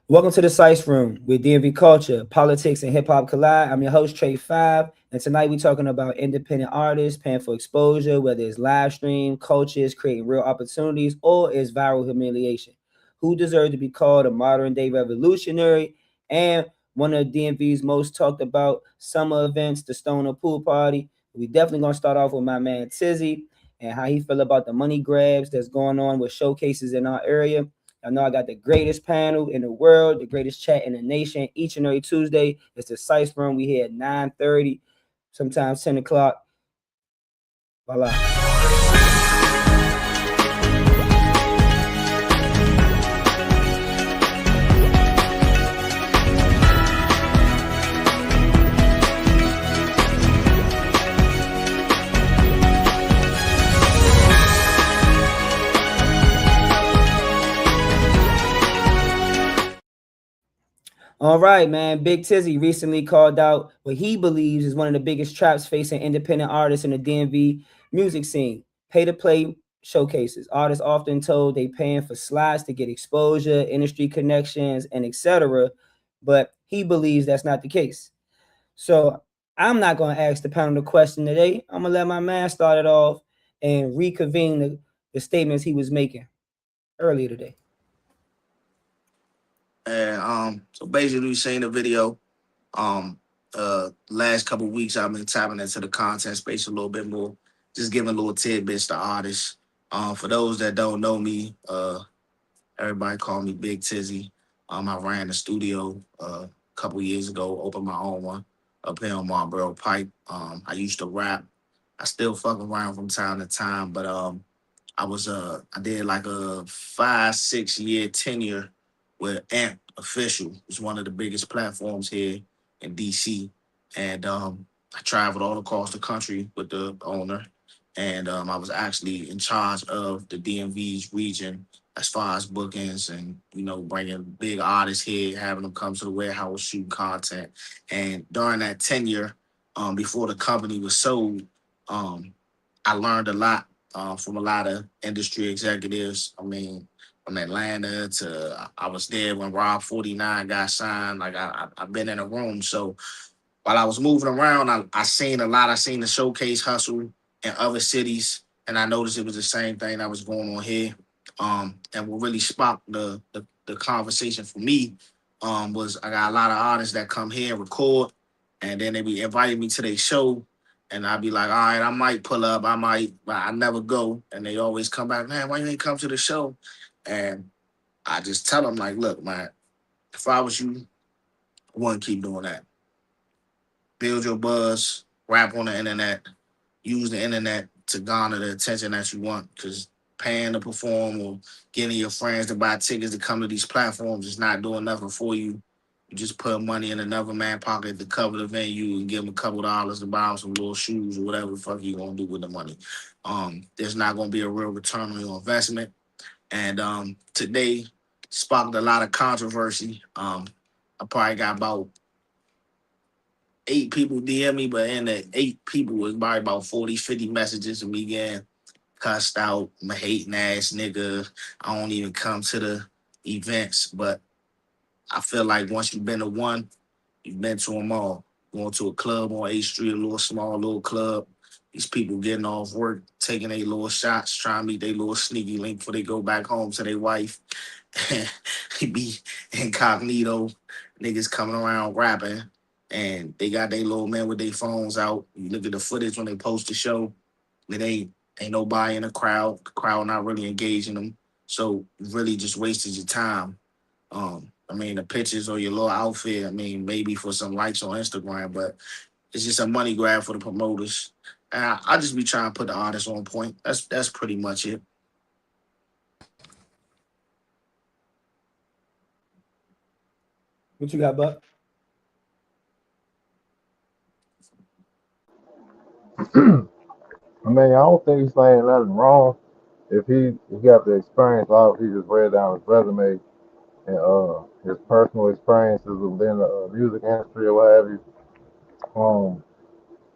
Welcome to the Sice Room with DMV culture, politics, and hip hop collide. I'm your host, Trey Five, and tonight we're talking about independent artists paying for exposure, whether it's live stream, coaches creating real opportunities, or it's viral humiliation. Who deserves to be called a modern day revolutionary? And one of DMV's most talked about summer events, the Stoner Pool Party. We definitely gonna start off with my man Tizzy and how he feel about the money grabs that's going on with showcases in our area. I know I got the greatest panel in the world, the greatest chat in the nation. Each and every Tuesday, it's the Sice Room. We here at 9:30, sometimes 10 o'clock. Voila. All right, man. Bigg Tizzy recently called out what he believes is one of the biggest traps facing independent artists in the DMV music scene: pay to play showcases. Artists often told they paying for slots to get exposure, industry connections, and etc. But he believes that's not the case. So I'm not going to ask the panel the question today. I'm going to let my man start it off and reconvene the statements he was making earlier today. And so basically, we seen the video. Um, Last couple weeks, I've been tapping into the content space a little bit more, just giving little tidbits to artists. For those that don't know me, everybody call me Bigg Tizzy. I ran the studio a couple years ago, opened my own one up here on Marlboro Pike. I used to rap. I still fuck around from time to time, but I did like a 5, 6 year tenure with Ant Official. It's one of the biggest platforms here in DC. And I traveled all across the country with the owner. And I was actually in charge of the DMV's region as far as bookings and, bringing big artists here, having them come to the warehouse, shoot content. And during that tenure, before the company was sold, um, I learned a lot from a lot of industry executives. I mean, from Atlanta to I was there when Rob 49 got signed. Like I've been in a room. So while I was moving around, I seen a lot. I seen the showcase hustle in other cities, and I noticed it was the same thing that was going on here. And what really sparked the conversation for me was I got a lot of artists that come here and record, and then they be inviting me to their show, and I'd be like, all right, I might pull up, I might, but I never go, and they always come back, man, why you ain't come to the show? And I just tell them like, look, man, if I was you, I wouldn't keep doing that. Build your buzz, rap on the internet, use the internet to garner the attention that you want. Because paying to perform or getting your friends to buy tickets to come to these platforms is not doing nothing for you. You just put money in another man's pocket to cover the venue and give him a couple dollars to buy him some little shoes or whatever the fuck you gonna do with the money. There's not gonna be a real return on your investment. And today sparked a lot of controversy. I probably got about 8 people DM me, but in the 8 people was probably about 40, 50 messages of me getting cussed out. I'm a hating ass nigga. I don't even come to the events. But I feel like once you've been to one, you've been to them all. Going to a club on 8th Street, a little small little club. These people getting off work, taking their little shots, trying to meet their little sneaky link before they go back home to their wife. He be incognito. Niggas coming around rapping, and they got their little men with their phones out. You look at the footage when they post the show, it ain't nobody in the crowd. The crowd not really engaging them. So you really just wasted your time. I mean, the pictures or your little outfit, I mean, maybe for some likes on Instagram, but it's just a money grab for the promoters. And I just be trying to put the artist on point. That's pretty much it. What you got, Buck? I mean, I don't think he's saying nothing wrong. If he got the experience, obviously he just read down his resume and his personal experiences within the music industry or what have you. Um,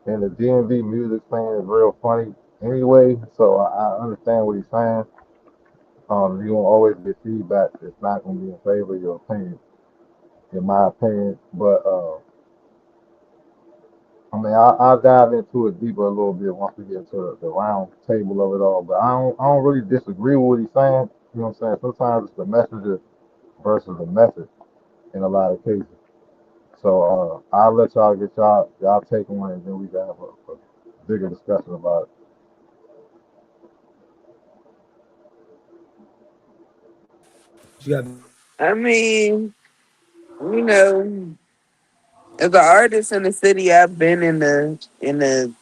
and the DMV music scene is real funny anyway, so I understand what he's saying. You won't always get feedback that's not going to be in favor of your opinion. in my opinion. But I mean, I'll dive into it deeper a little bit once we get to the round table of it all. But I don't really disagree with what he's saying. You know what I'm saying? Sometimes it's the messenger versus the message in a lot of cases. So I'll let y'all get y'all take one, and then we can have a bigger discussion about it. You got I mean, you know, as an artist in the city, I've been in the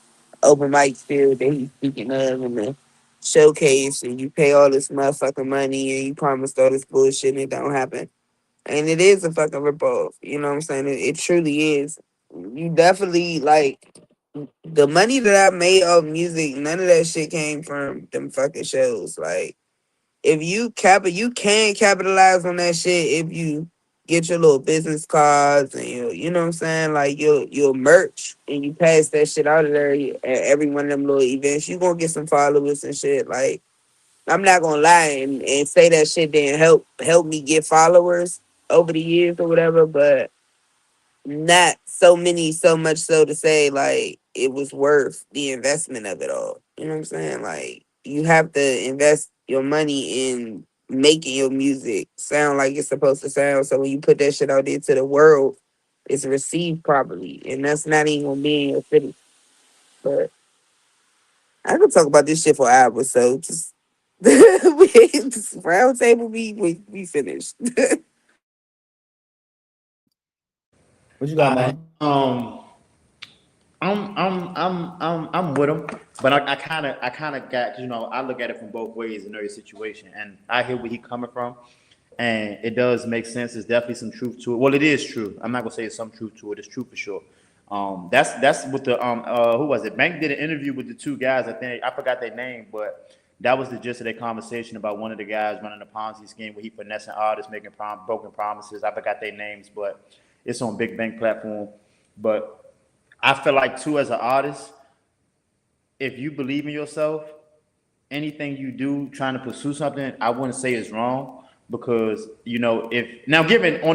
open mic field that he's speaking of in the showcase, and you pay all this motherfucking money and you promised all this bullshit and it don't happen. And it is a fucking ripoff. You know what I'm saying? It truly is. You definitely like the money that I made off music. None of that shit came from them fucking shows. Like if you can capitalize on that shit if you get your little business cards and you know what I'm saying, like your merch and you pass that shit out of there at every one of them little events, you gonna get some followers and shit. Like I'm not gonna lie and say that shit didn't help me get followers over the years or whatever, but not so many, so much so to say like it was worth the investment of it all. You know what I'm saying? Like you have to invest your money in making your music sound like it's supposed to sound. So when you put that shit out into the world, it's received properly. And that's not even gonna be in your city. But I could talk about this shit for hours, so just round table we finished. what you got, I man? I'm with him, but I kind of got, I look at it from both ways in every situation, and I hear where he coming from, and it does make sense. There's definitely some truth to it. Well, it is true. I'm not gonna say it's some truth to it. It's true for sure. That's what the who was it? Bank did an interview with the two guys. I think I forgot their name, but that was the gist of their conversation about one of the guys running a Ponzi scheme where he finessing artists, making broken promises. I forgot their names, but it's on Big Bank platform. But I feel like too, as an artist, if you believe in yourself, anything you do trying to pursue something, I wouldn't say is wrong, because if now given on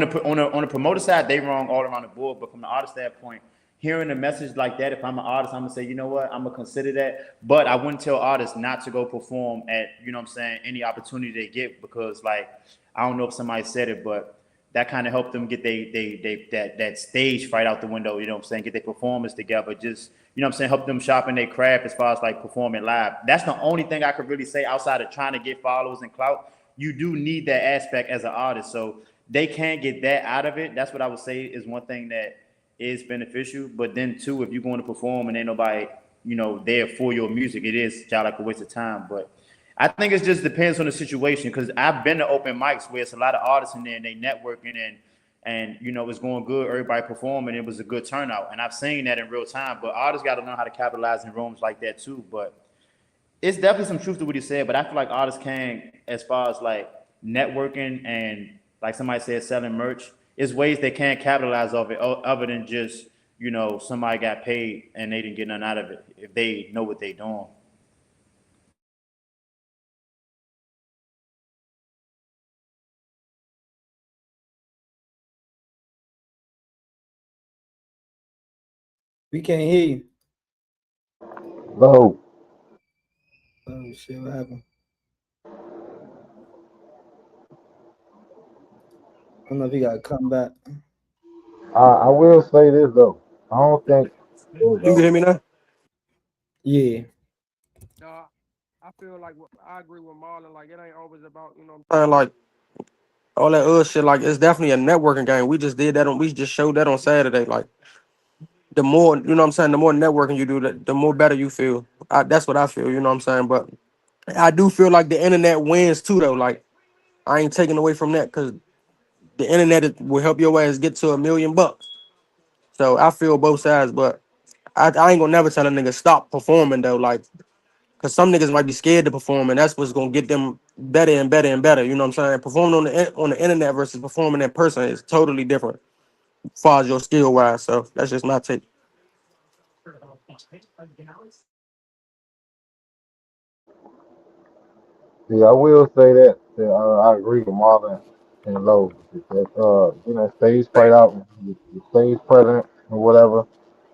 the promoter side, they wrong all around the board, but from the artist standpoint, hearing a message like that, if I'm an artist, I'm gonna say, you know what, I'm gonna consider that, but I wouldn't tell artists not to go perform at, what I'm saying, any opportunity they get, because like, I don't know if somebody said it, but that kind of helped them get that stage fright out the window, you know what I'm saying, get their performance together, just, what I'm saying, help them sharpen their craft as far as like performing live. That's the only thing I could really say outside of trying to get followers and clout. You do need that aspect as an artist. So they can't get that out of it. That's what I would say is one thing that is beneficial. But then too, if you're going to perform and ain't nobody, there for your music, it is kind of like a waste of time. But I think it just depends on the situation, because I've been to open mics where it's a lot of artists in there and they networking and it's going good, everybody performing, it was a good turnout, and I've seen that in real time. But artists got to learn how to capitalize in rooms like that too. But it's definitely some truth to what he said. But I feel like artists can, as far as like networking and like somebody said, selling merch, is ways they can capitalize off it, other than just somebody got paid and they didn't get nothing out of it if they know what they doing. We can't hear you. No, Oh shit, what happened? I don't know if you gotta come back. I will say this though. I don't think. There we You can go. hear me now? Yeah. No, I feel like I agree with Marlon. Like it ain't always about like all that other shit. Like it's definitely a networking game. We just did that on. We just showed that on Saturday. Like the more what I'm saying, the more networking you do, the more better you feel. That's what I feel. You know what I'm saying? But I do feel like the internet wins too, though. Like I ain't taking away from that, because the internet will help your ass get to $1 million. So I feel both sides, but I ain't gonna never tell a nigga stop performing though. Like, cause some niggas might be scared to perform, and that's what's gonna get them better and better and better. You know what I'm saying? Performing on the internet versus performing in person is totally different, as far as your skill wise. So that's just my take. Yeah, I will say that I agree with Marvin. and low. Because, stage fright out, the stage present or whatever.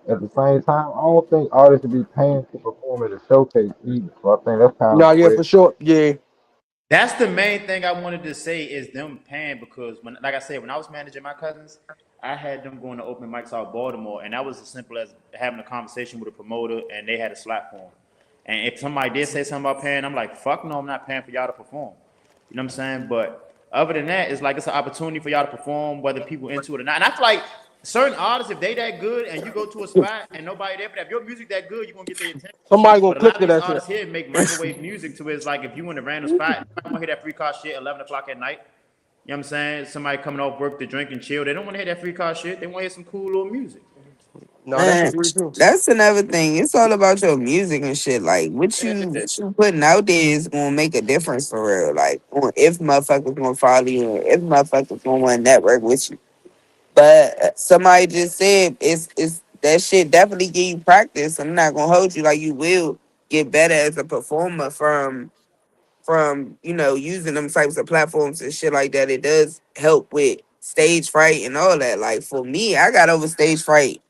At the same time, I don't think artists should be paying to perform at a showcase either. So I think that's kind of No, a yeah, red. for sure. Yeah. That's the main thing I wanted to say is them paying because when, like I said, when I was managing my cousins, I had them going to open mics out Baltimore, and that was as simple as having a conversation with a promoter, and they had a slap for them. And if somebody did say something about paying, I'm like, fuck no, I'm not paying for y'all to perform. You know what I'm saying? But other than that, it's like it's an opportunity for y'all to perform, whether people into it or not. And I feel like certain artists, if they that good and you go to a spot and nobody there, but if your music that good, you're gonna get their attention. Somebody gonna But a lot click of to these that shit. artists here make microwave music to where it's like if you in a random spot, nobody want to hear that free car shit 11 o'clock at night. You know what I'm saying? Somebody coming off work to drink and chill. They don't want to hear that free car shit. They want to hear some cool little music. No, that's Man, agree too. that's another thing. It's all about your music and shit. Like what you putting out there is gonna make a difference for real. Like if motherfuckers gonna follow you, or if motherfuckers gonna want to network with you. But somebody just said it's that shit definitely give you practice. I'm not gonna hold you, like you will get better as a performer from using them types of platforms and shit like that. It does help with stage fright and all that. Like for me, I got over stage fright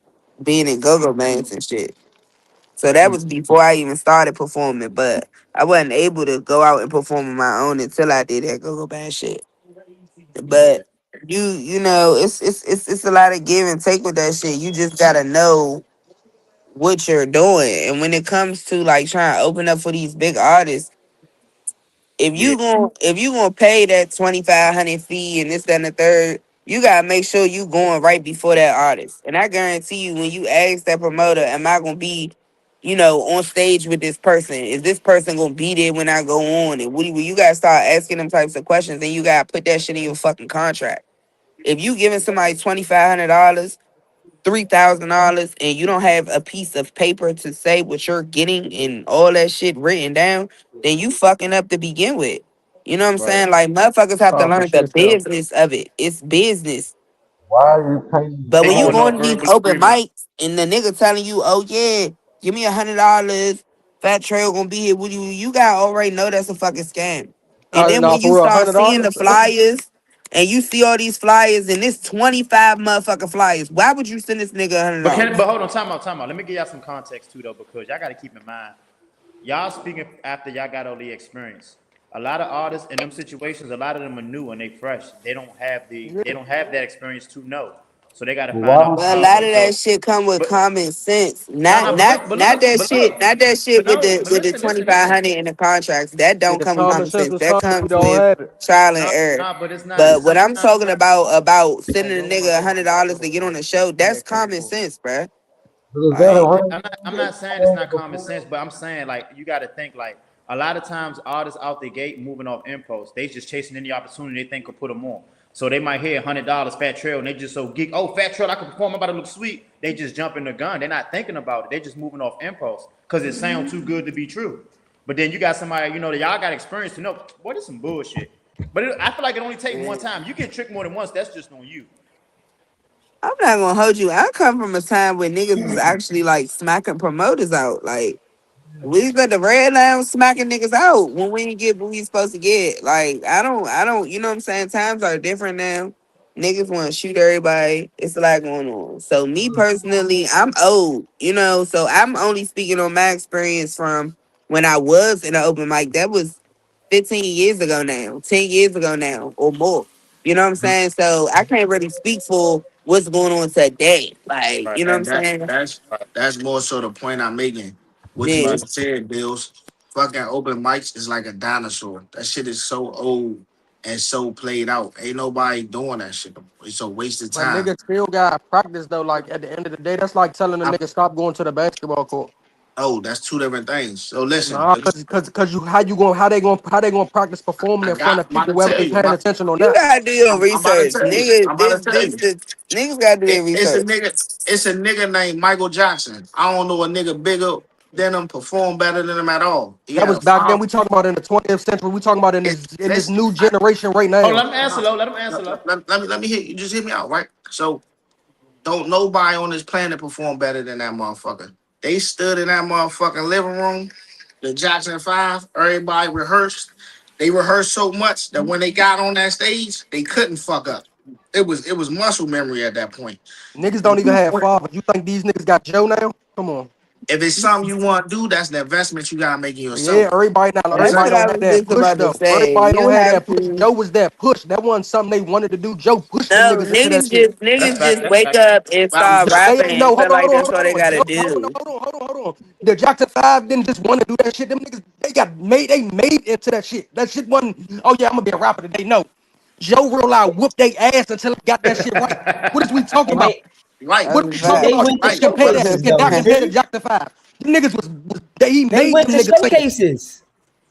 being in go-go bands and shit. So that was before I even started performing, but I wasn't able to go out and perform on my own until I did that go-go band shit. But it's a lot of give and take with that shit. You just gotta know what you're doing. And when it comes to like trying to open up for these big artists, Yeah. if you gonna pay that 2,500 fee and this, that, and the third, you gotta make sure you going right before that artist. And I guarantee you, when you ask that promoter, am I gonna be, on stage with this person? Is this person gonna be there when I go on? And you gotta start asking them types of questions, then you gotta put that shit in your fucking contract. If you giving somebody $2,500, $3,000, and you don't have a piece of paper to say what you're getting and all that shit written down, then you fucking up to begin with. You know what I'm Right. saying? Like motherfuckers have to Oh, for learn the sure, Phil. business of it. It's business. Why are you paying? But They when Why you are doing you go no to these verbal open agreement. mics and the nigga telling you, oh yeah, give me $100, Fat Trail gonna be here with you, you gotta already know that's a fucking scam. And then No, when you for real, start seeing $100. the flyers and you see all these flyers and it's 25 motherfucking flyers, why would you send this nigga $100? But hold on, time out, time out. Let me give y'all some context too though, because y'all gotta keep in mind, y'all speaking after y'all got all the experience. A lot of artists in them situations, a lot of them are new and they fresh. They don't have that experience to know. So they gotta well, find out why the But a would lot process. of that So shit come with but common sense. no, Not no, not not that shit. Not that shit with no, the but with the listen, twenty listen, five listen. hundred in the contracts. That don't Yeah, come with common common sense sense. is That something we comes don't with have it. trial and No, error. no, but it's not. But It's what not. I'm talking about sending a nigga $100 to get on the show, that's common sense, bruh. is that a Like ring? I'm not saying it's not common sense, but I'm saying like you got to think like a lot of times artists out the gate moving off impulse. They just chasing any opportunity they think could put them on. So they might hear $100 Fat Trail and they just so geek. Oh, Fat Trail, I can perform. I'm about to look sweet. They just jump in the gun. They're not thinking about it. They're just moving off impulse because it sounds too good to be true. But then you got somebody that y'all got experience to know what is some bullshit. But I feel like it only take one time. You get tricked more than once. That's just on you. I'm not gonna hold you. I come from a time when niggas was actually like smacking promoters out. Like we was at the red line smacking niggas out when we didn't get what we supposed to get. Like I don't, you know what I'm saying? Times are different now. Niggas want to shoot everybody. It's a lot going on. So me personally, I'm old, so I'm only speaking on my experience from when I was in an open mic. That was 15 years ago now, 10 years ago now, or more. You know what I'm saying? So I can't really speak for what's going on today. Like, Right. you know what I'm And saying? that's more so the point I'm making. What you Yeah. just said, Bills. Fucking open mics is like a dinosaur. That shit is so old and so played out. Ain't nobody doing that shit. It's a waste of But time. niggas still got practice though. Like at the end of the day, that's like telling a I, nigga stop going to the basketball court. oh, that's two different things. So listen, Nah, cause you how they gonna practice performing I in front got. of I'm about people to who haven't tell been you. paying attention on You that. gotta do your I'm about to research. tell you. Nigga, I'm about to tell you. niggas gotta do their It's a research. nigga. It's a nigga named Michael Jackson. I don't know a nigga bigger than him, perform better than him at all. He That had was a back then. farm. We talking about in the 20th century. We talking about in It, this listen, new generation right Oh, now. let him answer low. Let him answer low. let me hear you. Just hear me out, right? So don't nobody on this planet perform better than that motherfucker. They stood in that motherfucking living room, the Jackson Five. Everybody rehearsed. They rehearsed so much that when they got on that stage, they couldn't fuck up. It was muscle memory at that point. Niggas When don't even you- have fathers. You think these niggas got Joe now? Come on. If it's something you want to do, that's an investment you gotta make in Yeah, yourself. everybody now, You know what I'm That's everybody what saying? don't I have was that just push about to though. say. Everybody You don't have have that push. to. Joe was that push. That wasn't something they wanted to do. Joe pushed them No, niggas into that shit. That's niggas fact. just That's wake fact. up and But I'm start No, just they rapping ain't and no. feel Hold on, like hold on, that's hold all on, they hold on. gotta Joe, hold on, do. hold on, hold on, hold on. The Jackson Five didn't just want to do that shit. Them niggas, they got made. They made into that shit. That shit wasn't. Oh yeah, I'm gonna be a rapper today. No, Joe real out whooped their ass until they got that shit right. What is we talking And about? right, That's What are a we but talking they fact. about? went to You right. compare But that. showcases You though. cannot You compare feel the me? Jackson Five. Them niggas he They made went them to niggas famous. showcases.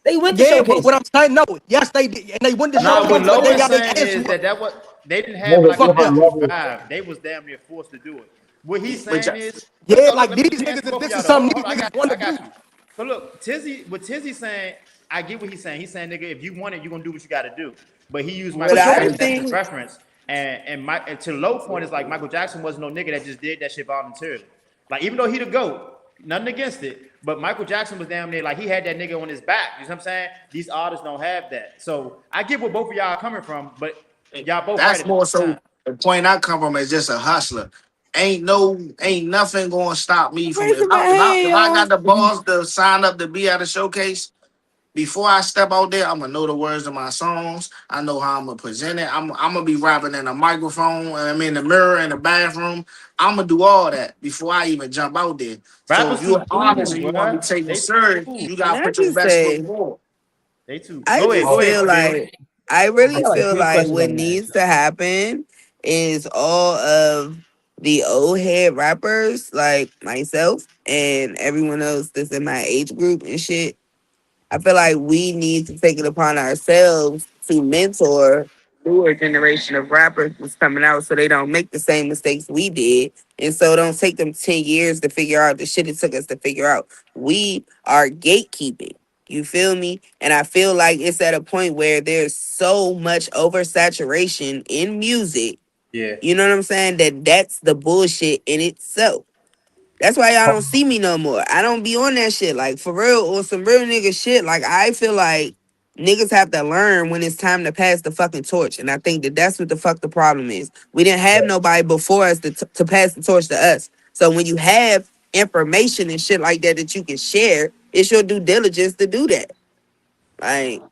They went to Yeah, but showcases. what I'm saying, no, yes, they did, and they went to Nah, what showcases, but Low they is got their saying ass is whooped. that what they didn't have There's a like a Fuck different them. natural level. drive. They was damn near forced to do it. What he's but saying is, look, Yeah, look, like let these me answer niggas, both of this y'all is though. Hold on, something hold on, these I got niggas you, want I to got do. you. So look, what Tizzy's saying, I get what he's saying. He's saying, nigga, if you want it, you're gonna do what you gotta do. But he used What Michael For I Jackson sure. as his think, reference. And to low point is like Michael Jackson wasn't no nigga that just did that shit voluntarily. Like even though he the GOAT, nothing against it, but Michael Jackson was damn near like he had that nigga on his back. You know what I'm saying? These artists don't have that. So I get where both of y'all are coming from, but y'all both right that's at the more same so time. the point I come from is just a hustler. Ain't nothing gonna stop me from raising my if I got hand, the balls to sign up to be at a showcase. Before I step out there, I'm gonna know the words of my songs. I know how I'm gonna present it. I'm gonna be rapping in a microphone. I'm in the mirror in the bathroom. I'm gonna do all that before I even jump out there. So if Rappers you're too an artist cool, and you want to be bruh. taken They too serious, cool. you and gotta I put your just best foot say, forward. They too. I Go ahead, just go Oh, ahead, feel Fadil. like I I really got like feel three like questions I what want to needs ask. to happen is all of the old head rappers like myself and everyone else that's in my age group and shit. I feel like we need to take it upon ourselves to mentor newer generation of rappers that's coming out so they don't make the same mistakes we did. And so don't take them 10 years to figure out the shit it took us to figure out. We are gatekeeping. You feel me? And I feel like it's at a point where there's so much oversaturation in music. Yeah. You know what I'm saying? That's the bullshit in itself. That's why y'all don't see me no more. I don't be on that shit. Like for real, or some real nigga shit. Like I feel like niggas have to learn when it's time to pass the fucking torch. And I think that that's what the fuck the problem is. We didn't have nobody before us to pass the torch to us. So when you have information and shit like that that you can share, it's your due diligence to do that. Like,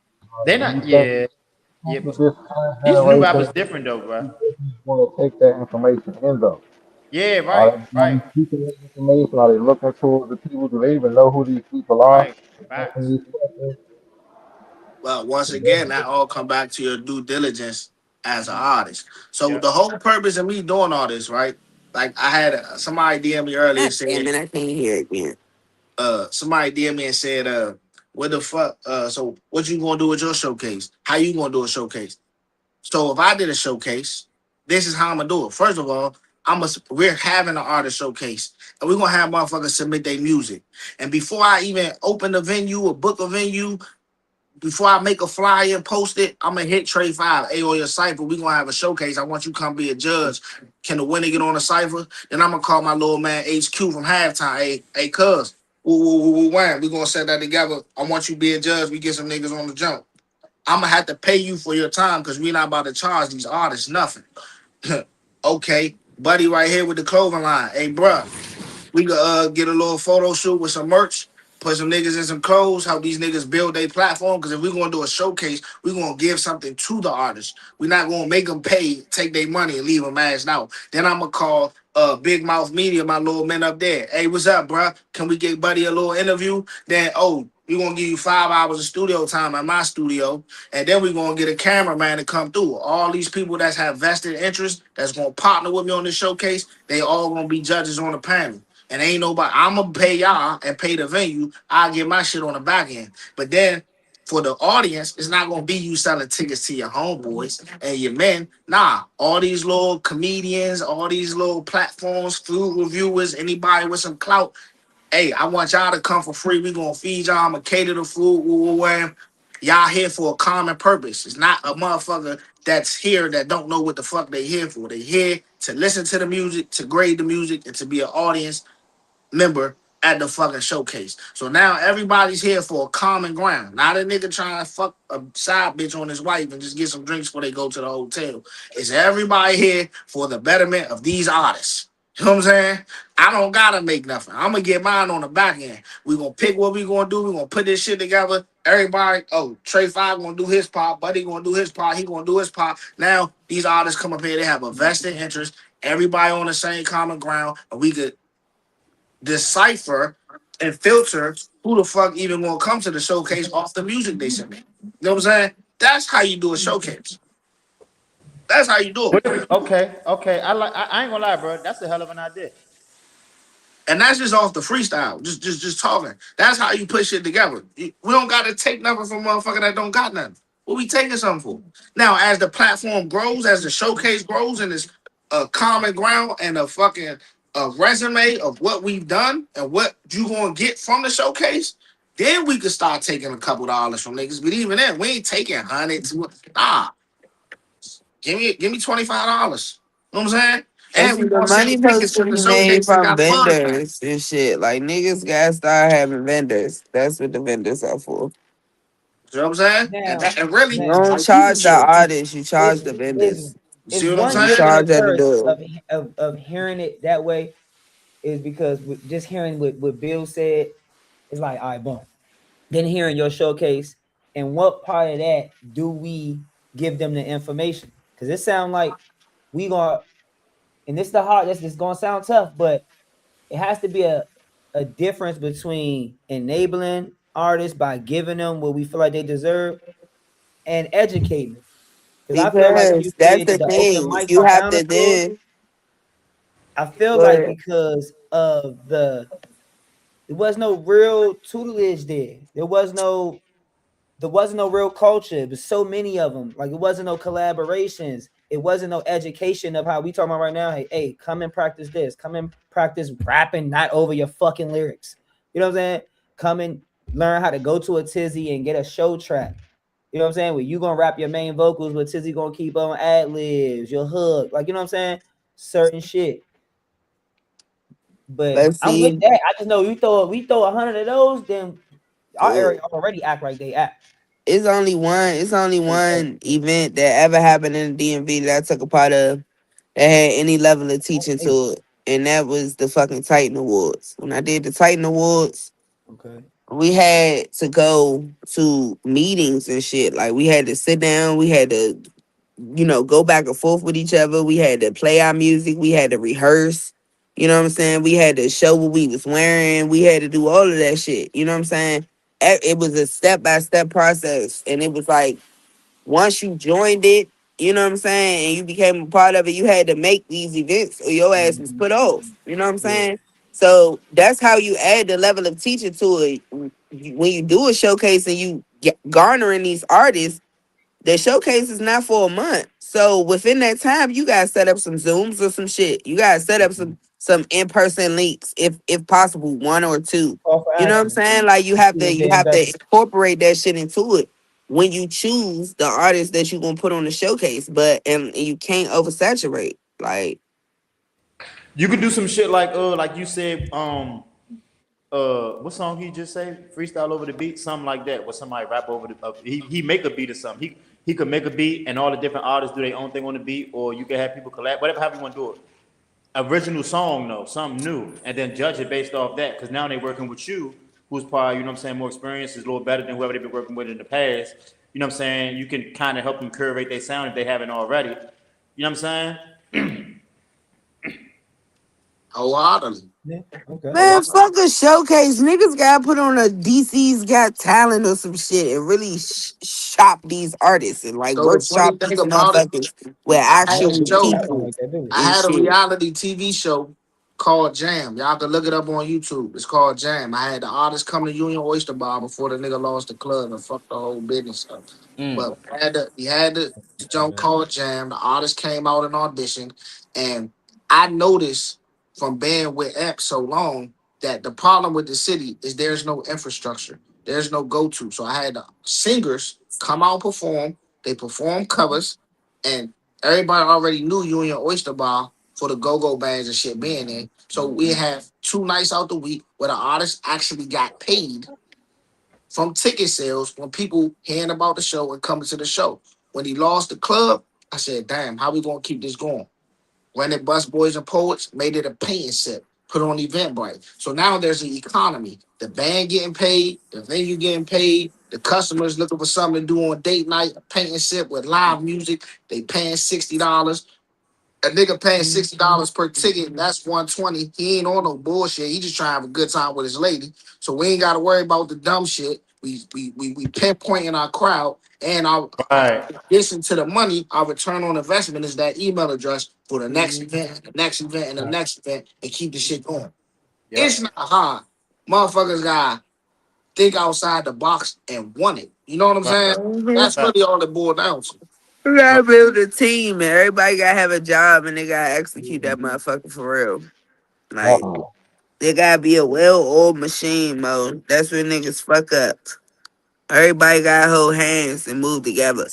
They do you not, think yeah. Yeah. this current These new generation rappers different though, bro. want to take that information in though? Yeah, Are right, they right, seeking that information? Are they looking towards the people? Do they even know who these people are? right. Facts. Asking these questions? But once again, that all come back to your due diligence as an Mm-hmm. artist. So Yep. the whole purpose of me doing all this, right? Like I had somebody DM me earlier and God damn said, it, I can't hear it again. somebody DM me and said, what the fuck? So what you gonna do with your showcase? How you gonna do a showcase? So if I did a showcase, this is how I'm gonna do it. First of all, we're having an artist showcase, and we're gonna have motherfuckers submit their music. And before I even open the venue or book a venue, before I make a flyer and post it, I'm gonna hit Trey Five. Hey, on your cipher, we gonna have a showcase. I want you to come be a judge. Can the winner get on the cipher? Then I'm gonna call my little man HQ from halftime. Hey, cuz, wham, we gonna set that together. I want you to be a judge. We get some niggas on the jump. I'm gonna have to pay you for your time because we're not about to charge these artists nothing. Okay, buddy, right here with the clothing line. Hey, bruh, we could get a little photo shoot with some merch, put some niggas in some clothes, help these niggas build their platform. Because if we're gonna do a showcase, we're gonna give something to the artist. We're not gonna make them pay, take their money, and leave them ass out. Then I'm gonna call Big Mouth Media, my little men up there. Hey, what's up, bruh? Can we get Buddy a little interview? Then we're gonna give you 5 hours of studio time at my studio, and then we're gonna get a cameraman to come through. All these people that have vested interest that's gonna partner with me on this showcase, they all gonna be judges on the panel. And ain't nobody, I'm gonna pay y'all and pay the venue. I'll get my shit on the back end. But then for the audience, it's not gonna be you selling tickets to your homeboys and your men. Nah, all these little comedians, all these little platforms, food reviewers, anybody with some clout. Hey, I want y'all to come for free. We gonna feed y'all. I'm gonna cater the food. Y'all here for a common purpose. It's not a motherfucker that's here that don't know what the fuck they here for. They here to listen to the music, to grade the music, and to be an audience member at the fucking showcase. So now everybody's here for a common ground. Not a nigga trying to fuck a side bitch on his wife and just get some drinks before they go to the hotel. It's everybody here for the betterment of these artists. You know what I'm saying? I don't gotta make nothing. I'm gonna get mine on the back end. We gonna pick what we gonna do. We gonna put this shit together. Everybody, oh, Trey Five gonna do his part. Buddy gonna do his part. He gonna do his part. Now these artists come up here. They have a vested interest. Everybody on the same common ground, and we could decipher and filter who the fuck even gonna come to the showcase off the music they send me. You know what I'm saying? That's how you do a showcase. That's how you do it. Okay, okay. I ain't gonna lie, bro. That's a hell of an idea. And that's just off the freestyle, just talking. That's how you put shit together. We don't gotta take nothing from motherfucker that don't got nothing. What we taking something for? Now, as the platform grows, as the showcase grows, and it's a common ground and a fucking resume of what we've done and what you gonna get from the showcase, then we could start taking a couple dollars from niggas. But even then, we ain't taking hundreds. Nah, give me $25. You know what I'm saying? And And see, we the gonna sell money supposed tickets to to the be made showcase and from got a buzz back. vendors and shit. Like niggas gotta start having vendors. That's what the vendors are for. You know what I'm saying? And, Now, that, and really, You now don't like people charge the shit. artists, you charge it the is vendors. You is see what I'm one You saying? gift and a charge at the curse door. of hearing it that way is because just hearing what Bill said is like, all right, boom. Then hearing your showcase, and what part of that do we give them the information? Because it sounds like we gonna, and this the hard. This gonna sound tough, but it has to be a difference between enabling artists by giving them what we feel like they deserve and educating them. Because I feel like when you Because that's created the the open thing. mics You on have Fountain to Store, then I feel go like ahead. because of there was no real tutelage there. There wasn't no real culture. It was so many of them. Like it wasn't no collaborations. It wasn't no education of how we talking about right now. Hey, come and practice this. Come and practice rapping, not over your fucking lyrics. You know what I'm saying? Come and learn how to go to a Tizzy and get a show track. You know what I'm saying? Where you gonna rap your main vocals, but Tizzy gonna keep on ad libs, your hook, like you know what I'm saying? Certain shit. But Let's I'm with see. that. I just know we throw 100 of those, then our area Well, already act like they act. it's only one event that ever happened in the DMV that I took a part of that had any level of teaching Hey, to it. And that was the fucking Titan Awards. When I did the Titan Awards, okay. we had to go to meetings and shit. Like we had to sit down, we had to, go back and forth with each other. We had to play our music, we had to rehearse. You know what I'm saying? We had to show what we was wearing. We had to do all of that shit. You know what I'm saying? It was a step by step process. And it was like once you joined it, you know what I'm saying, and you became a part of it, you had to make these events or your ass was Mhm. put off. You know what I'm Yeah. saying? So that's how you add the level of teaching to it. When you do a showcase and you garnering these artists, the showcase is not for a month. So within that time, you gotta set up some Zooms or some shit. You gotta set up some in-person links if possible, one or two. Call for You know what I'm action. saying? Like you Let's have see to what you they have to invest. incorporate that shit into it when you choose the artist that you gonna put on the showcase. But and you can't oversaturate. Like You could do some shit like you said, what song he just say? Freestyle over the beat, something like that. Where somebody rap over the, he make a beat or something. He could make a beat and all the different artists do their own thing on the beat, or you can have people collab, whatever, however you want to do it. Original song though, something new, and then judge it based off that. Because now they're working with you, who's probably, you know what I'm saying, more experienced, is a little better than whoever they've been working with in the past. You know what I'm saying? You can kind of help them curate their sound if they haven't already. You know what I'm saying? Wholeheartedly. Yeah. Okay. man, Wholeheartedly. fuck a showcase. Niggas gotta put on a DC's Got Talent or some shit and really shop these artists and like So the funny workshop thing these about it, motherfuckers with I had a actual We show. tapping people like that, do we? I and had a shit. reality TV show called Jam. Y'all can look it up on YouTube. It's called Jam. I had the artists come to Union Oyster Bar before the nigga lost the club and fucked the whole business up. Mm. But we had the jump called Jam. The artist came out and auditioned, and I noticed from being with X so long that the problem with the city is there's no infrastructure. There's no go-to. So I had the singers come out and perform. They perform covers, and everybody already knew Union Oyster Bar for the go-go bands and shit being there. So we have 2 nights out the week where the artist actually got paid from ticket sales when people hearing about the show and coming to the show. When he lost the club, I said, damn, how we gonna keep this going? When it Bus Boys and Poets made it a paying set, put on Eventbrite. So now there's an economy. The band getting paid, the venue getting paid, the customers looking for something to do on date night, a painting sip with live music. They paying $60. A nigga paying $60 per ticket, that's 120. He ain't on no bullshit. He just trying to have a good time with his lady. So we ain't gotta worry about the dumb shit. We pinpointing our crowd and our Right. addition to the money, our return on investment is that email address for the next event, the next event, and the next event, and keep the shit going. It's Yep. not hard. Motherfuckers gotta think outside the box and want it. You know what I'm Right. saying? Mhm. That's Right. really all it boiled down to. We gotta build a team, and everybody gotta have a job, and they gotta execute that motherfucker for real. Like Definitely. they gotta be a well-oiled machine, Mo. That's when niggas fuck up. Everybody gotta hold hands and move together.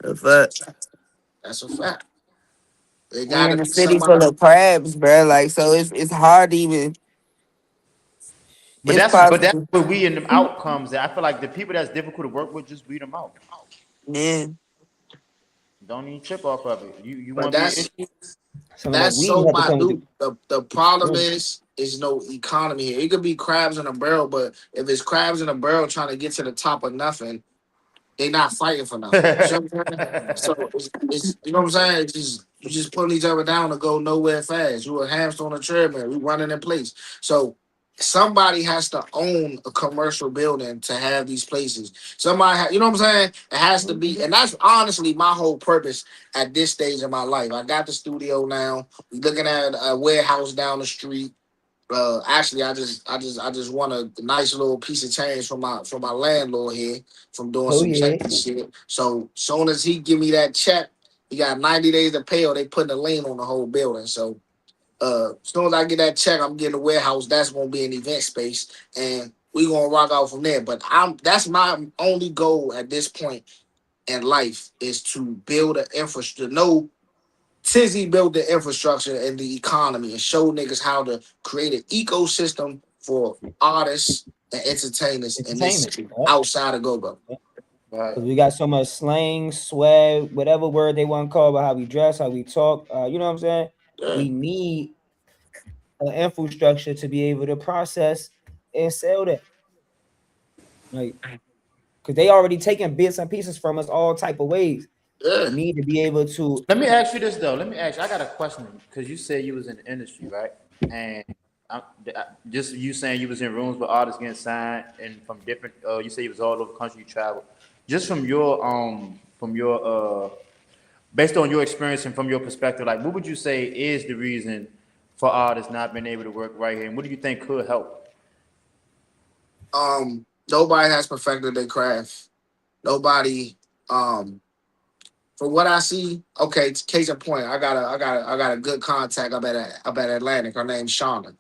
The That's fuck. a fact. That's a fact. They We gotta in a be city full somebody. of crabs, bro. Like so, it's hard to even. But It's that's possible. where we in them outcomes. I feel like the people that's difficult to work with, just weed them out. Yeah. Don't even chip off of it. You But want to be an issue? Some of that that's weed so have to come with minute. the. The problem is no economy here. It could be crabs in a barrel, but if it's crabs in a barrel trying to get to the top of nothing, they not fighting for nothing. You see what I'm saying? So it's you know what I'm saying? It's just you just putting each other down to go nowhere fast. You a hamster on a treadmill. We running in place. So somebody has to own a commercial building to have these places. You know what I'm saying? It has to be, and that's honestly my whole purpose at this stage of my life. I got the studio now. We looking at a warehouse down the street. Actually, I just want a nice little piece of change from my landlord here from doing Oh some yeah. janky shit. So soon as he give me that check, he got 90 days to pay, or they putting a lien on the whole building. So as soon as I get that check, I'm getting a warehouse. That's gonna be an event space, and we gonna rock out from there. But that's my only goal at this point in life is to build an infrastructure. No, Tizzy built the infrastructure and the economy and show niggas how to create an ecosystem for artists and entertainers in this Entertainment. city Yep. outside of go-go. Right. Because we got so much slang, swag, whatever word they want to call about how we dress, how we talk. You know what I'm saying? Yeah, We need an infrastructure to be able to process and sell that. Like, because they already taking bits and pieces from us all type of ways. yeah. We need to be able to. Let me ask you this though. Let me ask you. I got a question because you said you was in the industry, right? And just you saying you was in rooms with artists getting signed and from different. You say you was all over the country. You traveled. Just from your based on your experience and from your perspective, like what would you say is the reason for artists not being able to work right here? And what do you think could help? Nobody has perfected their craft. Nobody. Um, from what I see, okay. Case in point, I got a good contact up at Atlantic. Her name's Shauna.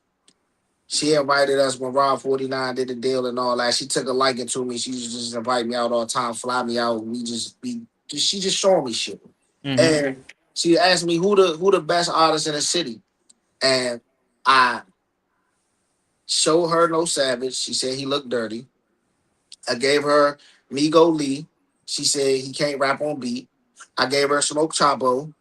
She invited us when Rob 49 did the deal and all that. She took a liking to me. She just invite me out all the time, fly me out. We just be she just showing me shit. Mm-hmm. And she asked me who the best artist in the city. And I showed her No Savage. She said he looked dirty. I gave her Migo Lee. She said he can't rap on beat. I gave her Smoke Chapo.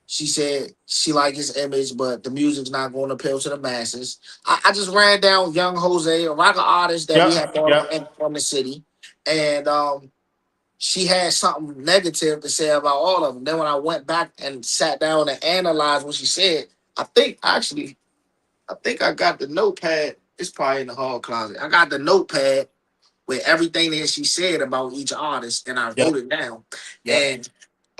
She said she liked his image, but the music's not going to appeal to the masses. I just ran down Young Jose, a rock artist that we Yep. have brought Yep. in from the city, and she had something negative to say about all of them. Then when I went back and sat down and analyzed what she said, I think I got the notepad. It's probably in the hall closet. I got the notepad with everything that she said about each artist, and I Yep. wrote it down. Yep. And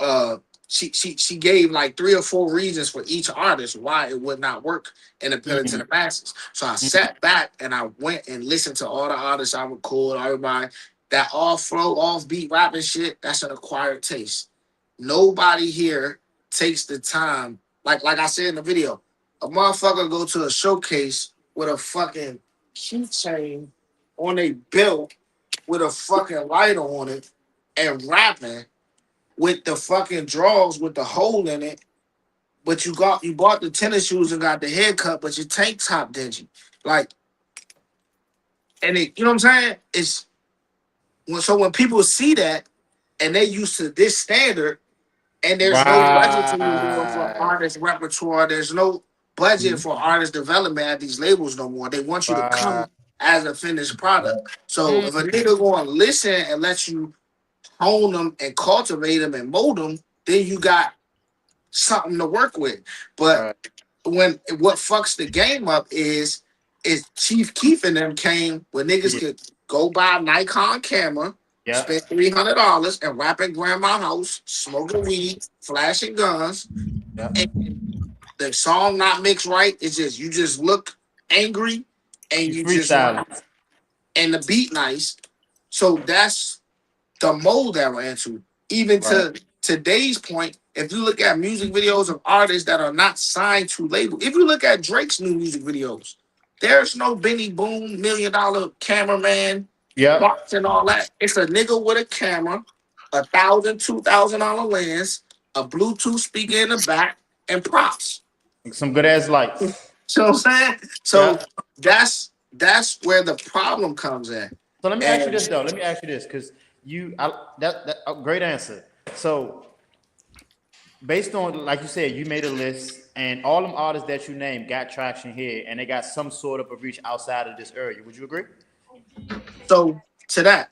uh, she gave like 3 or 4 reasons for each artist why it would not work and appeal to Mm-hmm. the masses. So I sat back and I went and listened to all the artists I record, everybody that off flow, off beat rapping shit. That's an acquired taste. Nobody here takes the time, like I said in the video, a motherfucker go to a showcase with a fucking keychain on a belt with a fucking lighter on it and rapping with the fucking drawers with the hole in it but you bought the tennis shoes and got the haircut, but your tank top dingy. Like, and it, you know what I'm saying? It's when people see that and they used to this standard, and there's no budget anymore for Right. artist repertoire. There's no budget Mhm. for artist development at these labels no more. They want you to Right. come as a finished product. So Mm. if a nigga go and listen and let you hone them and cultivate them and mold them, then you got something to work with. But Right. when what fucks the game up is Chief Keef and them came where niggas Yeah. could go buy a Nikon camera, Yeah. spend $300 and rap at grandma's house, smoking weed, flashing guns, Yeah. and the song not mixed right. It's just you just look angry and You you just freestyling. rap and the beat nice. So that's the mold that we're into. Even Right. to today's point, if you look at music videos of artists that are not signed to label, if you look at Drake's new music videos, there's no Benny Boom, $1 million cameraman, Yep. box and all that. It's a nigga with a camera, $1,000, $2,000 lens, a Bluetooth speaker in the back, and props. Some good ass lights. So I'm saying, so Yeah. that's where the problem comes in. So let me ask you And this though. Let me ask you this because that great answer. So based on like you said, you made a list, and all them artists that you named got traction here, and they got some sort of a reach outside of this area. Would you agree? so to that.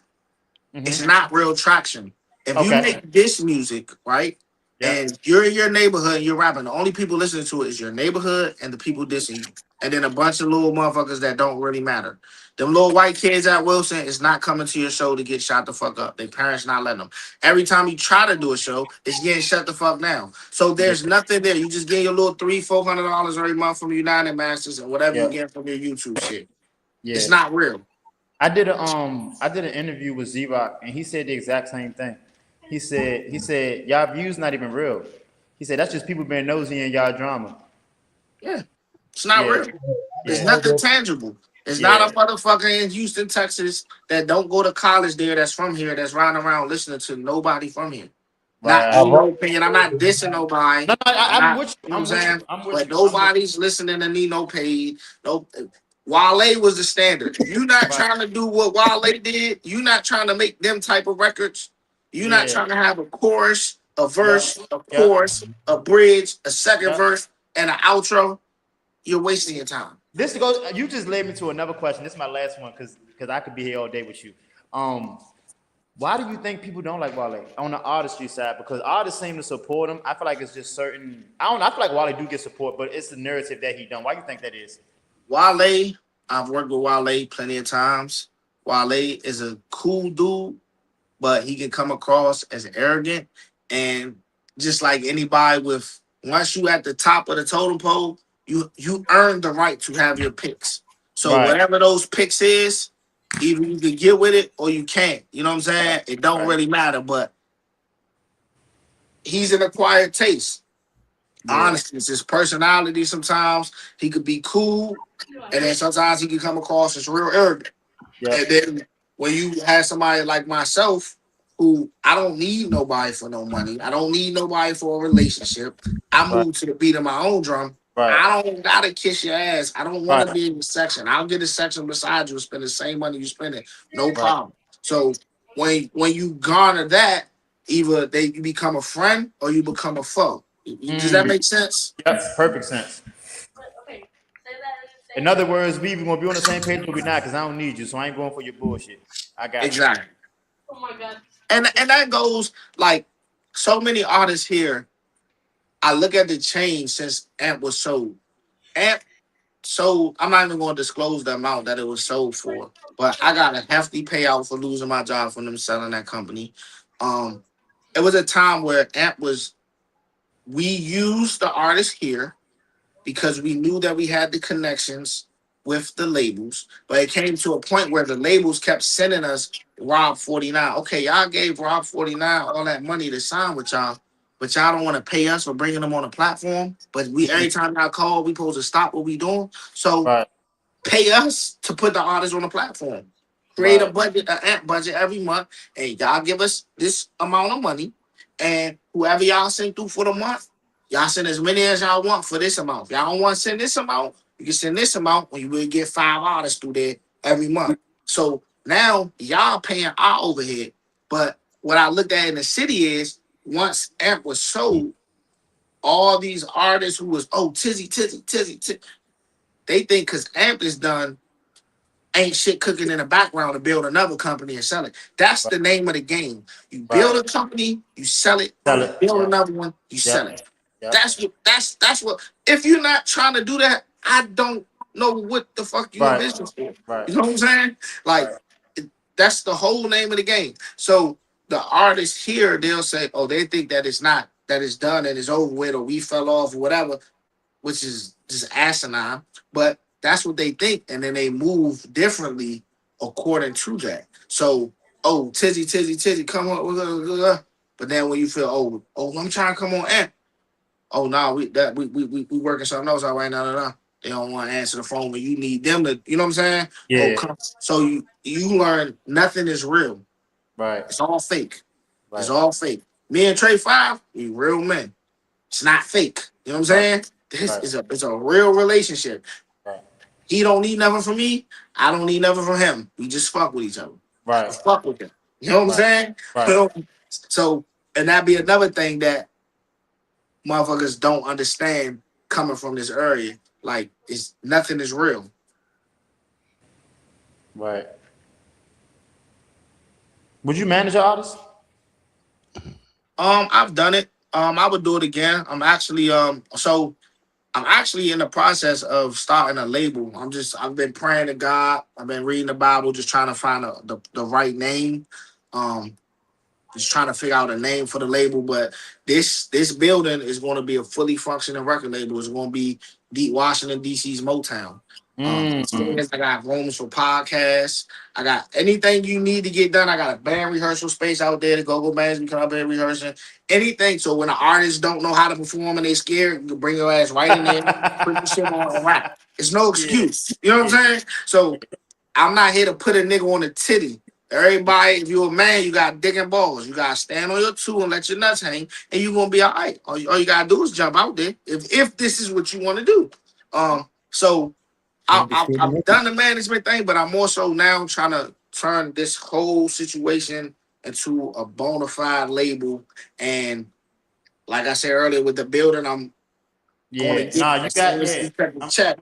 It's Mm-hmm. not real traction. If you Okay. make this music, right, Yeah. and you're in your neighborhood and you're rapping, the only people listening to it is your neighborhood and the people dissing you. And then a bunch of little motherfuckers that don't really matter. Them little white kids at Wilson is not coming to your show to get shot the fuck up. Their parents not letting them. Every time you try to do a show, it's getting shut the fuck down. So Yeah. there's nothing there. You just get your little $300-$400 every month from United Masters and whatever you Yeah. get from your YouTube shit. Yeah. It's not real. I did an interview with Z Rock, and he said the exact same thing. He said y'all views not even real. He said that's just people being nosy in y'all drama. Yeah. It's not Yeah. real. It's Yeah. nothing tangible. It's not Yeah. a motherfucker in Houston, Texas that don't go to college there that's from here that's riding around listening to nobody from here. Not Right. me, no opinion. I'm not dissing nobody. No, no, I'm I'm not, with you. you know what I'm I'm with you. saying? I'm with But you. I'm with nobody's listening to Nino Paid. No, Wale was the standard. You not you. Right. trying to do what Wale did. You not trying to make them type of records. You not Yeah. trying to have a chorus, a Yeah. verse, a Yeah. chorus, a bridge, a second Yeah. verse, and an outro. You're wasting your time. This goes. You just led me to another question. This is my last one because I could be here all day with you. Um, why do you think people don't like Wale on the artistry side? Because artists seem to support him. I feel like it's just certain. I don't know. I feel like Wale do get support, but it's the narrative that he don't. Why you think that is? Wale, I've worked with Wale plenty of times. Wale is a cool dude, but he can come across as arrogant. And just like anybody with once you at the top of the totem pole, you earn the right to have your picks. So Right. whatever those picks is, either you can get with it or you can't. You know what I'm saying? It don't Right. really matter, but he's an acquired taste. Yeah. Honestly, it's his personality. Sometimes he could be cool, and then sometimes he can come across as real arrogant. Yeah. And then when you have somebody like myself, who I don't need nobody for no money, I don't need nobody for a relationship. I Right. move to the beat of my own drum. Right. I don't gotta kiss your ass. I don't want Right. to be in the section. I'll get a section beside you and spend the same money you spend it. No Right. problem. So when you garner that, either you become a friend or you become a foe. Does that Mm. make sense? Yep. Perfect sense. In other words, we either gonna be on the same page or we not, because I don't need you, so I ain't going for your bullshit. I got you. Exactly. And that goes like so many artists here. I look at the change since Amp was sold. Amp sold. I'm not even going to disclose the amount that it was sold for, but I got a hefty payout for losing my job from them selling that company. Um, it was a time where Amp was. We used the artist here because we knew that we had the connections with the labels, but it came to a point where the labels kept sending us Rob 49. Okay, y'all gave Rob 49 all that money to sign with y'all, but y'all don't want to pay us for bringing them on the platform. But we every time y'all call, we supposed to stop what we doing. So Right. pay us to put the artist on the platform. Create a Right. budget, an amp budget every month, and y'all give us this amount of money, and whoever y'all send through for the month, Y'all send as many as y'all want for this amount. If y'all don't want to send this amount, you can send this amount when you will get 5 artists through there every month. So now y'all paying our overhead. But what I looked at in the city is once Amp was sold, all these artists who was, oh, Tizzy, they think because Amp is done, ain't shit cooking in the background to build another company and sell it. That's the name of the game. You build Right. a company, you sell it. Sell You it. build Yep. another one, you sell Yep. it. Yep. That's what. If you're not trying to do that, I don't know what the fuck you in Right. business for. Right. You know what I'm saying? Like Right. that's the whole name of the game. So the artists here, they'll say, oh, they think that it's not, that it's done and it's over with, or we fell off or whatever, which is just asinine. But that's what they think, and then they move differently according to that. So, oh, Tizzy, come on, but then when you feel, I'm trying to come on amp. Oh no, we working something else out right now. No. They don't want to answer the phone when you need them to, you know what I'm saying? Oh, Yeah. come. So you learn nothing is real. Right. It's all fake. It's Right. all fake. Me and Trey Five, we real men. It's not fake. You know what I'm Right. saying? This Right. is it's a real relationship. Right. He don't need nothing from me. I don't need nothing from him. We just fuck with each other. I Right. fuck with him. You know what I'm Right. saying? Right. So, and that be another thing that motherfuckers don't understand coming from this area. Like, it's nothing is real. Right. Would you manage an artist? I've done it. I would do it again. I'm actually in the process of starting a label. I've been praying to God. I've been reading the Bible, just trying to find the right name. Um, just trying to figure out a name for the label. But this building is going to be a fully functioning record label. It's going to be Washington D.C.'s Motown. Mm. I got rooms for podcasts. I got anything you need to get done. I got a band rehearsal space out there. The go-go bands can come up there rehearsing anything. So when the artists don't know how to perform and they scared, you can bring your ass right in there, put the shit on and rap. It's no Yeah. excuse. You know what I'm saying? So I'm not here to put a nigga on a titty. Everybody, if you're a man, you got dick and balls. You gotta stand on your two and let your nuts hang, and you're gonna be all right. All you gotta do is jump out there if this is what you want to do. So I've done the management thing, but I'm also now trying to turn this whole situation into a bona fide label. And like I said earlier, with the building, I'm going to Yeah. get Nah, you as soon got as yeah. we check the I'm check.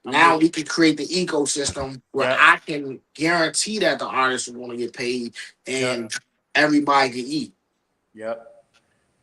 I'm Now with we can create the ecosystem where you. I can guarantee that the artists are going to get paid Yep. and everybody can eat. Yep.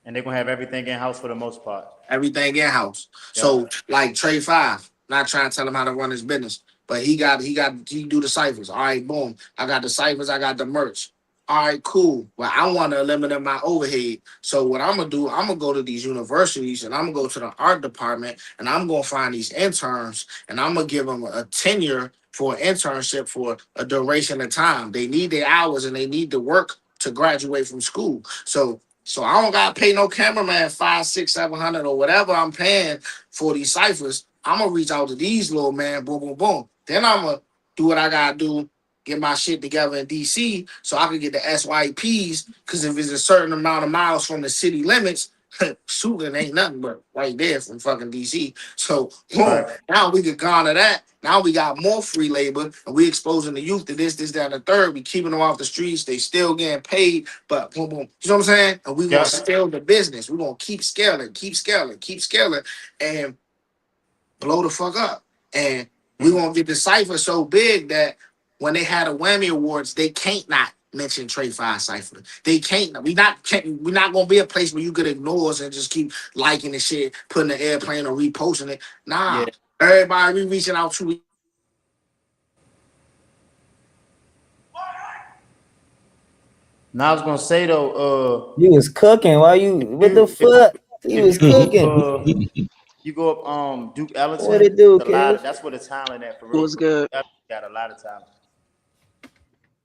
And they're gonna have everything in house for the most part. Everything in house. So Yep. like Trey Five, not trying to tell him how to run his business, but he do the ciphers. All right, boom. I got the ciphers. I got the merch. All right, cool. Well, I want to eliminate my overhead. So what I'm gonna do, I'm gonna go to these universities and I'm gonna go to the art department and I'm gonna find these interns and I'm gonna give them a tenure for an internship for a duration of time. They need their hours and they need to work to graduate from school. So I don't gotta pay no cameraman 5, 6, 700 or whatever I'm paying for these ciphers. I'm gonna reach out to these little man, boom, boom, boom. Then I'm gonna do what I gotta do, get my shit together in DC so I can get the SYPs. Cause if it's a certain amount of miles from the city limits, shooting ain't nothing but right there from fucking DC. So boom, Right. now we could garner that. Now we got more free labor and we exposing the youth to this, that, and the third. We keeping them off the streets. They still getting paid, but boom, boom. You know what I'm saying? And we gonna Yep. scale the business. We gonna keep scaling, and blow the fuck up. And we gonna get the cipher so big that when they had a Whammy Awards, they can't not mention Trey Five Cipher. They can't. We're not gonna be a place where you could ignore us and just keep liking the shit, putting the airplane or reposting it. Yeah. Nah, everybody we reaching out to. Now I was gonna say though, You was cooking while you what the you fuck? You was if you go cooking. you go up Duke What Ellington, it do, a lot kid? of that's where the talent at for real. What's good? Got a lot of talent.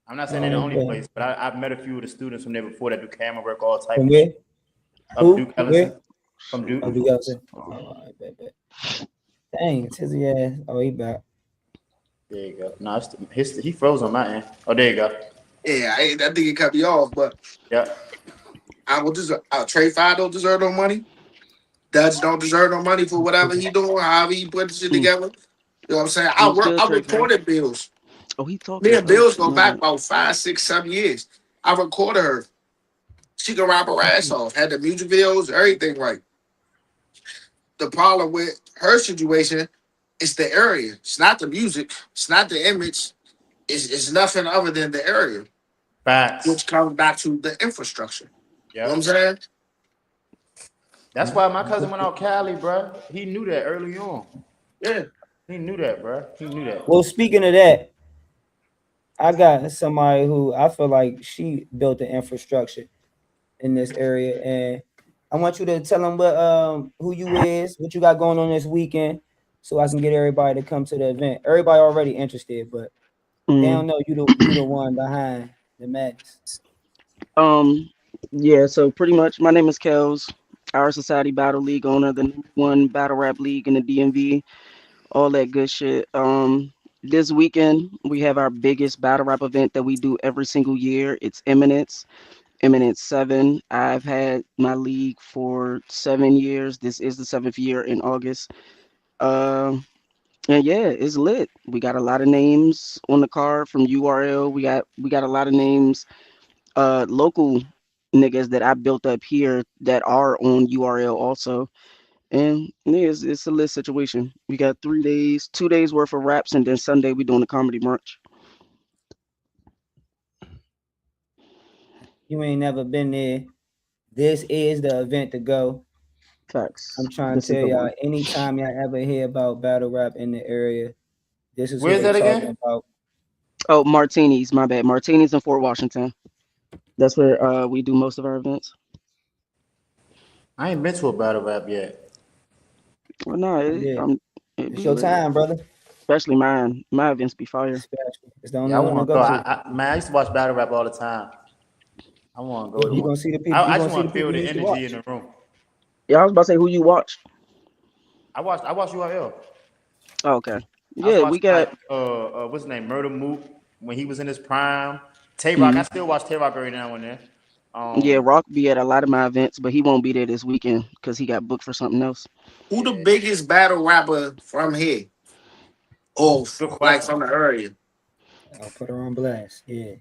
I'm not saying they're the Oh, only okay. place, but I've met a few of the students from there before that do camera work, all type From of shit. where? Up Who? Duke Where? Ellington from Duke. Oh, you got it. Oh, all right, bet. Dang, Tizzy ass. Oh, he back. There you go. No, he froze on my end. Oh, there you go. Yeah, I think it cut me off, but Yep. I will just Trey Five don't deserve no money. Dutch don't deserve no money for whatever he doing, however he put the shit Mm. together. You know what I'm saying? What's good, I Trey Fam? recorded Bills. Oh, he Me talking. and Oh Bills shit, go my back bad. about 5, 6, 7 years. I recorded her. She can rap her ass off. Had the music videos, everything right. The problem with her situation is the area. It's not the music. It's not the image. It's nothing other than the area, Facts. which comes back to the infrastructure. You know what I'm Yep. saying? That's why my cousin went out Cali, bro. He knew that early on. Yeah. He knew that, bro. He knew that. Well, speaking of that, I got somebody who I feel like she built the infrastructure in this area, and I want you to tell them what who you is, what you got going on this weekend, so I can get everybody to come to the event. Everybody already interested, but they Mm. don't know you the one behind the madness. Um, yeah. So pretty much, my name is Kels. Our Society Battle League owner, the #1 battle rap league in the DMV, all that good shit. This weekend we have our biggest battle rap event that we do every single year. It's Eminence 7. I've had my league for 7 years. This is the seventh year in August. Uh, and yeah, it's lit. We got a lot of names on the card from URL. We got a lot of names, local niggas that I built up here that are on URL also. And yeah, it's a lit situation. We got 3 days, 2 days worth of raps, and then Sunday we doing a comedy brunch. You ain't never been there. This is the event to go. I'm Facts. trying to This is tell the y'all, one. anytime y'all ever hear about battle rap in the area, this is who Where's they that talking again? about. Oh, Martinis, my bad. Martinis in Fort Washington. That's where we do most of our events. I ain't been to a battle rap yet. Well, no, Yeah, it it's be your lit. time, brother. Especially mine. My events be It's fire. special. It's the only Yeah, I one to want to go go. to. Man, I used to watch battle rap all the time. I want to go Yeah, to you one. gonna see the people. You I gonna just see want the to feel people you the used to energy in watch. the room. Yeah, I was about to say who you watch. I watched URL. Oh, okay. I was Yeah, we watching got like what's his name, Murder Mook when he was in his prime. Tay Rock, I mm, still watch Tay Rock every now and then. yeah, Um, Rock be at a lot of my events, but he won't be there this weekend because he got booked for something else. Who the yeah, biggest battle rapper from here? Or good like question. from the area? I'll put her on blast. Yeah.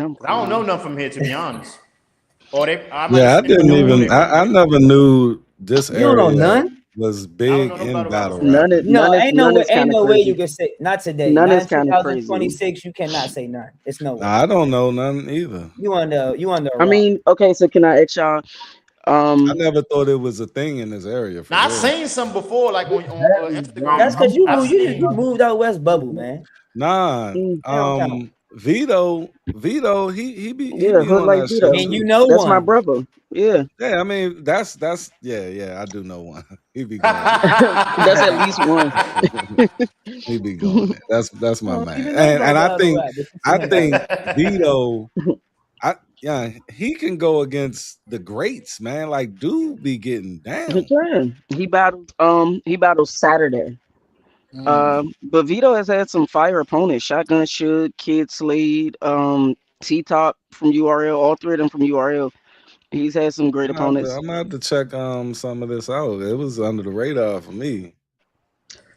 I'm 'Cause I don't know crying. nothing from here to be honest. Or I might have Yeah, I seen a didn't video even. they from I here. never knew this You don't know area none. was I don't big know no in battle rappers battle from here. rapping. No, ain't None is no kind way of you crazy. can say not today. None Not is in kind of crazy. 2026. You cannot say none. It's no way. Nah, I don't know none either. You under a I rock. mean, okay, so can I ask y'all? I Um, never thought it was a thing in this area for Now I real. seen some before, like on That is Instagram. That's very because you I've moved. seen. You moved out west bubble, man. Nah, mm, That don't count. Vito, he yeah, be Hood on like that shit Vito. And you too. know That's my one. brother. Yeah, Yeah, I mean that's yeah, I do know one. He be going there. that's at least one. He be going there. That's I my don't man. even know And about battle rap, but you see I him battle. think Vito, yeah, he can go against the greats, man. Like dude be getting He down. can. He battles Saturday. Mm. But Vito has had some fire opponents. Shotgun Should, Kid Slade, T Top from URL, all three of them from URL. He's had some great opponents. I'm gonna have to check some of this out. It was under the radar for me.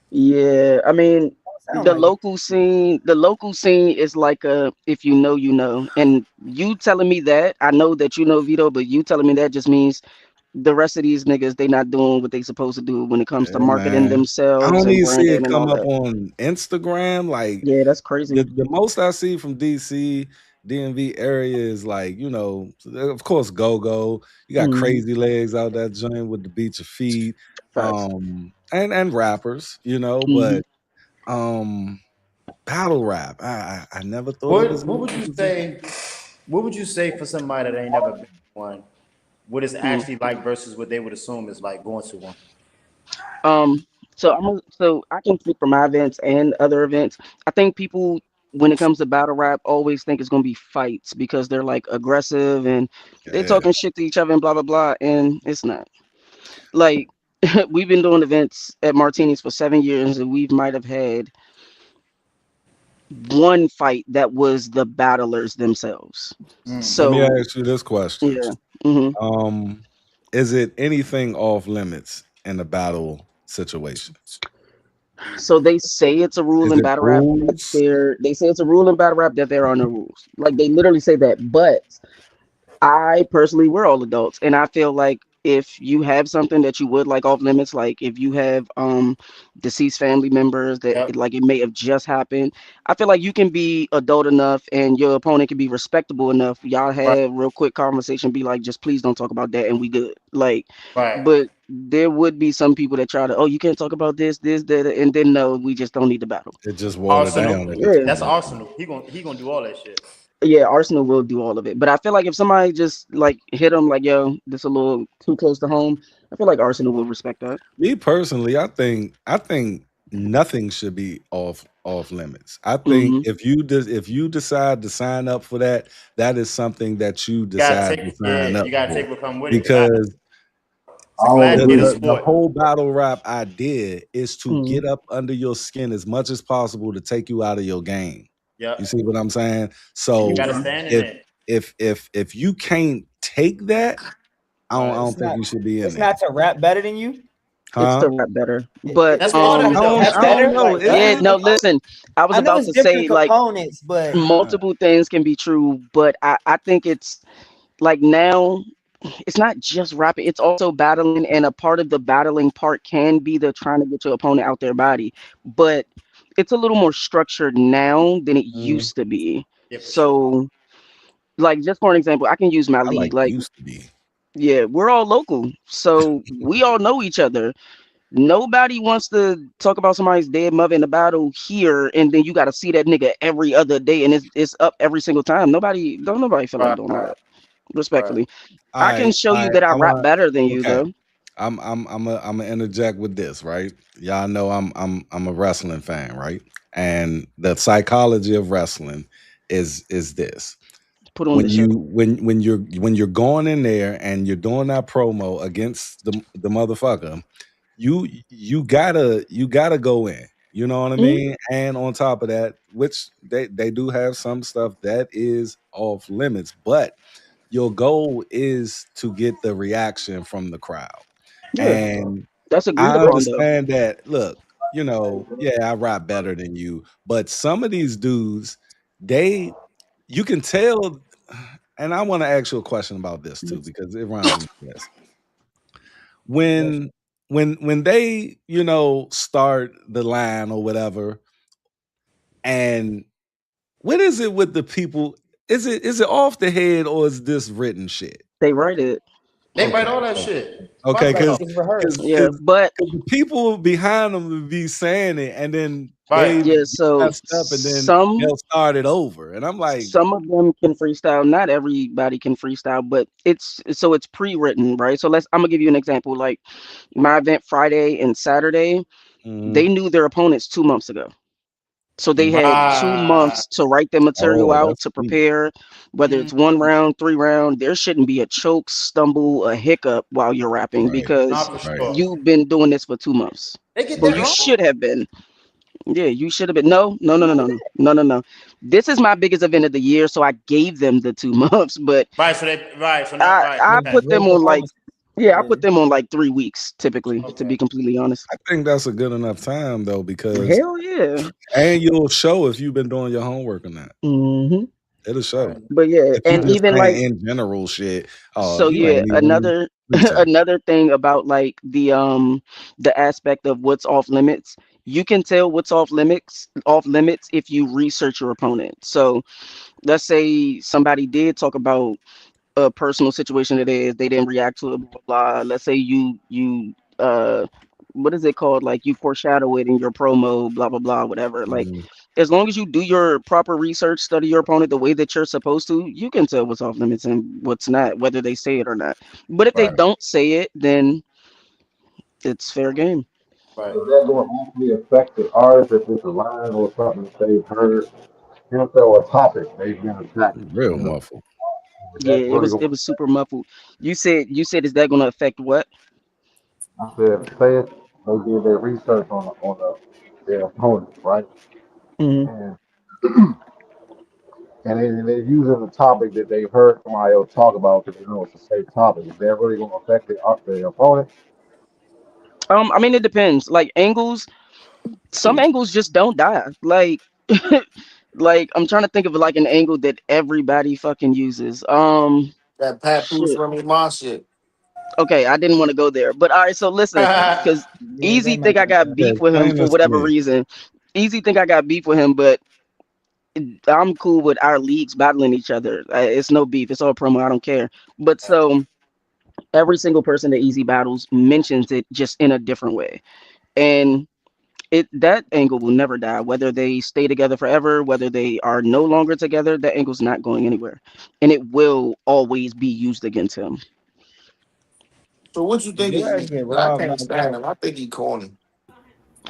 Yeah, I mean, Don't sound like it. the local scene is like a if you know, you know. And you telling me that, I know that you know Vito, but you telling me that just means the rest of these niggas, they not doing what they supposed to do when it comes to Hey marketing man, I themselves don't and even see branding it and come all up that. on Instagram. Like Yeah, that's crazy. the most I see from DC, DMV area is like of course, Go Go. You got Hmm. Crazy Legs out that joint with the beat your feet, Facts. and rappers, Hmm. but um, battle rap. I never thought it was. What would you say? What would you say for somebody that ain't never been to one? What it's actually like versus what they would assume is like going to one. Um, so I can speak for my events and other events. I think people, when it comes to battle rap, always think it's gonna be fights because they're like aggressive and they're Yeah, talking shit to each other and blah blah blah, and it's not. Like we've been doing events at Martinis for 7 years, and we might have had one fight that was the battlers themselves. let me So ask you this question. yeah. Hmm. Um, is it anything off limits in a battle situation? So they say it's a rule Is in it battle rap that rules? they say it's a rule in battle rap that there are no rules. Like they literally say that. But I personally, we're all adults, and I feel like if you have something that you would like off limits, like if you have deceased family members that Yep. like it may have just happened, I feel like you can be adult enough and your opponent can be respectable enough. Y'all Right. have real quick conversation, be like, just please don't talk about that, and we good. Like, Right. but there would be some people that try to, oh, you can't talk about this, that, and then no, we just don't need to battle. It just watered Arsenal. down at this Yeah. That's point. Arsenal. He gonna do all that shit. Yeah, Arsenal will do all of it. But I feel like if somebody just like hit them like, yo, this a little too close to home, I feel like Arsenal will respect that. Me personally, I think nothing should be off limits. I think Hmm. if you decide to sign up for that, that is something that you You gotta decide to take, yeah, sign up you gotta for. take what come with it. Because It's I a don't the, gladiator agree. the the sport. whole battle rap idea is to Hmm. get up under your skin as much as possible to take you out of your game. You Yep. see what I'm saying? And you So gotta Okay. stand in if it. if you can't take that, I Right. don't It's think not. you should be in It's there. not to rap better than you. It's Huh? to rap better. But That's It's part of not it I to though. don't rap I don't better. know. Like Isn't yeah, it? no, that's. listen. I was I know about it's to different say like components, but multiple things can be true, but I think it's like now it's not just rapping, it's also battling, and a part of the battling part can be the trying to get your opponent out their body. But it's a little more structured now than it Mm, used to be. Yeah, for sure. So like just for an example, I can use my I like league. Like, used to be. yeah, we're all local, so we all know each other. Nobody wants to talk about somebody's dead mother in the battle here, and then you got to see that nigga every other day, and it's up every single time. Nobody feel like Right. doing all that. Right. Respectfully, I can I show I you that I I'm rap a better than you, okay. though. I'm a interject with this, right? Y'all know I'm a wrestling fan, right? And the psychology of wrestling is this. Put on the show. When you're going in there and you're doing that promo against the motherfucker, you gotta go in. You know what I Mhm. mean? And on top of that, which they do have some stuff that is off limits, but your goal is to get the reaction from the crowd. Yeah, And that's I agreed upon, though. understand that, look, yeah, I rap better than you, but some of these dudes, they you can tell, and I want to ask you a question about this too, because it runs into this. yes, When when they, start the line or whatever, and what is it with the people? Is it off the head or is this written shit? They write it. They write Okay. all that shit. Okay, Fuck like no. because it's because rehearsed. Yeah, because but the people behind them will be saying it, and then they Right. yeah, get so messed up, and then they'll start it over. And I'm like, some of them can freestyle. Not everybody can freestyle, but it's pre-written, right? So I'm gonna give you an example. Like my event Friday and Saturday, they mhm, knew their opponents 2 months ago. So they mhm. had two Ah. months to write their material Oh, out, that's to sweet. prepare, whether Mm, it's 1 round, 3 round. There shouldn't be a choke, stumble, a hiccup while you're rapping Right, not because for right. sure. you've been doing this for 2 months. They get Well, that you wrong. should have been. Yeah, you should have been. No, no, no, no, no, no, no, no, no. This is my biggest event of the year, so I gave them the 2 months, but Right. So they. Right. So not. I Right. I Okay. put Real them on like performance. yeah, I Yeah. put them on like 3 weeks typically, to Okay. be completely honest. I think that's a good enough time though, because Hell yeah. and you'll show if you've been doing your homework or not. Hmm. It'll show. Right. But yeah, If you and just even saying like in general shit, oh, so you yeah, ain't even another preaching. another thing about like the aspect of what's off limits. You can tell what's off limits if you research your opponent. So let's say somebody did talk about a personal situation that is they didn't react to it, blah, blah, blah. Let's say you what is it called, like you foreshadow it in your promo, blah blah blah, whatever. Like Mhm. as long as you do your proper research, study your opponent the way that you're supposed to, you can tell what's off limits and what's not, whether they say it or not. But if they Right. don't say it, then it's fair game. Right. Is that going to actually affect the artist if it's a line or something that they've heard? You know, or a topic they've been attacked. Real You know, muffled. is Yeah, that it really was going it was super muffled. You said is that gonna affect what? I said, say it, they did their research their opponent, right? Hmm. And and they're using the topic that they've heard somebody else talk about because they know it's a safe topic. Is that really going to affect the opponent? I mean, it depends. Like angles, some angles just don't die. Like, like I'm trying to think of like an angle that everybody fucking uses. That papoose Shit. from me, my shit. Okay, I didn't want to go there, but all right. So listen, because Yeah, Easy that might think I be got fun. Yeah, beef with him explain for this to whatever me. reason. Easy think I got beef with him, but I'm cool with our leagues battling each other. It's no beef. It's all promo. I don't care. But so every single person that Easy battles mentions it just in a different way, and it that angle will never die. Whether they stay together forever, whether they are no longer together, that angle's not going anywhere, and it will always be used against him. So what you think is? You guys get I robbed, can't knocked stand out. him. I think he corny.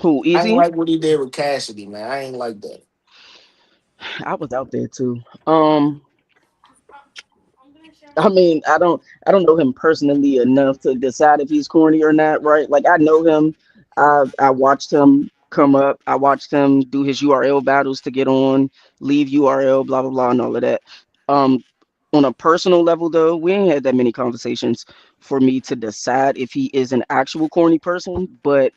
Who I ain't Easy? like what he did with Cassidy, man. I ain't like that. I was out there too. Um, I mean, I don't know him personally enough to decide if he's corny or not, right? Like I know him. I watched him come up. I watched him do his URL battles to get on, leave URL, blah blah blah, and all of that. Um, on a personal level, though, we ain't had that many conversations for me to decide if he is an actual corny person. But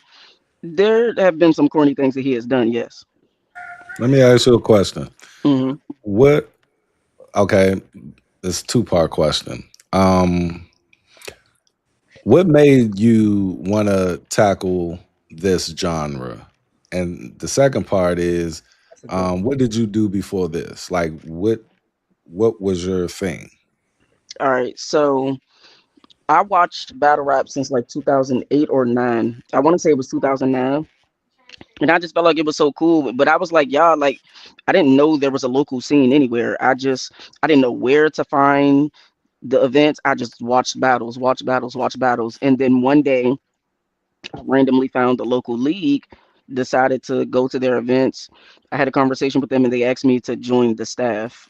there have been some corny things that he has done. Yes. Let me ask you a question. Hmm. What? Okay, it's a two-part question. What made you want to tackle this genre? And the second part is, That's a good one. what did you do before this? Like, what was your thing? All right. So I watched battle rap since like 2008 or 9. I want to say it was 2009. And I just felt like it was so cool. But I was like, y'all, like, I didn't know there was a local scene anywhere. I didn't know where to find the events. I just watched battles, watch battles, watch battles. And then one day, I randomly found the local league, decided to go to their events. I had a conversation with them and they asked me to join the staff.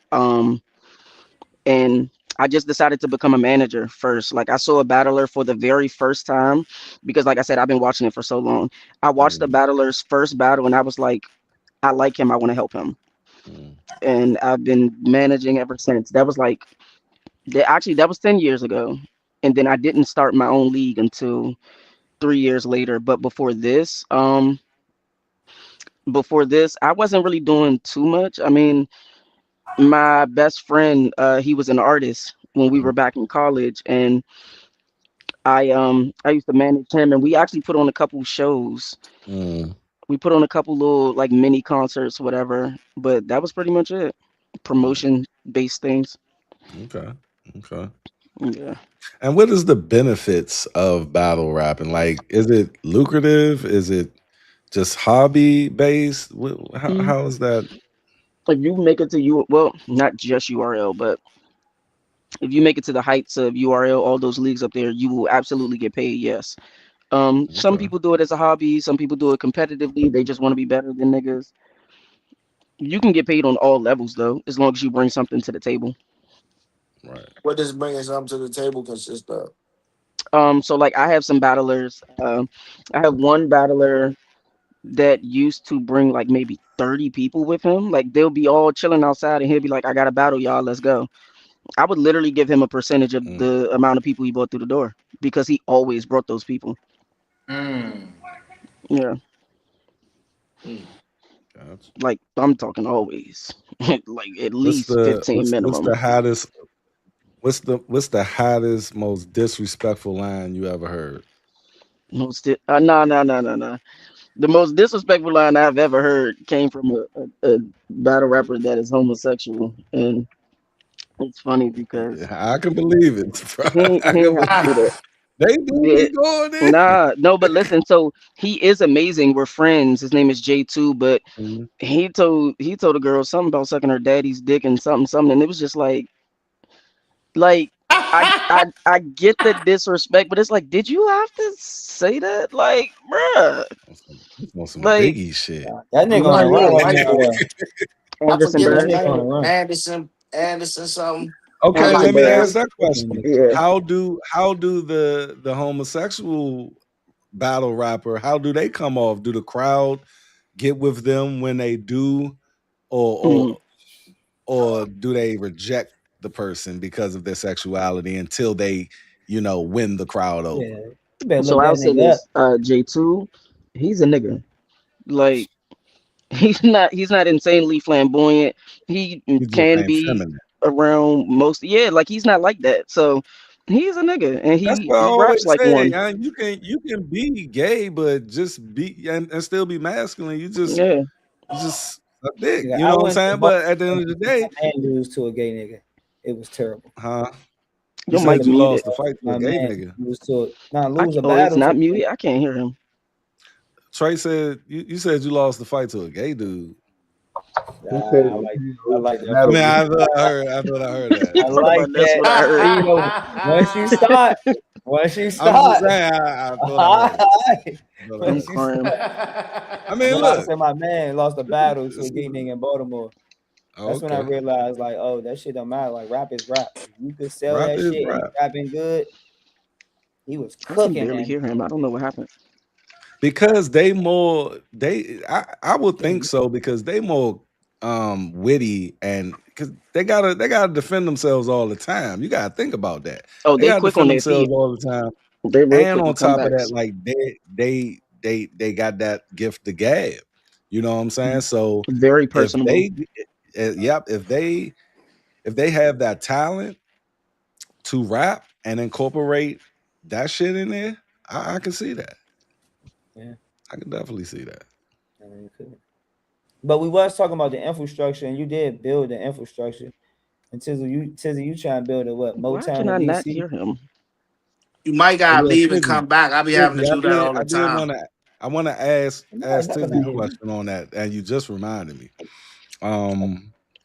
And I just decided to become a manager first. Like I saw a battler for the very first time because, like I said, I've been watching it for so long. I watched the Mm, battler's first battle and I was like, I like him. I want to help him. mm, And I've been managing ever since. That was like, actually, that was 10 years ago. And then I didn't start my own league until 3 years later. But before this, I wasn't really doing too much. I mean, my best friend, he was an artist when we were back in college, and I used to manage him, and we actually put on a couple shows. mm, We put on a couple little like mini concerts, whatever. But that was pretty much it. mm. Promotion based things. Okay, okay. Yeah. And what is the benefits of battle rapping? Like, is it lucrative? Is it just hobby based? Mm. How is that? If you make it to you, well, not just URL, but if you make it to the heights of URL, all those leagues up there, you will absolutely get paid. Yes. Some Okay, people do it as a hobby. Some people do it competitively. They just want to be better than niggas. You can get paid on all levels though, as long as you bring something to the table. right. What does bringing something to the table consist of? So like I have some battlers. I have one battler that used to bring like maybe 30 people with him. Like they'll be all chilling outside and he'll be like, I got a battle, y'all, let's go. I would literally give him a percentage of Mm, the amount of people he brought through the door because he always brought those people. Mm. Yeah. Hmm. gotcha. Like I'm talking always. Like at What's least the 15 what's minimum. the hottest what's the hottest most disrespectful line you ever heard? No, no, no, no, no. The most disrespectful line I've ever heard came from a battle rapper that is homosexual, and it's funny because I can believe it, bro. he I can ain't have to believe do that. they do Yeah, be going in. nah, no, but listen. So he is amazing. We're friends. His name is J2, but Mhm. he told a girl something about sucking her daddy's dick and something something, and it was just like I get the disrespect, but it's like, did you have to say that? Like, bruh, On some like Biggie shit. That nigga on Oh the yeah, run right white now, boy. though. I Anderson forget his That Bird, nigga on the name. run. Anderson something. I Okay, Anderson let like me him. Bird, ask that question. yeah. How do the homosexual battle rapper, how do they come off? Do the crowd get with them when they do, or Mhm. or or do they reject the person because of their sexuality until they, win the crowd over? Yeah, you better So look I'll that say nigga up. this, J2, he's a nigga. Like he's not insanely flamboyant. He He just can ain't be feminine. around most, yeah, like he's not like that. So he's a nigga and That's he what I he raps always like say. one. You can be gay, but just be and still be masculine. Yeah. You just a dick. Yeah, You I know what I'm went to saying? But at the end of the day, my man lose to a gay nigga. It was terrible. huh? You Your mic said you muted. lost the fight to a My gay man nigga. lose to lose a Oh, it's battle to not muted. I can't hear him. Trey said you said you lost the fight to a gay dude. He said I he like can't I lose like the that I battle. mean, for you. I thought I heard that. He I talking like about that's that. what I heard. You know, once you start, once you I'm just start, saying. I thought I heard it. I thought I I'm heard once it. you start. crying. I mean, No, I look. said my man lost a battle to a It's- gay nigga in Baltimore. That's when I okay, realized, like, oh, that shit don't matter. Like, rap is rap. If you could sell rap that is shit and you rap. rapping good, he was I can cooking barely him. hear him. I don't know what happened. Because I would think so because they more witty and because they gotta defend themselves all the time. You gotta think about that. Oh, They they gotta quick on defend their themselves feet. all the time. They real And quick on with top of that, comebacks. like they got that gift to gab. You know what I'm saying? So Very if personable. they yep, if they have that talent to rap and incorporate that shit in there, I can see that. Yeah, I can definitely see that. I mean, you could. But we was talking about the infrastructure, and you did build the infrastructure. And Tizzy, you trying to build a what? Why Motown can in I not DC? hear him? You might But gotta yeah, leave and come back. I be having to I do that did all I the did time. want to ask Never Tizzy a not hear me. question on that, and you just reminded me.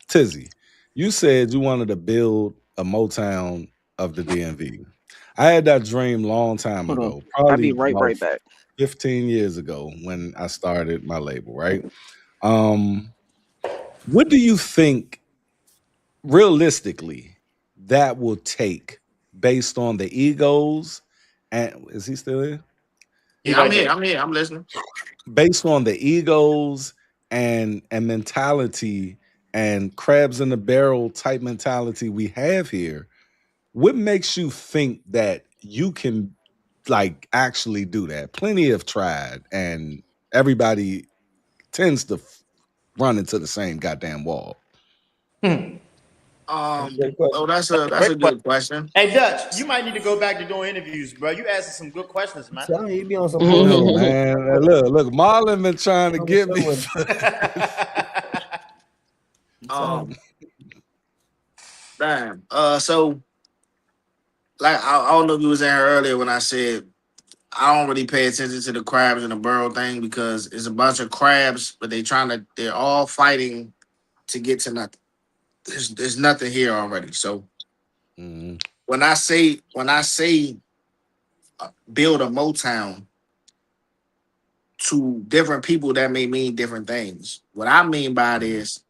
Tizzy, you said you wanted to build a Motown of the DMV. I had that dream long time Hold on. ago, I'll be probably about right back. 15 years ago when I started my label, right? Um, what do you think realistically that will take based on the egos? And is he still there? He Yeah, I'm right here. there. I'm here. I'm listening. Based on the egos and mentality and crabs in the barrel type mentality we have here, what makes you think that you can like actually do that? Plenty have tried, and everybody tends to run into the same goddamn wall. Hmm. That's a great question. Oh, that's a Great question. good question. Hey Dutch, you might need to go back to doing interviews, bro. You asking some good questions, I'm man. telling you, you be on some I know, bullshit. man. Look, Marlon been trying to On the get show me. with him. I'm telling Um, you. damn. So like I don't know if you was in here earlier when I said I don't really pay attention to the crabs and the burrow thing because it's a bunch of crabs, but they're all fighting to get to nothing. There's nothing here already. So Mhm. when I say build a Motown to different people, that may mean different things. What I mean by it is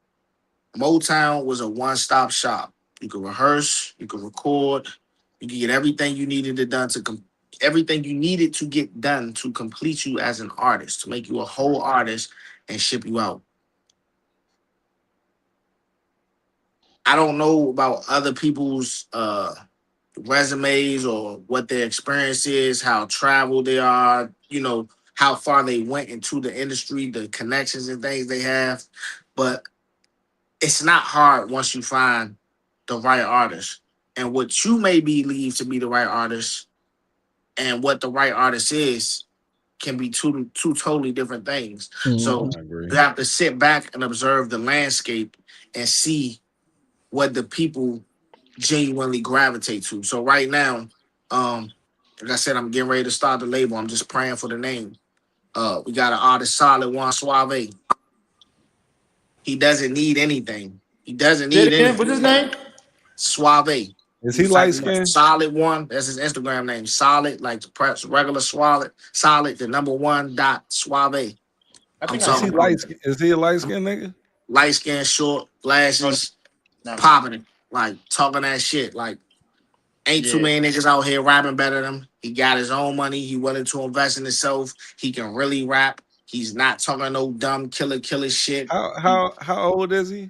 Motown was a one-stop shop. You could rehearse, you could record, you could get everything you needed it done everything you needed to get done to complete you as an artist, to make you a whole artist and ship you out. I don't know about other people's resumes or what their experience is, how traveled they are, how far they went into the industry, the connections and things they have. But it's not hard once you find the right artist. And what you may believe to be the right artist and what the right artist is can be two totally different things. So Mhm. I agree. you have to sit back and observe the landscape and see what the people genuinely gravitate to. So right now, like I said, I'm getting ready to start the label. I'm just praying for the name. We got an artist, Solid One Suave. He doesn't need anything. He doesn't Say it need again. anything. What's his name? Suave. Is You he type light him up. skinned? Solid One. That's his Instagram name. Solid, like the press regular Solid. Solid, the number one dot Suave. I I'm think I Is know he talking who it about light? is. Is he a light skinned nigga? light skin, short, No, glasses, never mind. popping it, like talking that shit. Like ain't too Yeah. many niggas out here rapping better than him. He got his own money. He willing to invest in himself. He can really rap. He's not talking no dumb killer shit. How old is he?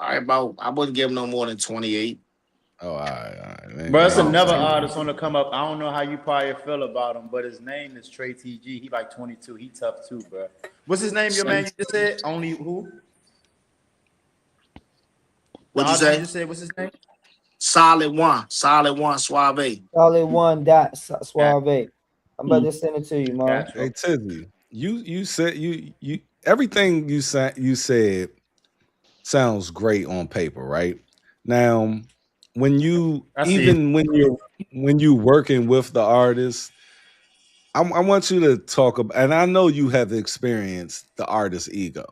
I wouldn't give him no more than 28. Oh, all right, all right. Bro, it's Ain't no another Um, saying. artist on the come up. I don't know how you probably feel about him, but his name is Trey TG. He like 22. He tough too, bro. What's his name, your man? You just said only who? The what'd you artist you say? just said. What's his name? Solid one, Suave. Solid one dot Got suave. I'm about Mm. to send it to you, man. got you. Hey Tizzy, you said you everything you said sounds great on paper, right? Now, when you I see it. even when you working with the artist, I want you to talk about, and I know you have experienced the artist ego,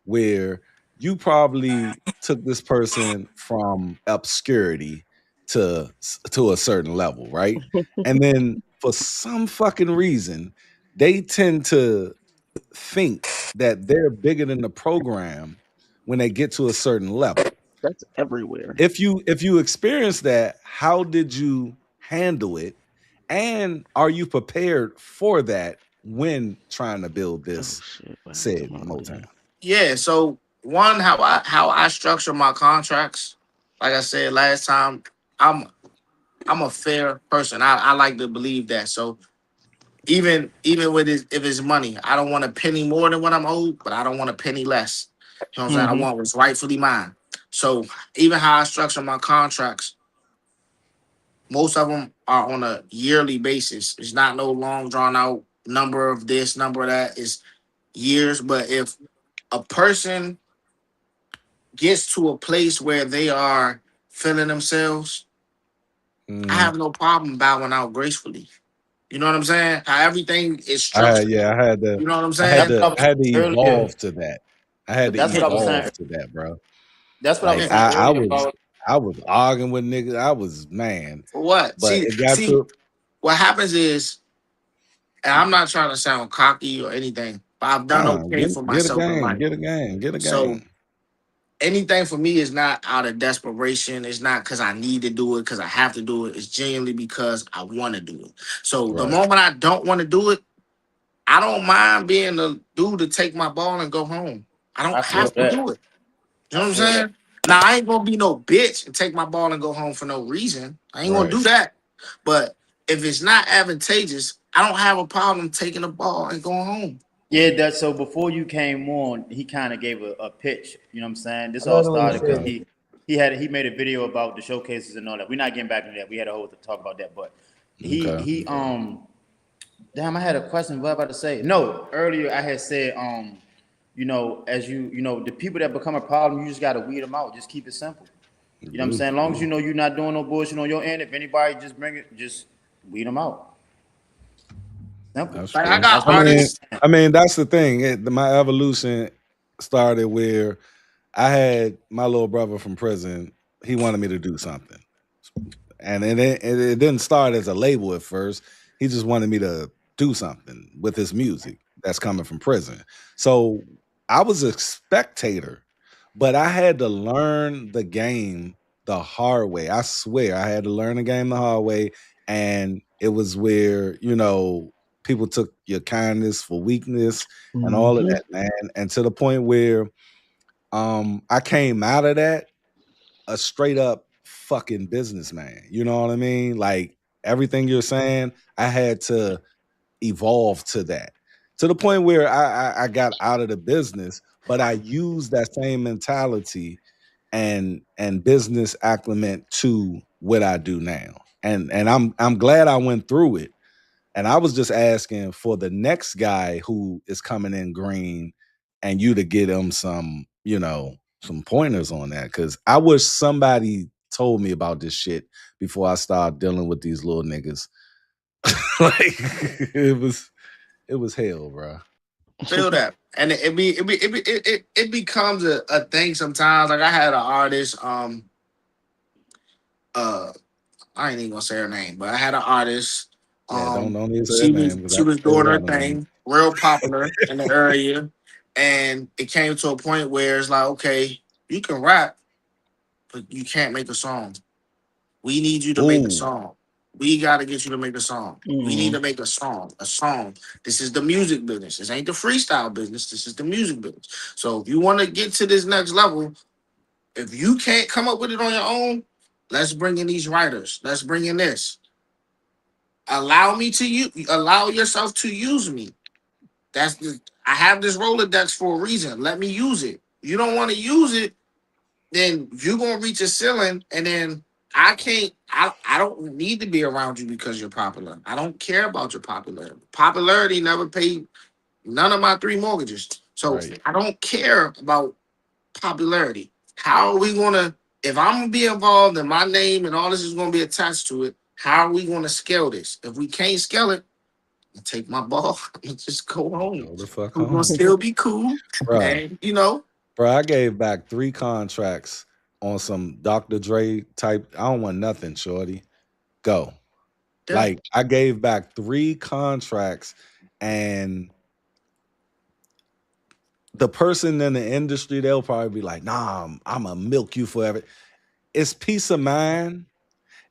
where you probably took this person from obscurity to a certain level, right? And then for some fucking reason, they tend to think that they're bigger than the program when they get to a certain level. That's everywhere. If you experience that, how did you handle it? And are you prepared for that when trying to build Oh this shit! What happened to said my Motown? audio? Yeah, so one, how I structure my contracts, like I said last time, I'm I'm a fair person. I like to believe that. So even with it, if it's money, I don't want a penny more than what I'm owed, but I don't want a penny less. You know what I'm saying? I Mm-hmm. want what's rightfully mine. So even how I structure my contracts, most of them are on a yearly basis. It's not no long drawn out number of this, number of that. It's years. But if a person gets to a place where they are feeling themselves, I Mm, have no problem bowing out gracefully. You know what I'm saying? How everything is I had structured. yeah, I had to You know what I'm I had That's saying? to what I was I had to saying earlier. evolve to that. I had to That's what Yeah, I was saying. evolve to that, bro. That's what I was Like yeah. saying I earlier was about. I was arguing with niggas. I was man, For what? but See, it got see, to what happens is, and I'm not trying to sound cocky or anything, but I've done okay for get a myself in game, life. get a game, get a So game. anything for me is not out of desperation. It's not because I need to do it, because I have to do it. It's genuinely because I want to do it. So the Right. moment I don't want to do it, I don't mind being the dude to take my ball and go home. I don't I feel have to that. do it. You I know what I'm feel that. saying? Now I ain't gonna be no bitch and take my ball and go home for no reason. I ain't gonna Right. do that. But if it's not advantageous, I don't have a problem taking the ball and going home. Yeah, that so before you came on, he kind of gave a pitch. You know what I'm saying? I This all love the way you started because said Okay. it. he made a video about the showcases and all that. We're not getting back into that. We had a whole to talk about that, but Okay. he damn, I had a question. What am I about to say? No, earlier I had said you know, as you know, the people that become a problem, you just gotta weed them out. Just keep it simple. You You know what I'm do. saying? As long as you know you're not doing no bullshit on your end, if anybody just bring it, just weed them out. Simple. That's Like I true. That's got what I'm artists. I mean, that's the thing. My evolution started where I had my little brother from prison. He wanted me to do something, and it didn't start as a label at first. He just wanted me to do something with his music that's coming from prison. So I was a spectator, but I had to learn the game the hard way. I swear, I had to learn the game the hard way, and it was where people took your kindness for weakness and all of Mm-hmm. that, man. And to the point where I came out of that a straight up fucking businessman. You know what I mean? Like everything you're saying, I had to evolve to that. To the point where I got out of the business, but I used that same mentality and business acclimate to what I do now. And I'm glad I went through it, and I was just asking for the next guy who is coming in green and you to get him some pointers on that. Cause I wish somebody told me about this shit before I started dealing with these little niggas. Like it was hell, bro. Feel that, and it becomes a thing sometimes. Like I had an artist, uh, I ain't even gonna say her name, but I had an artist. Yeah, don't even say that She was name because she I can was say doing her without a name. thing, real popular in the area, and it came to a point where it's like, okay, you can rap, but you can't make a song. We need you to make a Ooh. song. We got to get you to make a song. We need Mm. to make a song. A song. This is the music business. This ain't the freestyle business. This is the music business. So if you want to get to this next level, If you can't come up with it on your own, let's bring in these writers. Let's bring in this. Allow me to allow yourself to use me. I have this Rolodex for a reason. Let me use it. You don't want to use it, then you're gonna reach a ceiling, and then I can't. I don't need to be around you because you're popular. I don't care about your popularity. Popularity never paid none of my 3 mortgages. So Right. I don't care about popularity. How are we gonna? If I'm gonna be involved and my name and all this is gonna be attached to it, how are we gonna scale this? If we can't scale it, I take my ball and just go home. Go the fuck We're gonna home. still be cool, Bruh. and you know, Bro, I gave back 3 contracts on some Dr. Dre type. I don't want nothing, shorty. Go. yeah. Like I gave back 3 contracts, and the person in the industry, they'll probably be like, nah, I'm gonna milk you forever. It's peace of mind.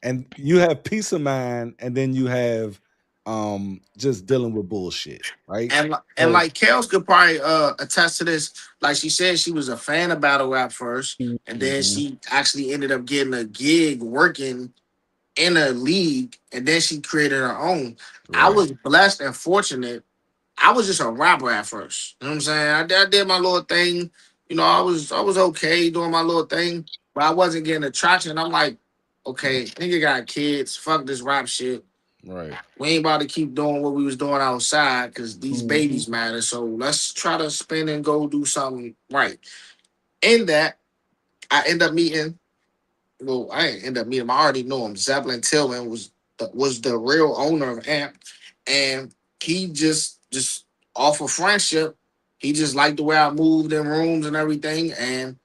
And you have peace of mind, and then you have just dealing with bullshit, right? And So like Kels could probably attest to this. Like she said, she was a fan of battle rap first, and then mhm, she actually ended up getting a gig working in a league, and then she created her own. I right. was blessed and fortunate. I was just a rapper at first. You know what I'm saying? I did my little thing. You know, I was okay doing my little thing, but I wasn't getting the traction. I'm like, okay, nigga got kids. Fuck this rap shit. Right. We ain't about to keep doing what we was doing outside because these Mm-hmm. babies matter. So let's try to spin and go do something right. In that, I end up meeting. Well, I didn't end up meeting him. I already know him. Zeppelin Tillman was the real owner of AMP, and he just off of friendship, he just liked the way I moved in rooms and everything, and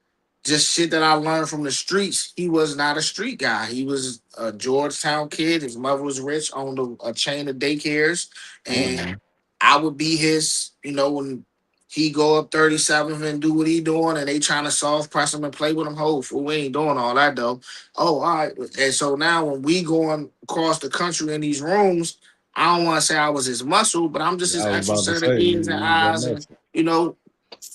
just shit that I learned from the streets. He was not a street guy. He was a Georgetown kid. His mother was rich, owned a chain of daycares, and Mhm. I would be his. When he go up 37th and do what he doing, and they trying to soft press him and play with him. Ho, fool, we ain't doing all that though. Oh, all right. And so now when we going across the country in these rooms, I don't want to say I was his muscle, but I'm just Yeah, his I was extra about to set of say ears and you that eyes, and muscle. you know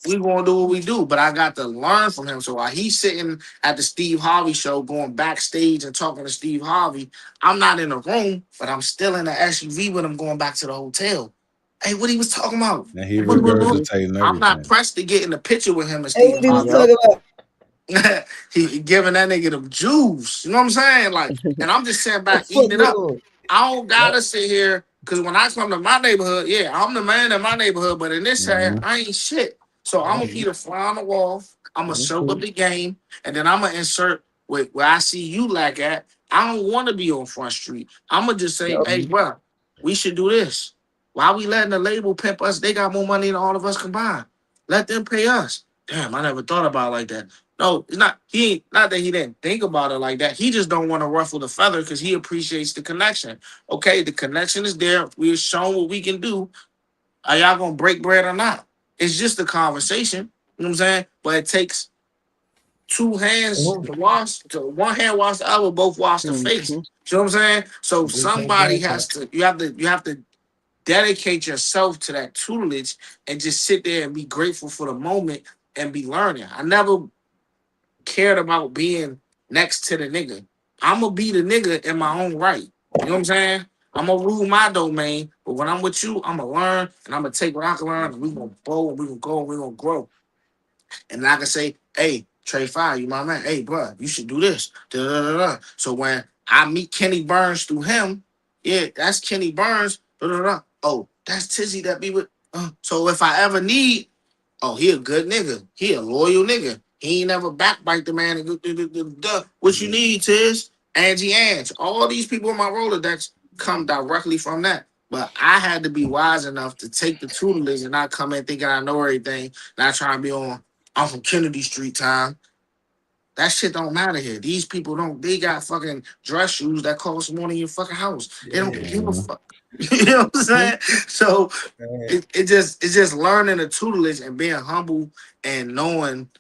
we gonna do what we do. But I got to learn from him. So while he's sitting at the Steve Harvey show, going backstage and talking to Steve Harvey, I'm not in the room, but I'm still in the SUV with him, going back to the hotel. Hey, what he was talking about? And he Mm-hmm. regurgitating I'm not everything. pressed to get in the picture with him and Hey, Steve what he was Harvey. Yep. talking about? He giving that nigga the juice. You know what I'm saying? Like, and I'm just sitting What back the fuck eating it up. going I don't on? gotta sit here because when I come to my neighborhood, yeah, I'm the man in my neighborhood, but in this area, Mhm. I ain't shit. So I'm gonna Yep. be the fly on the wall. I'm gonna show Mhm. up the game, and then I'm gonna insert where I see you lack at. I don't want to be on Front Street. I'm gonna just say, Yep. hey, bro, we should do this. Why we letting the label pimp us? They got more money than all of us combined. Let them pay us. Damn, I never thought about it like that. No, it's not. He ain't not that he didn't think about it like that. He just don't want to ruffle the feather because he appreciates the connection. Okay, the connection is there. We're shown what we can do. Are y'all gonna break bread or not? It's just a conversation. You know what I'm saying? But it takes two hands Mhm. to wash. To one hand wash the other, both wash the face. Mm-hmm. You know what I'm saying? So Big time somebody black hat. has to. You have to dedicate yourself to that tutelage and just sit there and be grateful for the moment and be learning. I never cared about being next to the nigga. I'm gonna be the nigga in my own right. You know what I'm saying? I'm gonna rule my domain, but when I'm with you, I'm gonna learn and I'm gonna take what I can learn and we gonna bow and we gonna go and we gonna grow. And I can say, hey, Trey Fire, you my man. Hey, bro, you should do this. Da, da, da, da. So when I meet Kenny Burns through him, yeah, that's Kenny Burns. Da, da, da. Oh, that's Tizzy that be with. So if I ever need, oh, he a good nigga. He a loyal nigga. He ain't never backbite the man. And what you need, Tiz? Angie Ange. All these people in my Rolodex come directly from that. But I had to be wise enough to take the tutelage and not come in thinking I know everything. Not trying to be on, I'm from Kennedy Street time. That shit don't matter here. These people don't, they got fucking dress shoes that cost more than your fucking house. They don't Yeah. give a Mhm. fuck. You know what I'm Mm-hmm. saying? So Man. it's just learning the tutelage and being humble and knowing,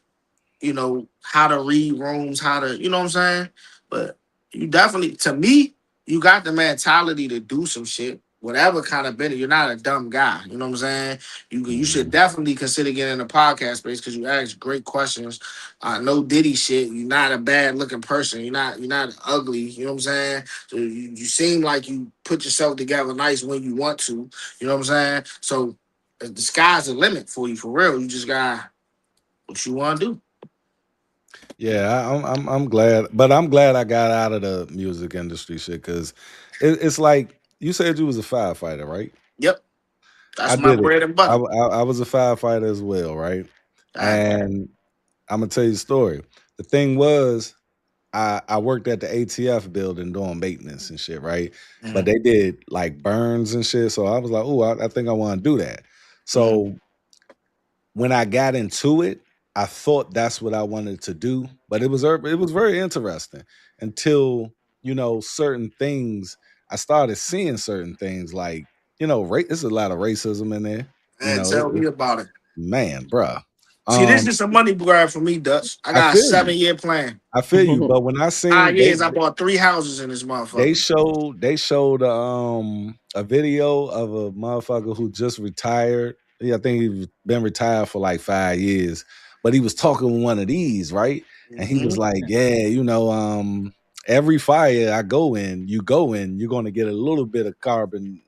how to read rooms, how to, you know what I'm saying? But you definitely, to me, you got the mentality to do some shit. whatever kind of benefit. You're not a dumb guy. You know what I'm saying? You should definitely consider getting in the podcast space because you ask great questions. No Diddy shit. You're not a bad looking person. You're not ugly. You know what I'm saying? So you seem like you put yourself together nice when you want to. You know what I'm saying? So the sky's the limit for you for real. You just got what you want to do. Yeah, I'm glad, but I'm glad I got out of the music industry shit because it's like you said you was a firefighter, right? Yep, I that's my did it. bread and I, butter. I was a firefighter as well, right? All right. And I'm gonna tell you the story. The thing was, I worked at the ATF building doing maintenance and shit, right? But Mm-hmm. they did like burns and shit, so I was like, oh, I think I want to do that. Mm-hmm. So when I got into it, I thought that's what I wanted to do, but it was very interesting until certain things. I started seeing certain things like there's a lot of racism in there. You And know, tell me about it. man, bruh. See, this Um, is a money grab for me, Dutch. I I got a feel you. 7-year plan. I feel you. But when I seen 5 years, I bought 3 houses in this they motherfucker. showed a video of a motherfucker who just retired. Yeah, I think he's been retired for like 5 years, but he was talking with one of these, right? And he Mm-hmm. was like, "Yeah, every fire I go in, you're gonna get a little bit of carbon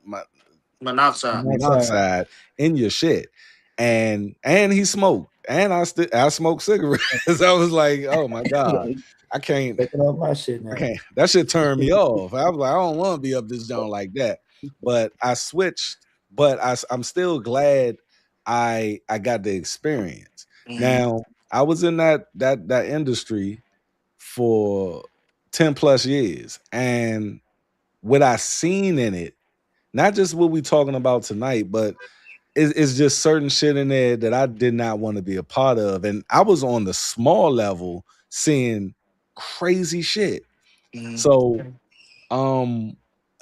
Monoxide. Monoxide. monoxide in your shit." And he smoked, and I smoked cigarettes. I was like, "Oh my god, I can't." Taking off my shit now. Okay, that should turn me off. I was like, I don't want to be up this joint like that. But I switched. But I'm still glad I got the experience. Mm-hmm. Now I was in that industry for 10 plus years, and what I seen in it, not just what we talking about tonight, but it's just certain shit in there that I did not want to be a part of, and I was on the small level seeing crazy shit. Mm-hmm. So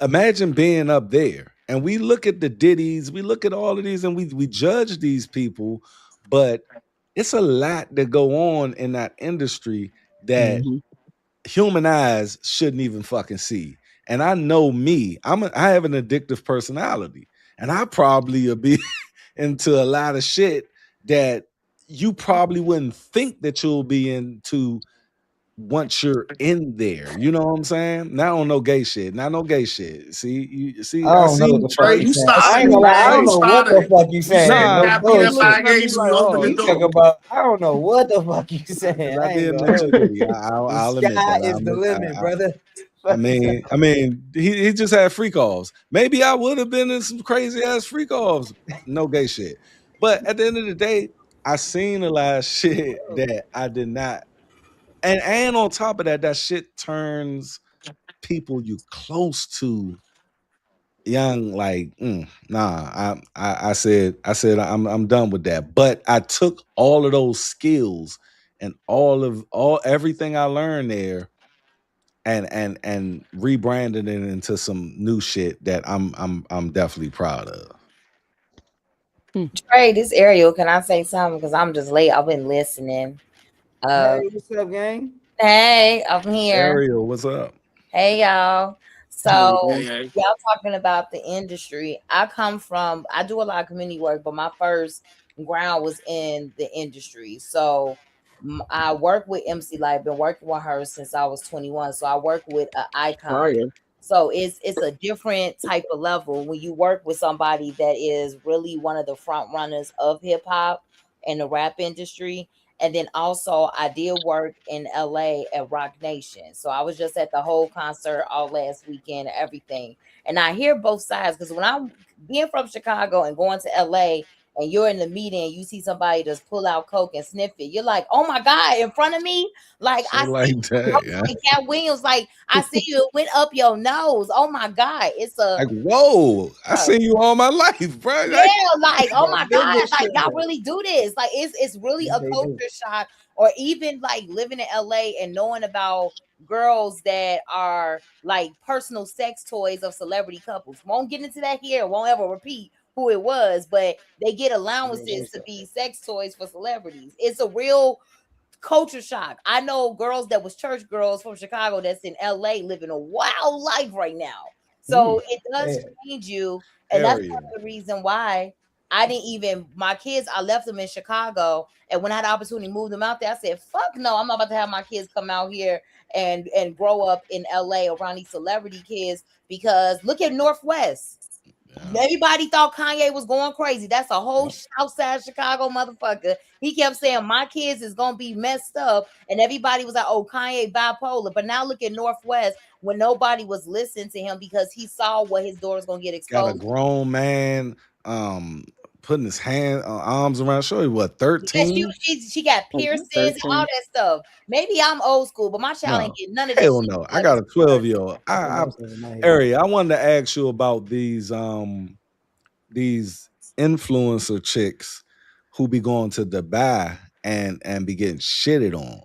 imagine being up there and we look at the Diddies, we look at all of these and we judge these people, but it's a lot that go on in that industry that Hmm. human eyes shouldn't even fucking see. And I know me, I have an addictive personality, and I probably will be into a lot of shit that you probably wouldn't think that you'll be into once you're in there. You know what I'm saying? Not on no gay shit. Not no gay shit. See, I I don't know see what you, the fuck Bro, Trey. you you saying. I I see started ain't it, gonna you, lie. I man. don't You Trey. know what started the it. fuck you You said saying. Nah, No tap me in you five bullshit. looking at me games, like, you open the oh, You talk door. about. I don't know what the fuck you saying. because I I ain't did gonna mention hold you. Diddy. The I'll admit sky that. is the limit, brother. Fuck you saying. I mean, he just had freak offs. Maybe I would have been in some crazy ass freak offs. No gay shit. But at the end of the day, I seen a lot of shit that I did not. And on top of that, that shit turns people you close to young like nah. I said I'm done with that, but I took all of those skills and all everything I learned there and rebranded it into some new shit that I'm definitely proud of. Trey, this Ariel, can I say something? Because I'm just late. I've been listening. Uh, Hey, what's up, gang? hey, I'm here. Ariel, what's up? Hey, y'all. Hey, So, hey, hey. y'all talking about the industry. I do a lot of community work, but my first ground was in the industry. So, I work with MC Light, been working with her since I was 21. So, I work with an icon. Fire. So it's a different type of level when you work with somebody that is really one of the front runners of hip hop and the rap industry. And then also I did work in LA at Rock Nation. So I was just at the whole concert all last weekend, everything. And I hear both sides because when I'm being from Chicago and going to LA and you're in the meeting and you see somebody just pull out coke and sniff it, you're like, oh my God, in front of me? Like I Shit see like that, yeah. like Cat Williams, like I see you, it went up your nose. Oh my God. It's a Like, whoa, I seen you all my life, bro. yeah, Like, like oh That my God, business like shit. y'all really do this. Like it's really a They do. culture shock, or even like living in LA and knowing about girls that are like personal sex toys of celebrity couples. Won't get into that here, won't ever repeat who it was, but they get allowances to be sex toys for celebrities. It's a real culture shock. I know girls that was church girls from Chicago that's in LA living a wild life right now. So it does Hey, change you, and that's part Ariel. of the reason why I didn't even my kids. I left them in Chicago, and when I had the opportunity to move them out there, I said, "Fuck no, I'm not about to have my kids come out here and grow up in LA around these celebrity kids." Because look at Northwest. Yeah. Everybody thought Kanye was going crazy. That's a whole yep. outside Chicago motherfucker. He kept saying my kids is gonna be messed up, and everybody was like, "Oh, Kanye bipolar." But now look at Northwest when nobody was listening to him because he saw what his daughter's gonna get Got a exposed. grown man putting his hand arms around. Show you what, Yeah, 13? she got piercings and all 13. that stuff. Maybe I'm old school, but my child ain't No, getting none of that hell shit. no. I got a 12-year-old. I put most of it in my head. Ari, I wanted to ask you about these influencer chicks who be going to Dubai and be getting shitted on.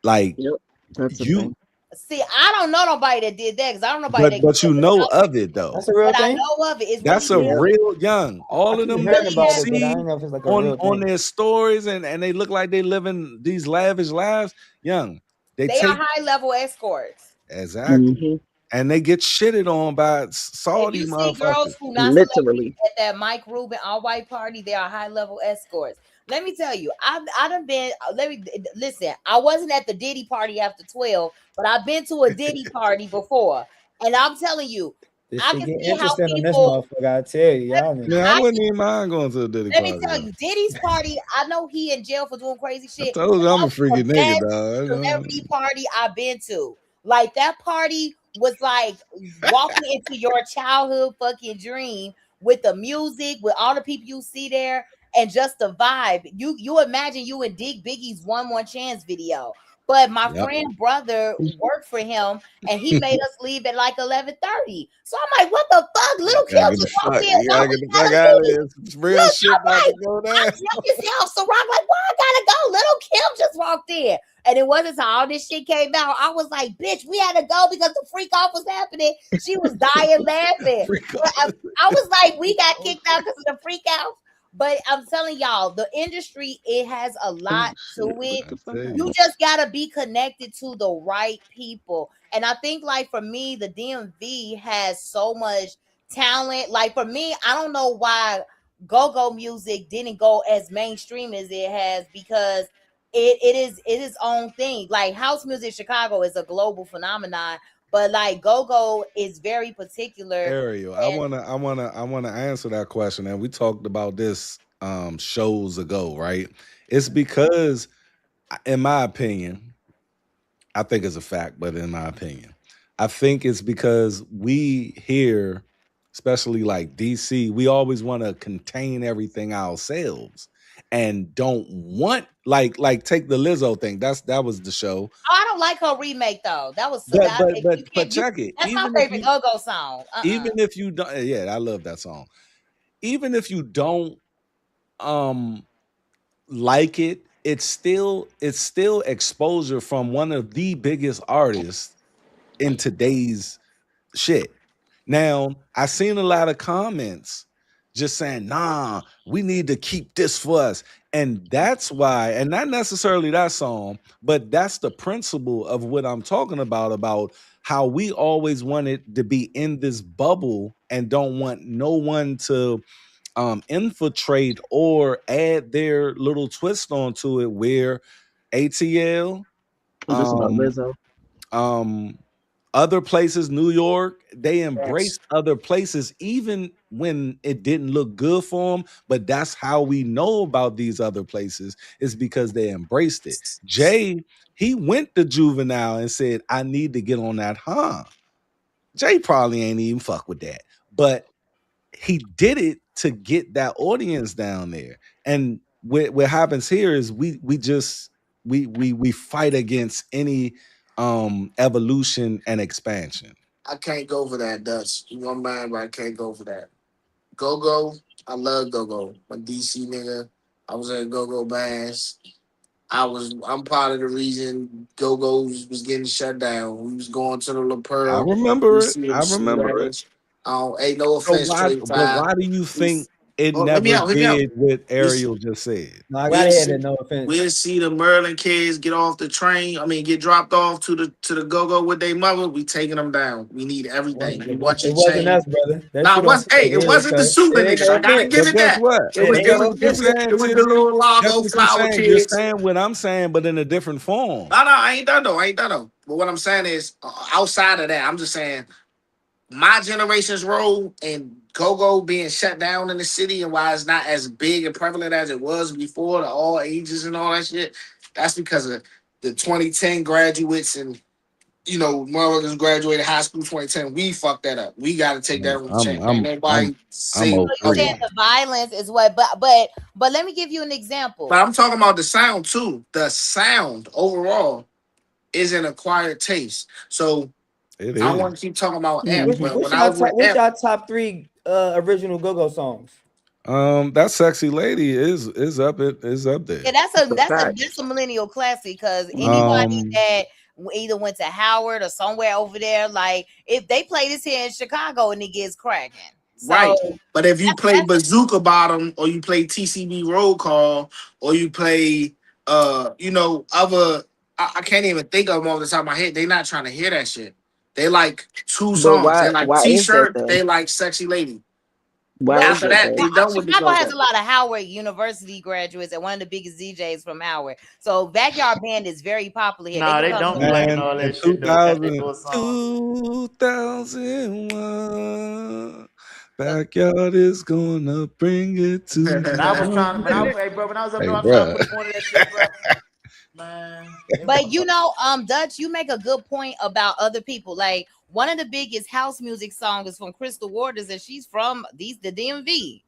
Like Yep, that's a you, thing. See, I don't know nobody that did that because I don't know nobody but that but you know of it That's though. a real but I thing. know of it. It's really That's a Yeah, real young. I All of keep them hearing that really you about it, but I see don't know if it's like a on real on thing. their stories and they look like they living these lavish lives, young. They they are take high level escorts. exactly, hmm and they get shitted on by If Saudi you see girls motherfuckers. who not celebrities literally. at that Mike Rubin all white party, they are high level escorts. Let me tell you, I done been. Let me listen. I wasn't at the Diddy party after 12, but I've been to a Diddy party before, and I'm telling you, This I shit can get see how interesting on this people. motherfucker. I tell you, y'all Man, niggas. I wouldn't even mind going to a Diddy Let me party tell though. you, Diddy's party. I know he in jail for doing crazy I shit. told you I'm a The freaky nigga, best dog. celebrity party I've been to. Like that party was like walking into your childhood fucking dream with the music, with all the people you see there, and just the vibe. You imagine you and Dig Biggie's One More Chance video. But my Yep. friend brother worked for him and he made us leave at like 11:30. So I'm like, what the fuck? Little Kim just walked in. You Why gotta we get the fuck gotta out of leave? here. Some real Look, shit I'm about to like, go I'm down. drunk as hell. So Rock like, why I gotta go? Little Kim just walked in. And it wasn't until all this shit came out. I was like, bitch, we had to go because the freak off was happening. She was dying laughing. Freak But off. I was like, we got kicked out because of the freak out. But I'm telling y'all, the industry, it has a Oh lot shit! to What it. I the fuck tell You you. happened? just gotta be connected to the right people. And I think like for me, the DMV has so much talent. Like for me, I don't know why go-go music didn't go as mainstream as it has because it is its own thing. Like house music in Chicago is a global phenomenon, but like go-go is very particular. Ariel, And I wanna answer that question. And we talked about this shows ago, right? It's because, in my opinion, I think it's a fact, but in my opinion, I think it's because we here, especially like DC, we always want to contain everything ourselves and don't want like take the Lizzo thing. That was the show. I don't like her remake though. That was so But that but but you but can't you check it. that's my favorite go-go song. Even if you don't, yeah, I love that song. Even if you don't um like it, it's still exposure from one of the biggest artists in today's shit. Now, I seen a lot of comments just saying, nah, we need to keep this for us. And that's why, and not necessarily that song, but that's the principle of what I'm talking about how we always wanted to be in this bubble and don't want no one to infiltrate or add their little twist onto it where ATL, This about um, Lizzo. um, other places, New York, they Yes. embraced other places even when it didn't look good for them. But that's how we know about these other places is because they embraced it. Jay, he went to Juvenile and said, I need to get on that, huh? Jay probably ain't even fuck with that. But he did it to get that audience down there. And what happens here is we just we fight against any evolution and expansion. I can't go for that, Dutch. You know my mind, but I can't go for that. Go go. I love go go. My DC nigga. I was at go go bands. I'm part of the reason Go Go's was getting shut down. We was going to the La I Pearl. We remember it. see them I remember it. shooters. Ain't no So offense, why Trey but Five. why do you We think it Oh, let me never out. Let me out. did what We see, Ariel just said. No, I we'll gotta hear see, that. No offense. we'll see the Maryland kids get off the train. I mean, get dropped off to the go-go with their mother. We taking them down. We need everything. We want It your wasn't chain. us, brother. That Now, shit on it Twitter. wasn't the Okay. super It ain't niggas. no I gotta offense. give But it guess that. what? It was It ain't it Guess no was what you're it was offense. saying, it was the Tizzy? little Guess Lago what you're flower saying? You're kids. saying what I'm saying, but in a different form. No, I ain't done though. I ain't done though. But what I'm saying is, outside of that, I'm just saying my generation's role and go-go being shut down in the city and why it's not as big and prevalent as it was before, the all ages and all that shit. That's because of the 2010 graduates and motherfuckers graduated high school 2010. We fucked that up. We got to take that on the I'm chin. Ain't I'm I'm nobody I'm say So you '03. saying otherwise. the violence is what, but let me give you an But example. I'm talking about the sound too. The sound overall is an acquired taste. So It I is. want to keep talking about Amp, Which Hmm. but what's when I y'all was with what's Amp, y'all top three original go-go songs? That sexy lady is up. It is up there. Yeah, that's a That's a that's a fact. that's a millennial classic because anybody Hmm. that either went to Howard or somewhere over there, like if they play this here in Chicago and it gets cracking. So right. But if you play that's Bazooka Bottom or you play TCB Roll Call or you play other I can't even think of them off the top of my head. They not trying to hear that shit. They like two But songs. They why? like Why is that T-shirt, though? they like Sexy Lady. Why But is After that that, though? they done with the Chicago has go-go. a lot of Howard University graduates and one of the biggest DJs from Howard. So Backyard Band is very popular here. They Nah, can they come don't to be liking Man, all in that shit though. They 2000, do a song. 2001, backyard is gonna bring it to When I was town. trying, hey bro, when I was up Hey, there, I was trying to bruh. put them on to that shit, bro. Man, they But motherfuckers. Dutch, you make a good point about other people. Like one of the biggest house music songs is from Crystal Waters, and she's from the DMV.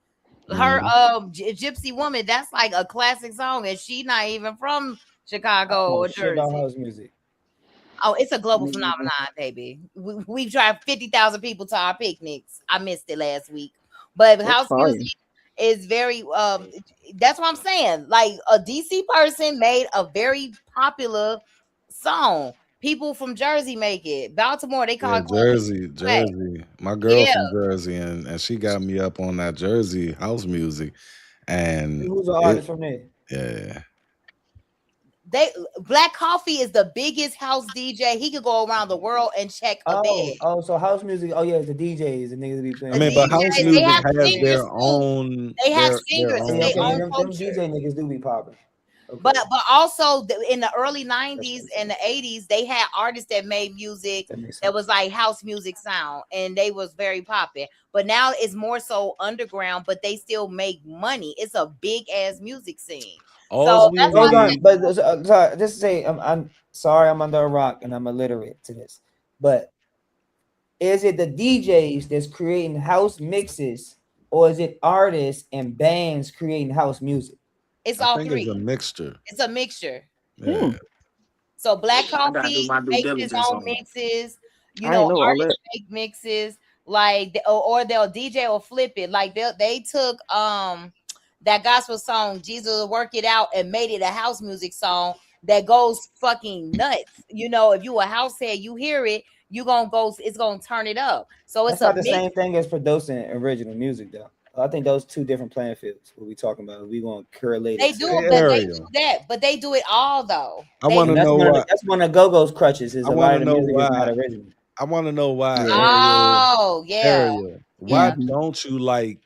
Her Mhm. Gypsy Woman, that's like a classic song, and she not even from I don't Chicago know or shit about Jersey. house music. Oh, it's a global Mhm. phenomenon, baby. We've tried 50,000 people to our picnics. I missed it last week. But That's house fire. music is very that's what I'm saying. Like a DC person made a very popular song. People from Jersey make it. Baltimore, they call Yeah, it Columbia Jersey, Swag. Jersey. My girl Yeah, from Jersey, and she got me up on that Jersey house music, and Who's an it artist from there? yeah. they Black Coffee is the biggest house DJ. He could go around the world and check a bag. So house music. Oh yeah, it's the DJs and niggas be I The playing mean, music. but Yeah, house DJs, they music have has singers their too. own They have their singers. It's yeah, their own okay, yeah. own thing. Them culture. DJ niggas do be popping. But Okay, also in the early that's 90s what and the 80s, they had artists that made music that makes that sense. was like house music sound, and they was very popping. But now it's more so underground, but they still make money. It's a big ass music scene. Alls So we that's why I Hold on, need. said but sorry, just to say I'm sorry, I'm under a rock and I'm illiterate to this. But is it the DJs that's creating house mixes, or is it artists and bands creating house music? it's I all think it's a three. mixture. It's a mixture. Hmm. Yeah. So Black I gotta do Coffee my due makes his diligence own on it. mixes. I ain't know all Artists that. make mixes like or they'll DJ or flip it. Like they took that gospel song Jesus Will Work It Out and made it a house music song that goes fucking nuts. If you a house head, you hear it, you gonna go. It's gonna turn it up. So it's That's a not the mix. same thing as producing original music, though. I think those two different playing fields. What we talking about? We gonna correlate it They to, do, Hey, but they do Ariel, that. But they do it all though. I They want and to do. know why. that's one of Go-Go's crutches. Is I a want lot to of the know music is not why. original. I want to know why Yeah. Oh yeah, Ariel. Why yeah. Hmm. don't you like?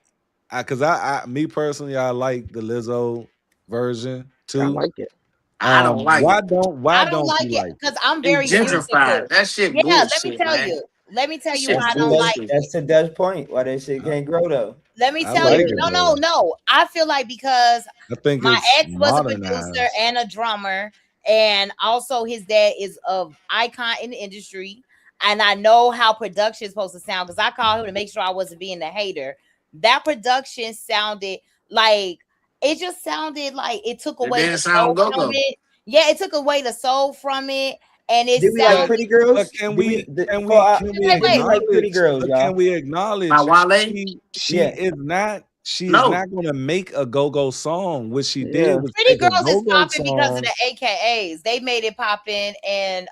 Because me personally, I like the Lizzo version I too. like it. I don't like Why it. don't why I don't don't like you it like because it? I'm It's very gentrified. musical. That shit Yeah, let me bullshit, tell man. you. Let me tell That you shit why That's I to don't Dutch, like bullshit. that's it. to Dutch's point. Why that shit I, can't grow though. Let me I tell you. like Yeah. it No, no, though. no. I feel like because I think my it's ex was a producer modernized. and a drummer, and also his dad is a icon in the industry. And I know how production is supposed to sound because I called him to make sure I wasn't being a hater. That production sounded like it just sounded like it took It away the didn't sound soul from go-go. it. Yeah, it took away the soul from it, and it Did we like But sounded. Pretty but Girls? can Did we? we can For we can we Wait, did we wait. like Pretty acknowledge? Girls, But can y'all? we By acknowledge Wale? Yeah. she is No. not gonna make a go-go song. What she did Yeah. was Pretty take a Girls is go-go popping because of song. the AKAs. They made it popping, and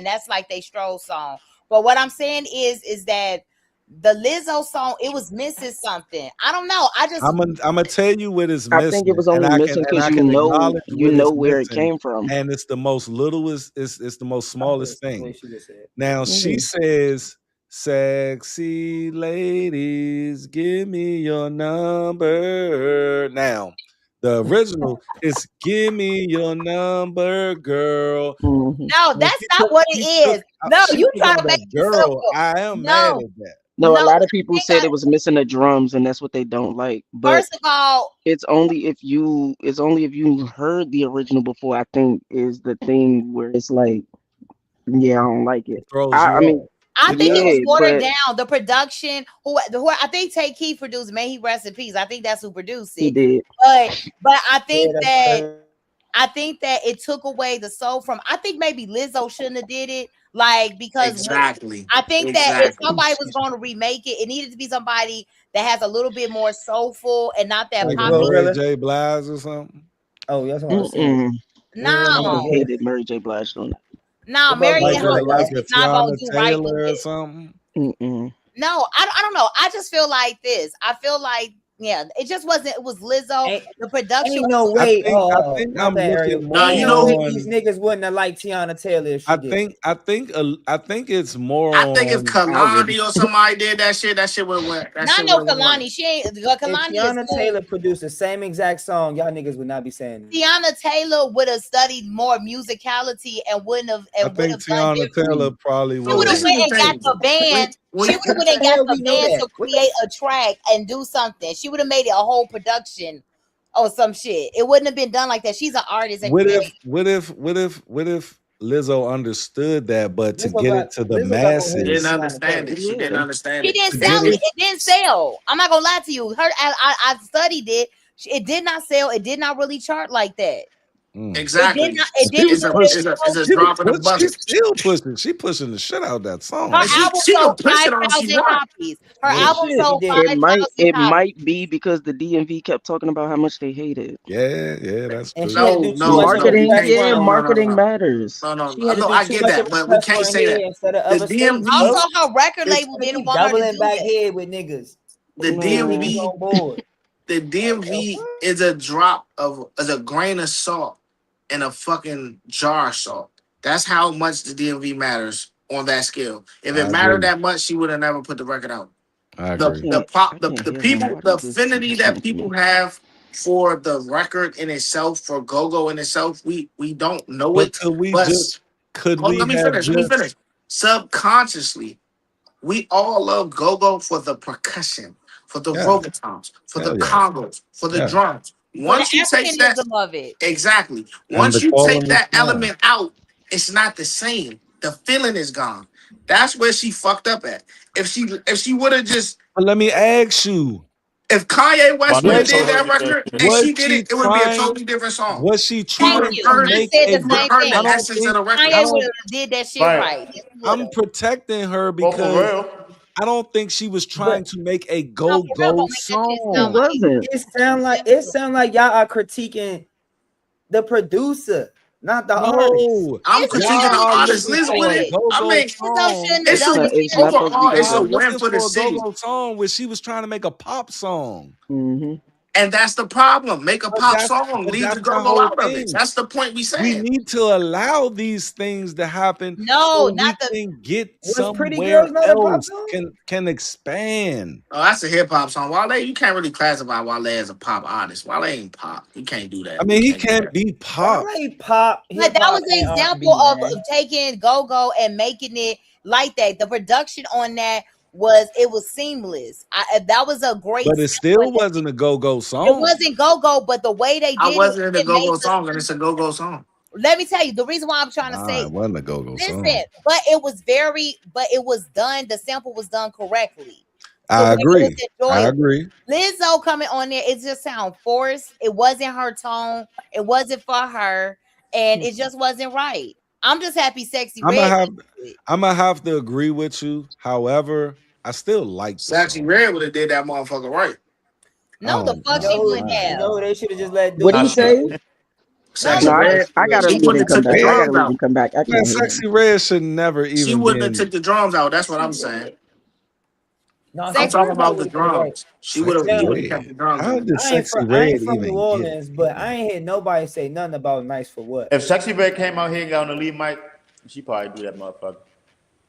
that's like they stroll song. But what I'm saying is that The Lizzo song, it was missing something. I don't know. I just I'm gonna tell you what is I think it missing, was and only I can missing because acknowledge you what know is where it missing, came from. and it's the most littlest. It's the most I heard smallest the way thing. she just said. Now she Yeah. says, "Sexy ladies, give me your number." Now, the original is "Give me your number, girl." Hmm. no, When that's not what it is. No, she you took trying out to make that it girl. simple. I am mad No, at that. No, a no, lot of people they said got it was missing the drums, and that's what they don't like. But first of all, it's only if you heard the original before. I think is the thing where it's like, yeah, I don't like it. It throws you I mean, off. I It think it does. was yeah, watered but down. The production, who I think Tay Keith produced, may he rest in peace. I think that's who produced he it. did. But I Yeah, think that's what I that heard. it took away the soul from. I think maybe Lizzo shouldn't have did it, like because Exactly. I think that if Exactly. somebody was going to remake it, it needed to be somebody that has a little bit more soulful and not that Like Like a poppy. Mary Glorilla. J. Blige or something. Oh, that's what I was saying. Mm-mm. Yeah, I would have No, yeah. hated Mary J. Blige on no, What about Mary Like and a Glorilla, her like voice y'all? a is not going Tiana to do right with Taylor or it. something. that. Mm-mm. No, I don't know. I just feel like this. I feel like yeah, it just wasn't. It was Lizzo. Ain't The production ain't was no a I way. think I Oh, think my I'm bad, looking Ariel. Now Ain't you more no way know. these on. niggas wouldn't have liked Tiana Taylor if she did. I think it's more I think if on. I wouldn't. Kalani or somebody did that shit would went. That not shit no would have went. Kalani. She ain't. If Kalani is Tiana cool. Taylor produced the same exact song, y'all niggas would not be saying that. Tiana Taylor would have studied more musicality and I would think have done Tiana different. Taylor probably She So would have this would. is went the and got thing. the band. She would have How went and the got hell the we know band that? to create a track and do something. She would have made it a whole production or some shit. It wouldn't have been done like that. She's an artist and creative. What if Lizzo understood that, but to get it to the Lizzo got more She hits than didn't masses, Tiana understand Taylor. it. She didn't Yeah. understand She it. didn't to sell get it. it, It didn't sell. I'm not gonna lie to you. I studied it. It did not sell. It did not really chart like that. mm. It did Exactly. not. It She didn't was It's do a what it pushing. it's was a it's supposed a She was to. drop in the push, She's bucket. still pushing. She pushing the shit out that Her song. She album she sold could push five it all she thousand want. copies. Her Yeah, Mm. album shit, she sold did. five thousand It copies. might be because the DMV kept talking about how much they hate it. Yeah, that's And she true. had to do too much of a We Marketing, can't. yeah, press run. marketing matters. She had to No, do I too get much of that, a but we press can't run say here that. instead of The other states, DMV Also, bro. her record is label She didn't keep want her to doubling do back that. here with niggas. the Get these niggas Man, DMV on board. the What the DMV fuck? is a grain of salt in a fucking jar of salt. That's how much the DMV matters on that scale. If it I mattered agree. that much, she would have never put the record out. I I agree. can't I can't The hear him. people, Why the does this affinity keep that saying to people me? have for the record in itself, for go-go in itself, we don't know But it. But could hold, we let me have finish. Let me just finish. Subconsciously, we all love go-go for the percussion, for the yeah, robotoms, for the hell yeah, congas, for the yeah. drums. For the Once you take that, Africanism of it. exactly. And Once the you take quality that song. element out, it's not the same. The feeling is gone. That's where she fucked up at. If she would have just But let me ask you, if Kanye My West would have nigga was did told her that to get that record and was she did she it, it would be a trying totally different song. was she You Thank would trying have you. to heard I make said a the you would go- have same heard I the thing. don't essence of think the record. I Kanye would don't have did that shit right. right. Yes, he would I'm have. protecting her Well, for because real. I don't think she was trying But to make a No, for real, go-go gonna make that shit He sound song. like wasn't. it sound like y'all are critiquing the producer, not the artist. No, I'm Lizzo y'all critiquing the shouldn't are have artist. looking Listen for with a it. did I go-go mean, it. Lizzo song. shouldn't have it's It's done a not it it's not either. supposed to be overall, it's a Y'all go-go. win looking for the for a city. go-go song where she was trying to make a pop song. Hmm. And that's the problem. Make a But pop that's song. but Leave the that's my go-go whole out of it. thing. That's the point we We saying. need to allow these things to happen No, so not we the can get Was Pretty somewhere Girls not a pop else, song? can expand. Oh, that's a hip hop song. Wale, you can't really classify Wale as a pop artist. Wale ain't pop. You can't do I that. You mean, he can't do can't that. be pop. Wale pop, but hip that was hop, an and example R&B, man. of taking go go and making it like that. The production on that was it was seamless. That was a great But it sample. still wasn't a go-go It song. wasn't go go, but the way they I did it, wasn't in the it made go-go the song, and it's a sample. go-go song. Let me tell you the reason why I'm trying to Nah, say. it wasn't a go-go Listen, song. but it was done. The sample was done correctly, to I where it was agree. I enjoyable. agree. Lizzo coming on there, it just sound forced. It wasn't her tone. It wasn't for her, and it just wasn't right. I'm just happy Sexy I'm gonna Red have didn't do it. I'm gonna have to agree with you. However, I still like the Saxy song. Red would have did that motherfucker right. No, the I fuck she don't wouldn't You have. know mind. who they should have just let do What it? do Nah, you she, say? No, Sexy the No, fuck Red, I Wait, gotta she leave wouldn't and have come took the back. I Red, gotta drums leave out. and come back. I man, can't hear him. Sexy Red should never She even wouldn't have been. took the drums out. That's what she I'm saying. would. No, I'm Sexy Sexy talking Red about probably the would have been right. drums. I'm Sexy She telling would you, have kept Red. the drums How in did there. Sexy I Red ain't from New even get it? Orleans, but I ain't heard nobody say nothing about nice for what. If Sexy Red came out here and got on the lead mic, she probably do that motherfucker.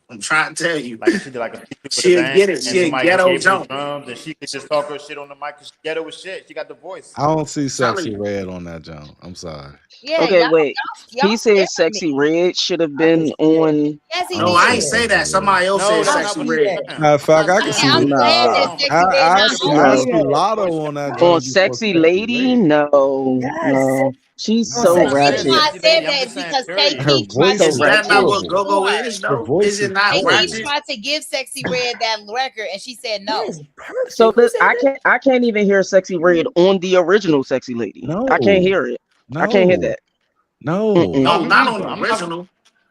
I'm trying to tell you. Like if she did like a feature with a She'll band get it. and She a somebody just ghetto gave her the jump. drums and she could just talk her shit on the mic because she ghetto with shit. She got the voice. I don't see Telling Sexy you. Red on that John. I'm sorry. Yeah, Okay, wait. y'all He said scaring me. Sexy Red should have I been disagree. on. Yes, I he No, don't I see ain't did. say Sexy that. Red. Somebody else No, said that's I not sexy what see he's red. that. saying. Matter of fact, I He's can saying see. I'm Sexy Red glad got that No. on. Sexy Red I not see. on I it. No. see Lotto on that On joint before Sexy Sexy Lady? Red. No. Yes, No. She's on I'm so not Sexy saying Reason Red. why ratchet. I Sexy Lady. said I'm that just is saying because period. Her KT tried voice to So Is is that give not her what horrible. go-go before. is Her though? voice Is is it not KT ratchet? horrible. tried to give Sexy Red that record, and she said That no. is so perfect. Who that said that? I can't even hear Sexy Red on the original Sexy Lady. I can't No, hear it. I can't hear no, that. no, Mm-mm. No, No, me not on neither. the original.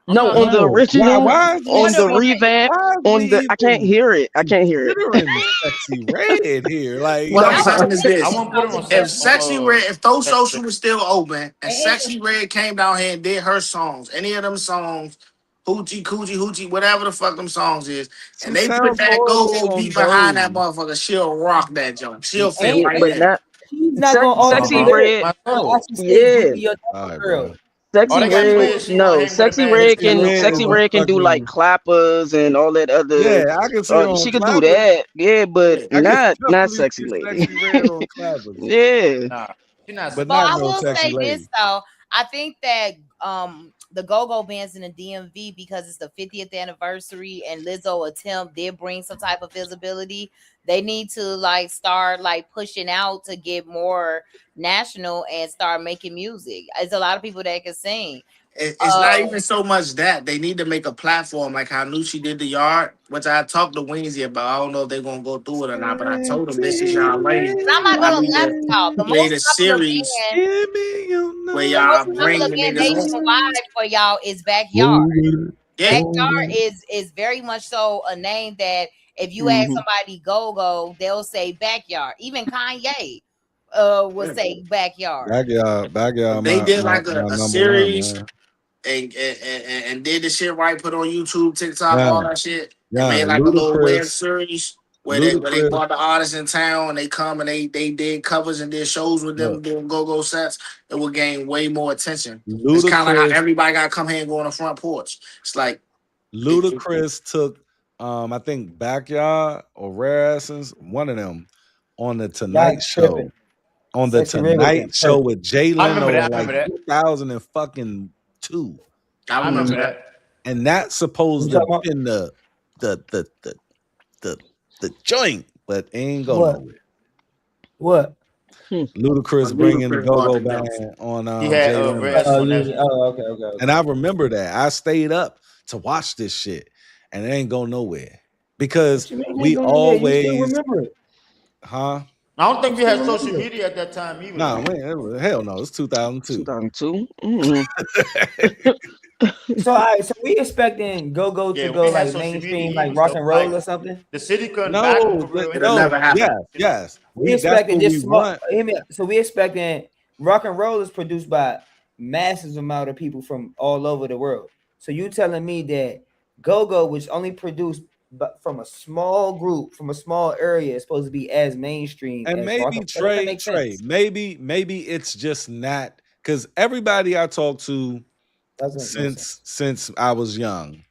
I'm No, not on the no. Why? original, Why is we on Wonder the even? Woman. revamp, Why is on we the I can't even hear it. I can't hear it. considering Sexy Red here? Like, What I'm No. Y'all saying is I this. won't put her on If sex on Sexy Red, if those Sexy social Red. was still open and And here's the Sexy Red came down here and did her songs, any of them songs, Hoochie Coochie Hoochie, whatever the fuck them songs is, she and they put sounds that horrible go-go beat on behind that those. motherfucker, she'll rock that joint. She'll fit Ain't Yeah, right but ain't in. not she's not gonna alter Sexy the Uh-huh. lyrics. Red. Gonna Myself. actually say give Yeah. me your All number, right, bro. girl. All Sexy they gotta do Red, is she gonna no. hang with a Sexy man Red Sexy that can Red is Sexy a go Red can do like fucking clappers and all that other. yeah. I can see her on She could do clappers. that, yeah, but Yeah. I can not definitely Sexy see Lady. Sexy Red on clappers, Yeah. nah, she not but But not I no will Sexy say this Lady. though. I think that the go-go bands in the DMV, because it's the 50th anniversary and Lizzo attempt did bring some type of visibility, they need to like start like pushing out to get more national and start making music. There's a lot of people that can sing. It's not Uh even so much that they need to make a platform like how Nucci did the yard, which I talked to Weezy about. I don't know if they're gonna go through it or not, but I told them this is Sexy y'all lane. I'm not Y'all gonna need lie to to Lady, y'all. create a series give me your where The y'all most number. bring popular the band niggas on. nationwide for y'all is Backyard. Go with it, Yeah, go Backyard with it. is very much so a name that if you ask Hmm. somebody go go, they'll say backyard. Even Kanye will yeah. say backyard. Backyard, If they did my like a number one, series man. and did the shit right, put on YouTube, TikTok, Yeah, all that shit, and yeah. made like a little web series where they Ludacris, brought the artists in town and they come and they did covers and did shows with them look, doing go-go sets, it would gain way more attention. It's kind of like how Ludacris, everybody got to come here and go on the front porch. It's like it- Ludacris took, I think Backyard or Rare Essence, one of them, on the Y'all Tonight tripping. Show. On the Sexy Red would have Tonight been Show perfect. with Jay I remember Leno that. in I like remember that. 2002. I I remember remember Hmm. that. that. And that's You supposed to talking about been the the the the the joint, but it ain't go what? nowhere. What? Hmm. Ludacris bringing the Ludacris bought go-go the jump. band on He had Jay Red Leno. Essence Oh, on that. you. Oh, okay, okay, And okay. I remember that. I stayed up to watch this shit and it ain't go nowhere. Because What you mean? Ain't we going nowhere? You still always, remember it? huh? I don't You think we still had social remember it? media at that time either Nah, though. man, hell no, it's 2002. 2002. Hmm. So, all right. So we expecting go go to Yeah, we go ain't had like social media mainstream, like either. rock So and like roll or something. the city couldn't back him No, for real It'll anyway. never yes, happen. yes. We That's expecting what we just small. want. Hear me out. So we expecting rock and roll is produced by massive amount of people from all over the world. So you telling me that go go, which only produced but from a small group, from a small area, is supposed to be as mainstream And as rock maybe and that doesn't Trey, make sense. maybe it's just not because everybody I talk to Doesn't make no sense. since I was young,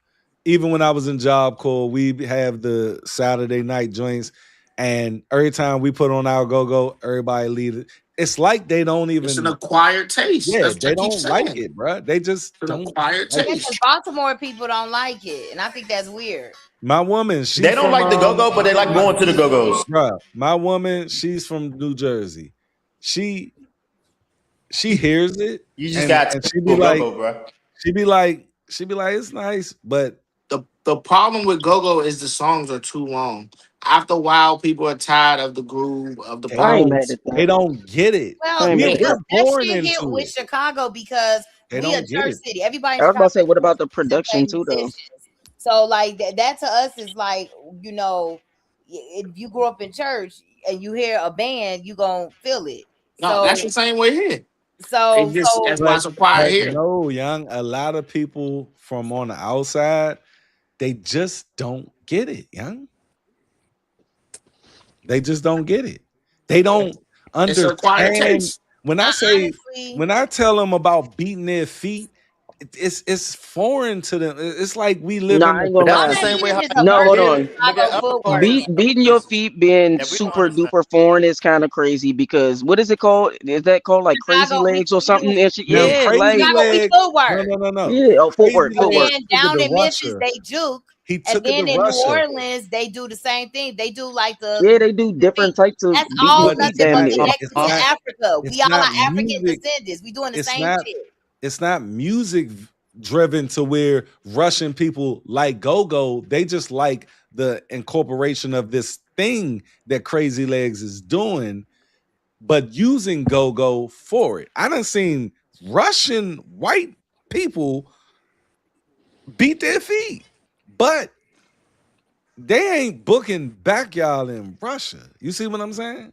even when I was in Job Corps, we have the Saturday night joints, and every time we put on our go-go, everybody leave it. It's like they don't It's an even, acquired taste. yeah, That's what I they keep don't like saying. it, bruh. They just It's an don't acquired like Yeah, it. because taste. Baltimore people don't like it, and I think that's weird. My woman, she They don't from like the go go, but they like going to the go go's. bruh, my woman, she's from New Jersey. She hears it You just and got to she be go like, go, bro. it's nice, but The problem with go-go is the songs are too long. After a while, people are tired of the groove of the they I pop. ain't don't mad at they that. don't get it. I Well, ain't mad Yeah, at because We're that. that born shit hit into with it. Chicago because They we a don't get church it. city. Everybody in I was about Chicago to say, what go to about the churches and play production too, though? musicians. So like that to us is like, you know, if you grew up in church and you hear a band, you gonna feel it. no, that's So the same way here. so It just so that's why But it's acquired but here. no, young, a lot of people from on the outside, they just don't get it, young. They just don't get it. They don't It's an acquired understand. taste. When I I say, honestly, when I tell them about beating their feet, it's foreign to them. It's like we live No, in I the ain't gonna That's all the lie. that same way is how is a No, hold look version of at on. look at Chicago other footwork. parts of Beating your places feet being that we don't super understand. duper foreign is kind of crazy because what is it called? Is that called like crazy Chicago, legs or we do something? And shit? now. Yeah, Crazy like Chicago, we leg. No, footwork. no, no, no. yeah. Oh, footwork, Crazy And leg footwork. then took it down to in Memphis, Russia. they juke. He And took it to then in New Russia, Orleans, they do the same thing. They do like Yeah, they do the feet. different types of That's beating your all but feet it's nothing damn but not. near. It's connected to not. Africa. We It's all not are African music. descendants. We doing the It's same not. shit. It's not music driven to where Russian people like go-go. They just like the incorporation of this thing that Crazy Legs is doing, but using go-go for it. I done seen Russian white people beat their feet, but they ain't booking backyard in Russia. You see what I'm saying?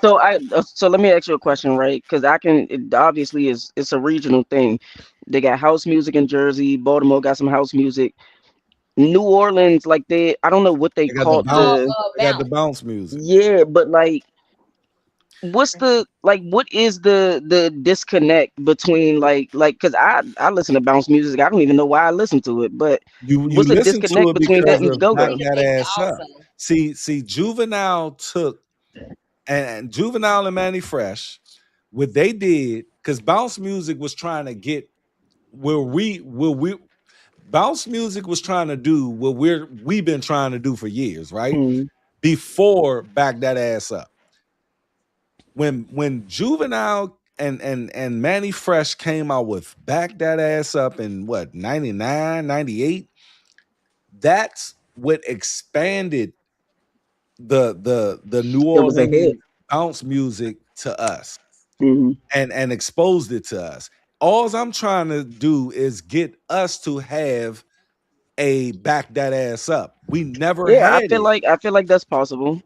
So, so let me ask you a question, right? Because it obviously it's a regional thing. They got house music in Jersey. Baltimore got some house music. New Orleans, like I don't know what they They got the caught bounce. Called the. They got the bounce. bounce music. Yeah, but like, what is the disconnect between because I listen to bounce music. I don't even know why I listen to it, but You what's the listen to disconnect it between that because and of go back go? It that makes it ass up. awesome. See, Juvenile took and Juvenile and Manny Fresh, what they did, because bounce music was trying to get where we bounce music was trying to do what we've been trying to do for years, right? Mm, Before back that ass up. When Juvenile and Manny Fresh came out with back that ass up in what 99, 98, that's what expanded the New it was a hit. Orleans bounce music to us Hmm. and exposed it to us. All I'm trying to do is get us to have a back that ass up. We never Yeah, had it. I feel like that's possible.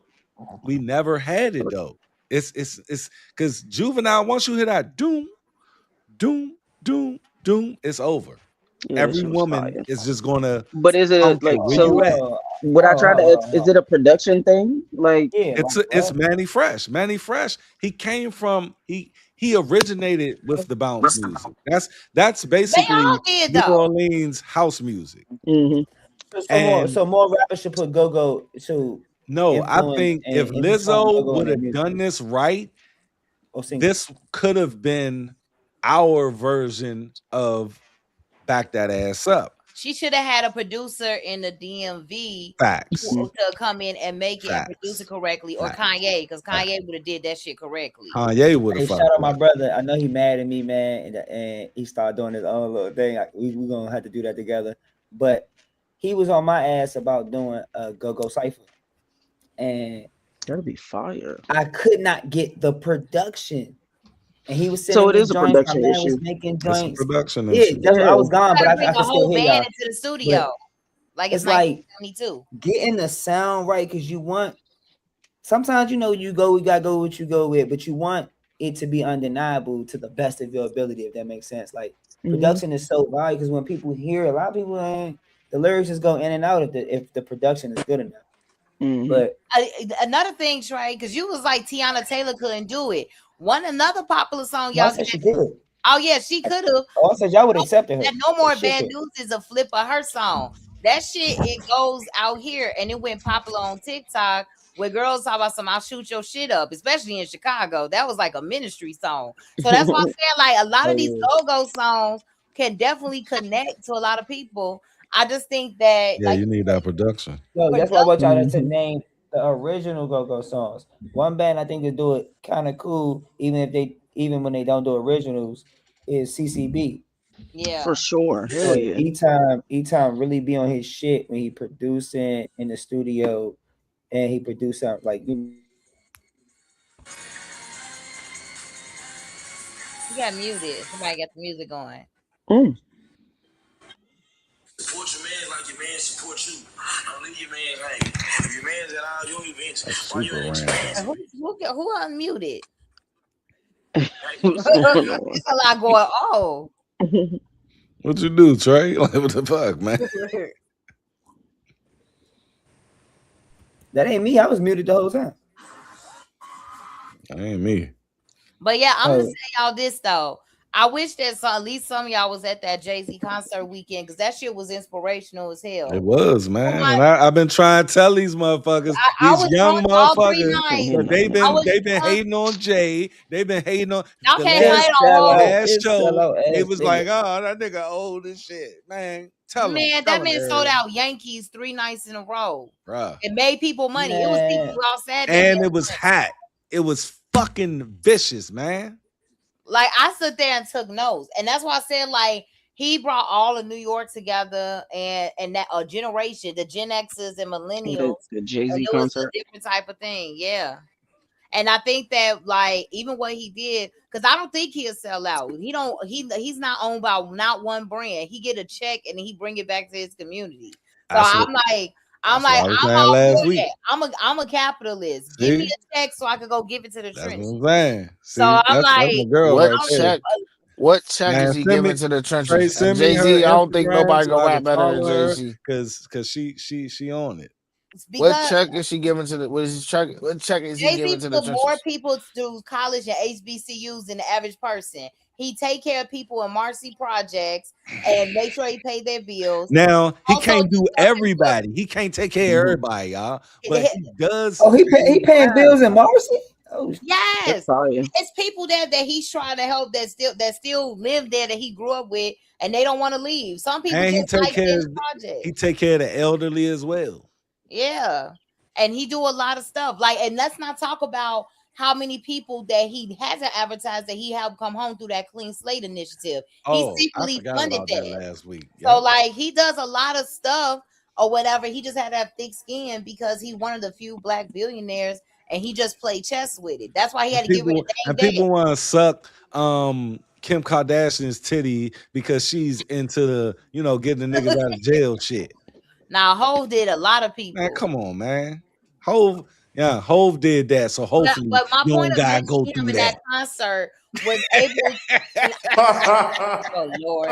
We never had it though. It's because Juvenile, once you hear that doom, doom, doom, doom, it's over. Yeah, that Every shit was woman fire. is just gonna, But is I it don't care like where so? you at. Oh, What I try to ask, is it a production thing? Like, yeah, like It's what? Manny Fresh. Manny Fresh. He came from he originated with the bounce music. That's They all basically did New though. Orleans house music. hmm And So more rappers should put go go to no, I influence think if and intertwine go Lizzo go in would their have music done this right, or single. this could have been our version of Back That Ass Up. She should have had a producer in the DMV Facts. to come in and make it and produce it Facts. correctly, or Facts. Kanye, because Facts. Kanye would have did that shit correctly. Kanye would have Hey, shout fucked out my with brother. I know he mad at me, man, and he started doing his own little thing. We gonna have to do that together. But he was on my ass about doing a go go cipher, and that'd be fire. I could not get the production. And he was So sending it me is a joints. My production man was issue. making it. It's a joints. production Yeah, issue. that's what I Yeah. was gone, but Gotta bring I a could still whole hear band y'all. into the But studio, like it's it's like 1972. getting the sound right because you want. Sometimes you gotta go with what you go with, but you want it to be undeniable to the best of your ability, if that makes sense. Like Hmm. production is so valuable because when people hear, a lot of people ain't the lyrics just go in and out if the production is good enough. Hmm. But Another thing, Trey, because you was like Tiana Taylor couldn't do it. Another popular song no, I y'all said get. she did. Oh yeah, she could have. Oh, I said y'all would have accepted her. That No But More shit Bad could. News is a flip of her song. That shit, it goes out here and it went popular on TikTok where girls talk about some I'll shoot your shit up, especially in Chicago. That was like a ministry song. So that's why I'm saying like a lot of Oh these yeah. go-go songs can definitely connect to a lot of people. I just think that Yeah, like you need that production. No, that's why I want y'all to Hmm. name the original go-go songs. One band I think that do it kind of cool, even when they don't do originals, is CCB. yeah. For sure. Hell Yeah, yeah. E-Time really be on his shit when he producing in the studio and he produce out You got muted. Somebody got the music going. Mm. Support your man like your man support you. Don't leave your man hanging. If your man's at all your events, That's why you super ain't random. Who unmuted? What's going on? It's a lot going on. What you do, Trey? Like what the fuck, man? That ain't me. I was muted the whole time. That ain't me. But yeah, I'm gonna Oh, say y'all this though. I wish that at least some of y'all was at that Jay-Z concert weekend because that shit was inspirational as It hell. was, Oh man. my, And I've been trying to tell these motherfuckers, I these was young drunk all three motherfuckers, nights. that I was they've been drunk. hating on Jay. They've been hating on Y'all the can't last hate it's on sellout. Hov. last It's show. sellout They ass was nigga. like, oh, that nigga old as shit. Man, Man, tell that him, man sold Aaron. out Yankees 3 nights in a row. Bruh. It made people money. It was people Man, outside that And damn it was thing. hot. It was fucking vicious, man. Like I stood there and took notes, and that's why I said like he brought all of New York together, and that a generation, the Gen Xers and millennials, The Jay and Z it was a concert. different type of thing. Yeah. And I think that like even what he did, because I don't think he'll sell out. He don't. He's not owned by not one brand. He get a check and he bring it back to his community. So That's what I'm that's what like, I was I'm saying all last for week. that. I'm a capitalist. Give me See? a check so I can go give it to the That's what trenches. I'm saying. So See, I'm that's my like, girl What right I'm, there. check? What check Man, is he send me giving to the Trey, trenches? And send me Jay her Z, I don't think Instagram nobody so gonna I rap can better than follow Jay her Z. because she on it. What because check is she giving to the? What is his check? What check is he giving Jay-Z to the put more trenches? people through college and HBCUs than the average person. He take care of people in Marcy projects and make sure he pay their bills. Now he Also, can't do do stuff in everybody. He can't take care of everybody, y'all. But he does oh, he save paying bills in lives. Marcy. Oh, That's yes, fire. it's people there that he's trying to help that still live there that he grew up with and they don't want to leave. Some people And just like being in the he projects. take care of the elderly as well. Yeah. And he do a lot of stuff. Like, and let's not talk about how many people that he hasn't advertised that he helped come home through that Clean Slate initiative. He Oh, I secretly forgot funded about that that. last week. So Yep. like he does a lot of stuff or whatever. He just had to have thick skin because he's one of the few black billionaires and he just played chess with it. That's why he had to get rid of Dame Dash. People want to suck Kim Kardashian's titty because she's into the, getting the niggas out of jail shit. Now Hove did a lot of Man, people. come on, man. Hove did that, so hopefully But my you point don't of gotta go mentioning him through in that that. concert was able and oh Lord.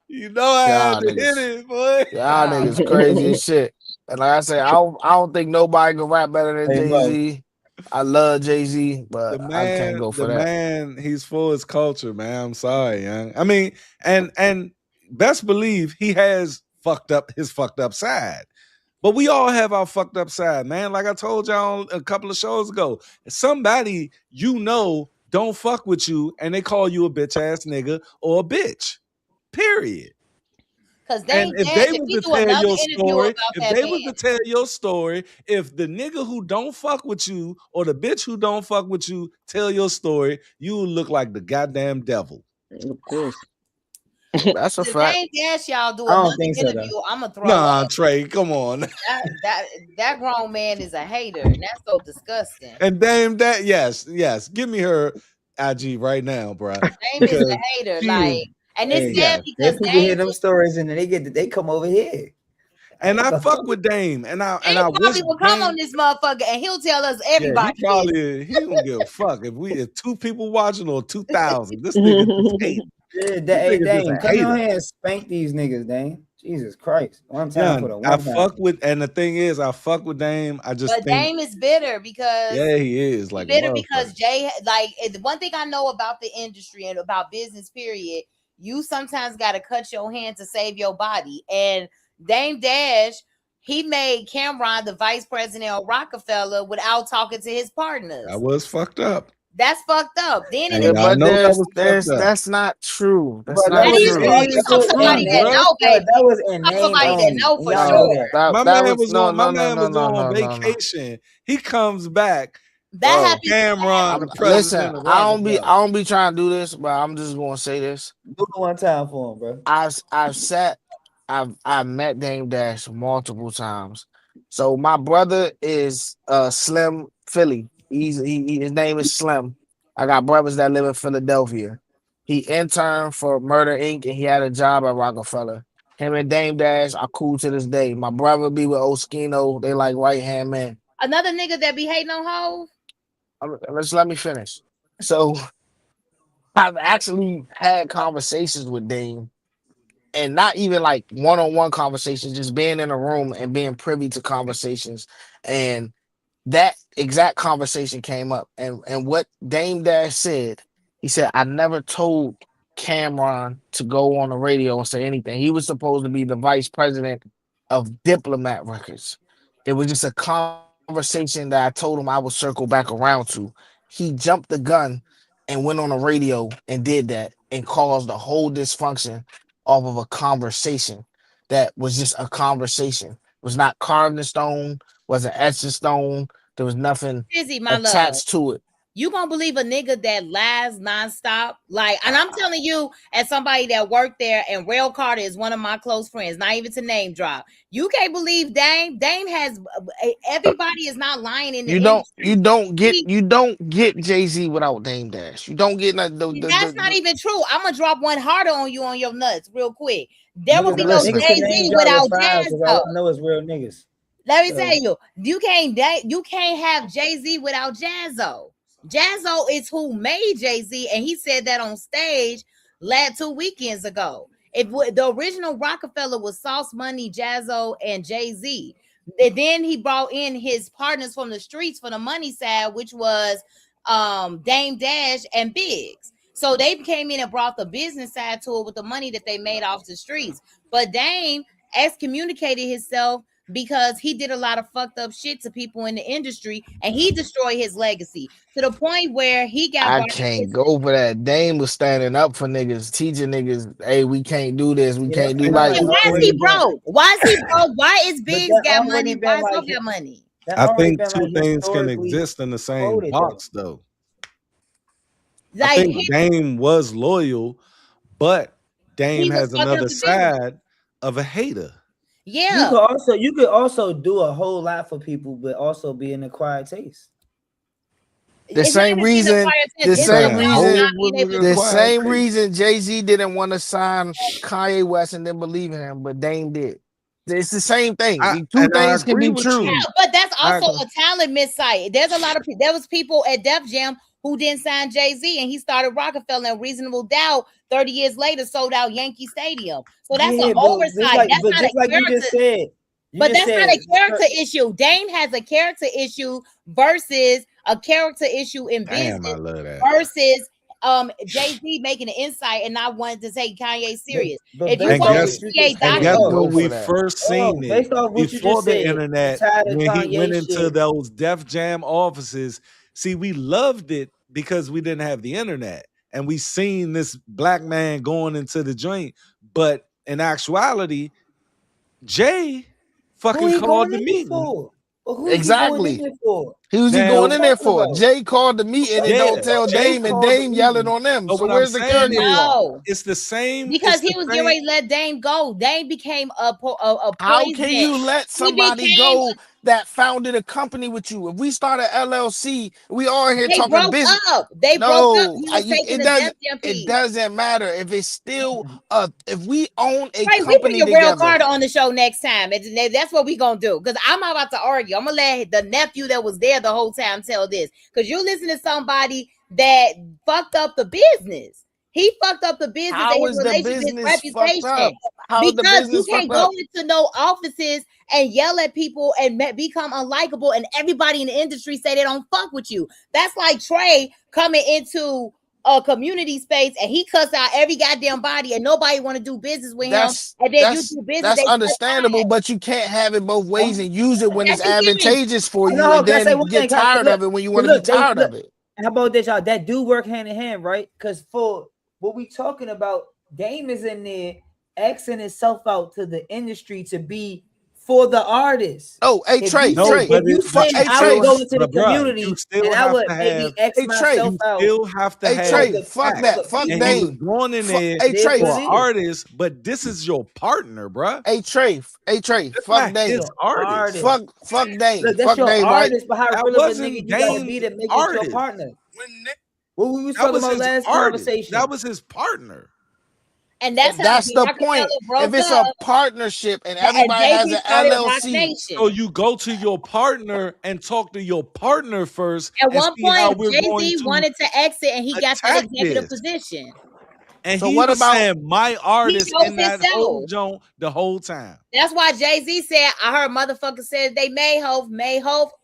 You know I had Y'all to hit niggas, it, boy. y'all Oh, niggas crazy as shit. And like I say, I don't think nobody can rap better than hey, Jay Mo. Z. I love Jay Z, but I can't go The for that. man, he's for his culture, man. I'm sorry, young. I mean, and best believe he has fucked up his fucked up side. But we all have our fucked up side, man. Like I told y'all a couple of shows ago, somebody don't fuck with you, and they call you a bitch ass nigga or a bitch. Period. because And Dame if Dash, they if was we to do tell another your interview story, about that man, if the nigga who don't fuck with you or the bitch who don't fuck with you tell your story, you will look like the goddamn devil. Of course. That's a the fact. Dame Dash y'all do I another don't think so though. interview, I'm gonna throw Nah, up. Trey, come on. That grown man is a hater, and that's so disgusting. And damn that, yes. Give me her IG right now, bruh. Dame is a Because hater, she is, like, and it's Hey, sad yes. let because people hear Dame them was stories and then they come over here. I And ain't I gonna fuck with Dame, and he I wish probably will come on Dame. this motherfucker and he'll tell us Yeah, everybody this. he don't give a fuck if two people watching or 2,000. This nigga just hating. Yeah, This hey nigga just Dame, a come on hater. here and spank these niggas, Dame. Jesus Christ. One time Yeah, for the I one time. fuck with, and the thing is, I fuck with Dame. I just But think, Dame is bitter because yeah, he is he like a bitter because motherfucker. Jay, like, the one thing I know about the industry and about business, period, you sometimes got to cut your hand to save your body. And Dame Dash, he made Cameron the vice president of Rockefeller without talking to his I partners. was fucked up, That's fucked up. Then in and Yeah, addition, y'all but know that was fucked there's up. that's not true. That's But that not that was is in true. true. name, You that talk was in somebody True, that name, bruh. know, but baby. that was You in talk name somebody that only. know And for y'all No, know sure. that. that My that man was was no on. My no no man no was no on no no no. vacation. He comes back. That Bro, happens to Cameron, the listen, president of I Rockefeller. don't be trying to do this, but I'm just gonna say this. Do it one time for him, bro. I've sat I've met Dame Dash multiple times. So my brother is Slim Philly. His name is Slim. I got brothers that live in Philadelphia. He interned for Murder Inc. and he had a job at Rockefeller. Him and Dame Dash are cool to this day. My brother be with Oskino. They like right hand man. another nigga that be hating on hoes. Let's let me finish. So I've actually had conversations with Dame and not even like one-on-one conversations, just being in a room and being privy to conversations. And that exact conversation came up. And what Dame Dash said, he said, I never told Cameron to go on the radio and say anything. He was supposed to be the vice president of Diplomat Records. It was just a conversation that I told him I would circle back around to. He jumped the gun and went on the radio and did that and caused a whole dysfunction off of a conversation that was just a conversation. It was not carved in stone, wasn't etched in stone. There was nothing Busy, my love. attached to it. You gonna believe a nigga that lies nonstop? Like, and I'm telling you, as somebody that worked there, and Rail Carter is one of my close friends, not even to name drop. You can't believe Dame. Dame has everybody is not lying in the industry. You don't get Jay-Z without Dame Dash. You don't get That's not even true. I'm gonna drop one harder on you on your nuts real quick. There will Niggas, be no listening. niggas can Jay-Z name drop without with five Jazz because all though. I know is real niggas. Let me So tell you, you can't have Jay-Z without Jazzo. Jazzo is who made Jay-Z, and he said that on stage last 2 weekends ago. If the original Rockefeller was Sauce Money, Jazzo, and Jay-Z, and then he brought in his partners from the streets for the money side, which was Dame Dash and Biggs. So they came in and brought the business side to it with the money that they made off the streets. But Dame excommunicated himself because he did a lot of fucked up shit to people in the industry, and he destroyed his legacy to the point where he got I brought can't go for that. Dame was standing up for niggas, teaching niggas, hey, we can't do this, we yeah, can't do that's like. And why is already he been. broke? Why is he broke? Why is But Biggs that got already money? Why been is like Dope got money? that I already think been two like things can historically exist in the same quoted though. box, though. I Like think Dame was loyal, but Dame he was has fucking up another the business. side of a hater. Yeah, You could also do a whole lot for people, but also be an acquired taste. The it's not same even being a reason, fire test. the It's same Damn, about reason, Hov not was being a able to good the do quiet same taste. reason Jay-Z didn't want to sign Kanye West and didn't believe in him, but Dame did. It's the same thing. The two I things can agree be with true. you. Yeah, but that's I also a talent missight. There's a lot of there was people at Def Jam who didn't sign Jay-Z, and he started Rockefeller and Reasonable Doubt 30 years later sold out Yankee Stadium. So that's an Yeah, oversight. That's but not a just like you character, just said, but that's not a character issue. Dame has a character issue versus a character issue in Damn, I business love that. versus Jay-Z making an insight and not wanting to take Kanye serious. but If you based And off watch what guess you NBA just I and said, guess can't documentary, go when we for that. first seen it based off what you before just the said, you internet, tired of when he went Kanye into shit. those Def Jam offices, see, we loved it because we didn't have the internet. And we seen this black man going into the joint. But in actuality, Jay Who fucking he called going the in there meeting. for? But who is he going in Exactly. there for? Who's he What Now, going we in there talking for? about? Jay called the meeting and don't yeah, tell Jay Dame, and called the Dame yelling meeting. on them. But So what I'm where's the saying character is, part? no. it's the same. It's Because he the was getting same. ready to let Dame go. Dame became a How can poison. you let He somebody became go that founded a company with you? If we start an LLC, we all here they talking broke business. up. They broke up. No, He was taking it the Def doesn't. Jam It piece. doesn't matter if it's still if we own a Right, we company bring a real together. Carter on the show next time. And that's what we gonna do. Because I'm not about to argue. I'm gonna let the nephew that was there the whole time tell this. Because you listen to somebody that fucked up the business. He fucked up the business and How his is the relationship, his business fucked reputation. up? How is the Because you business can't fucked go up? into no offices and yell at people and become unlikable, and everybody in the industry say they don't fuck with you. That's like Trey coming into a community space and he cuss out every goddamn body and nobody want to do business with him. And then you do business, That's they cut understandable, ties. but you can't have it both ways and use it when it's That's you giving. advantageous for Oh, you, no, and can I say then one get thing? Can I say, tired look, of it when you but want to be look, they tired look. of it. How about this, y'all? That do work hand in hand, right? Because for what we talking about, Dame is in there Xing himself out to the industry to be for the artist. Oh, hey If Trey, you say, No, Trey, if you but saying you hey I would Trey, still, go into the but bruh, you community and still I have would to maybe have, X hey Trey, myself you out still have to hey have because Trey, the fuck because facts. that, of fuck And he was people. Dame. going in there Hey It is Trey, what for it an is. artist, but this is your partner, bruh. hey Trey, That's fuck not Dame, his Your artist. artist. fuck Dame, Look, that's fuck your Dame, right? artist, but how That real of a nigga wasn't you gotta be Dame's to make it your artist. partner? What we was That talking was about his last artist. That conversation. was his partner. And that's how That's the point. Rockefeller If broke it's a up. partnership and And everybody has Jay-Z an started Rock LLC, So Nation. you go to your partner and talk to your partner first At and one see how point, we're going Jay-Z to wanted to exit and he got that attack executive this. position. And So he what was about saying my artist knows in that whole himself. joint the whole time. That's why Jay-Z said, I heard motherfuckers said they made Hov.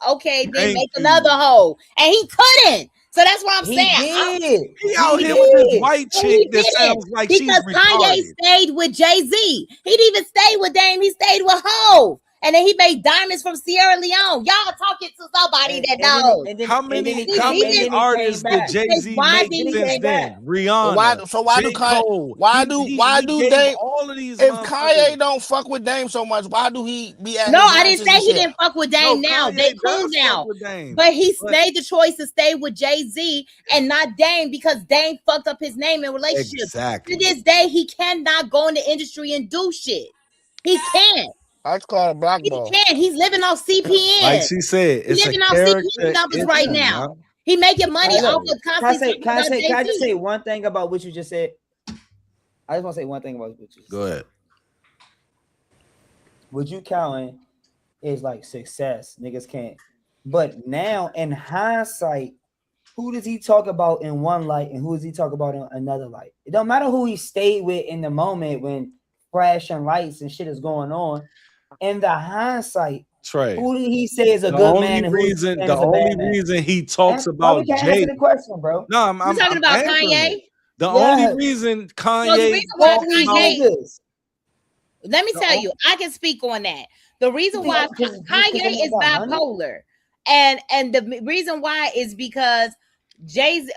Okay, then Thank make you. another hoe. And he couldn't. So that's what I'm He saying. did. He out He here with this did. white And he chick that didn't sounds like she's because Kanye retarded. stayed with Jay-Z. He didn't even stay with Dame. He stayed with Hov. And then he made diamonds from Sierra Leone. Y'all talking to somebody that knows. How many artists did Jay-Z Why make did he since say then? that? Rihanna, why do J. Cole. why He do gave Dame, all of these if motherfuckers. Kanye don't fuck with Dame so much, why do he be at No, his I didn't matches say and he shit? didn't fuck with No, Dame now. Kanye They cool does fuck now. with Dame. But he But- made the choice to stay with Jay-Z and not Dame because Dame fucked up his name and relationship. Exactly. To this day, he cannot go in the industry and do shit. He can't. That's called a black He ball. can't. He's living off CPN. Like she said, He's it's a living off character CPN numbers right issue, now. man. He making money Hey, look, off of constantly talking about Can I just Jay-Z. say one thing about what you just said? I just want to say one thing about what you just Go said. ahead. What you counting is like success. Niggas can't. But now in hindsight, who does he talk about in one light and who does he talk about in another light? It don't matter who he stayed with in the moment when flashing lights and shit is going on. In the hindsight, Trey. who did he say is a The good only man and who reason, is the a bad only man? reason he talks Why we about can't Jay. answer the question, bro? No, You talking about answering Kanye? it. The Yes. only reason So the Kanye reason why talks these about niggas. Let me The tell on- you, I can speak on that. The reason You think why just Kanye because is bipolar, and the reason why is because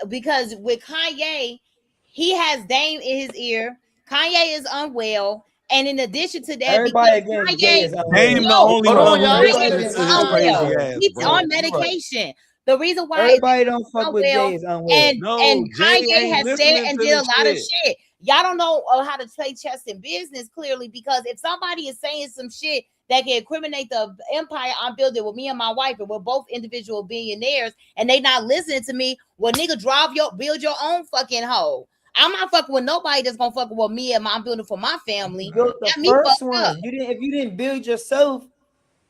because with Kanye, he has Dame in his ear. Kanye is unwell, and in addition to that, Everybody because against Jay is unwell. Dame the no, only Hold on, one who y'all. Everybody listens against to Jay his is crazy unwell. ass, he's bro. on medication. The reason why is Everybody don't fuck with unwell, Jay is unwell. and No, Jay Kanye ain't has said listening and to did a this lot of shit. shit. Y'all don't know how to play chess in business clearly, because if somebody is saying some shit that can incriminate the empire I'm building with me and my wife, and we're both individual billionaires, and they not listening to me, well, nigga, build your own fucking hole. I'm not fucking with nobody that's gonna fuck with me and I'm building for my family. You built the Got me first fucked one. up. You didn't. If you didn't build yourself,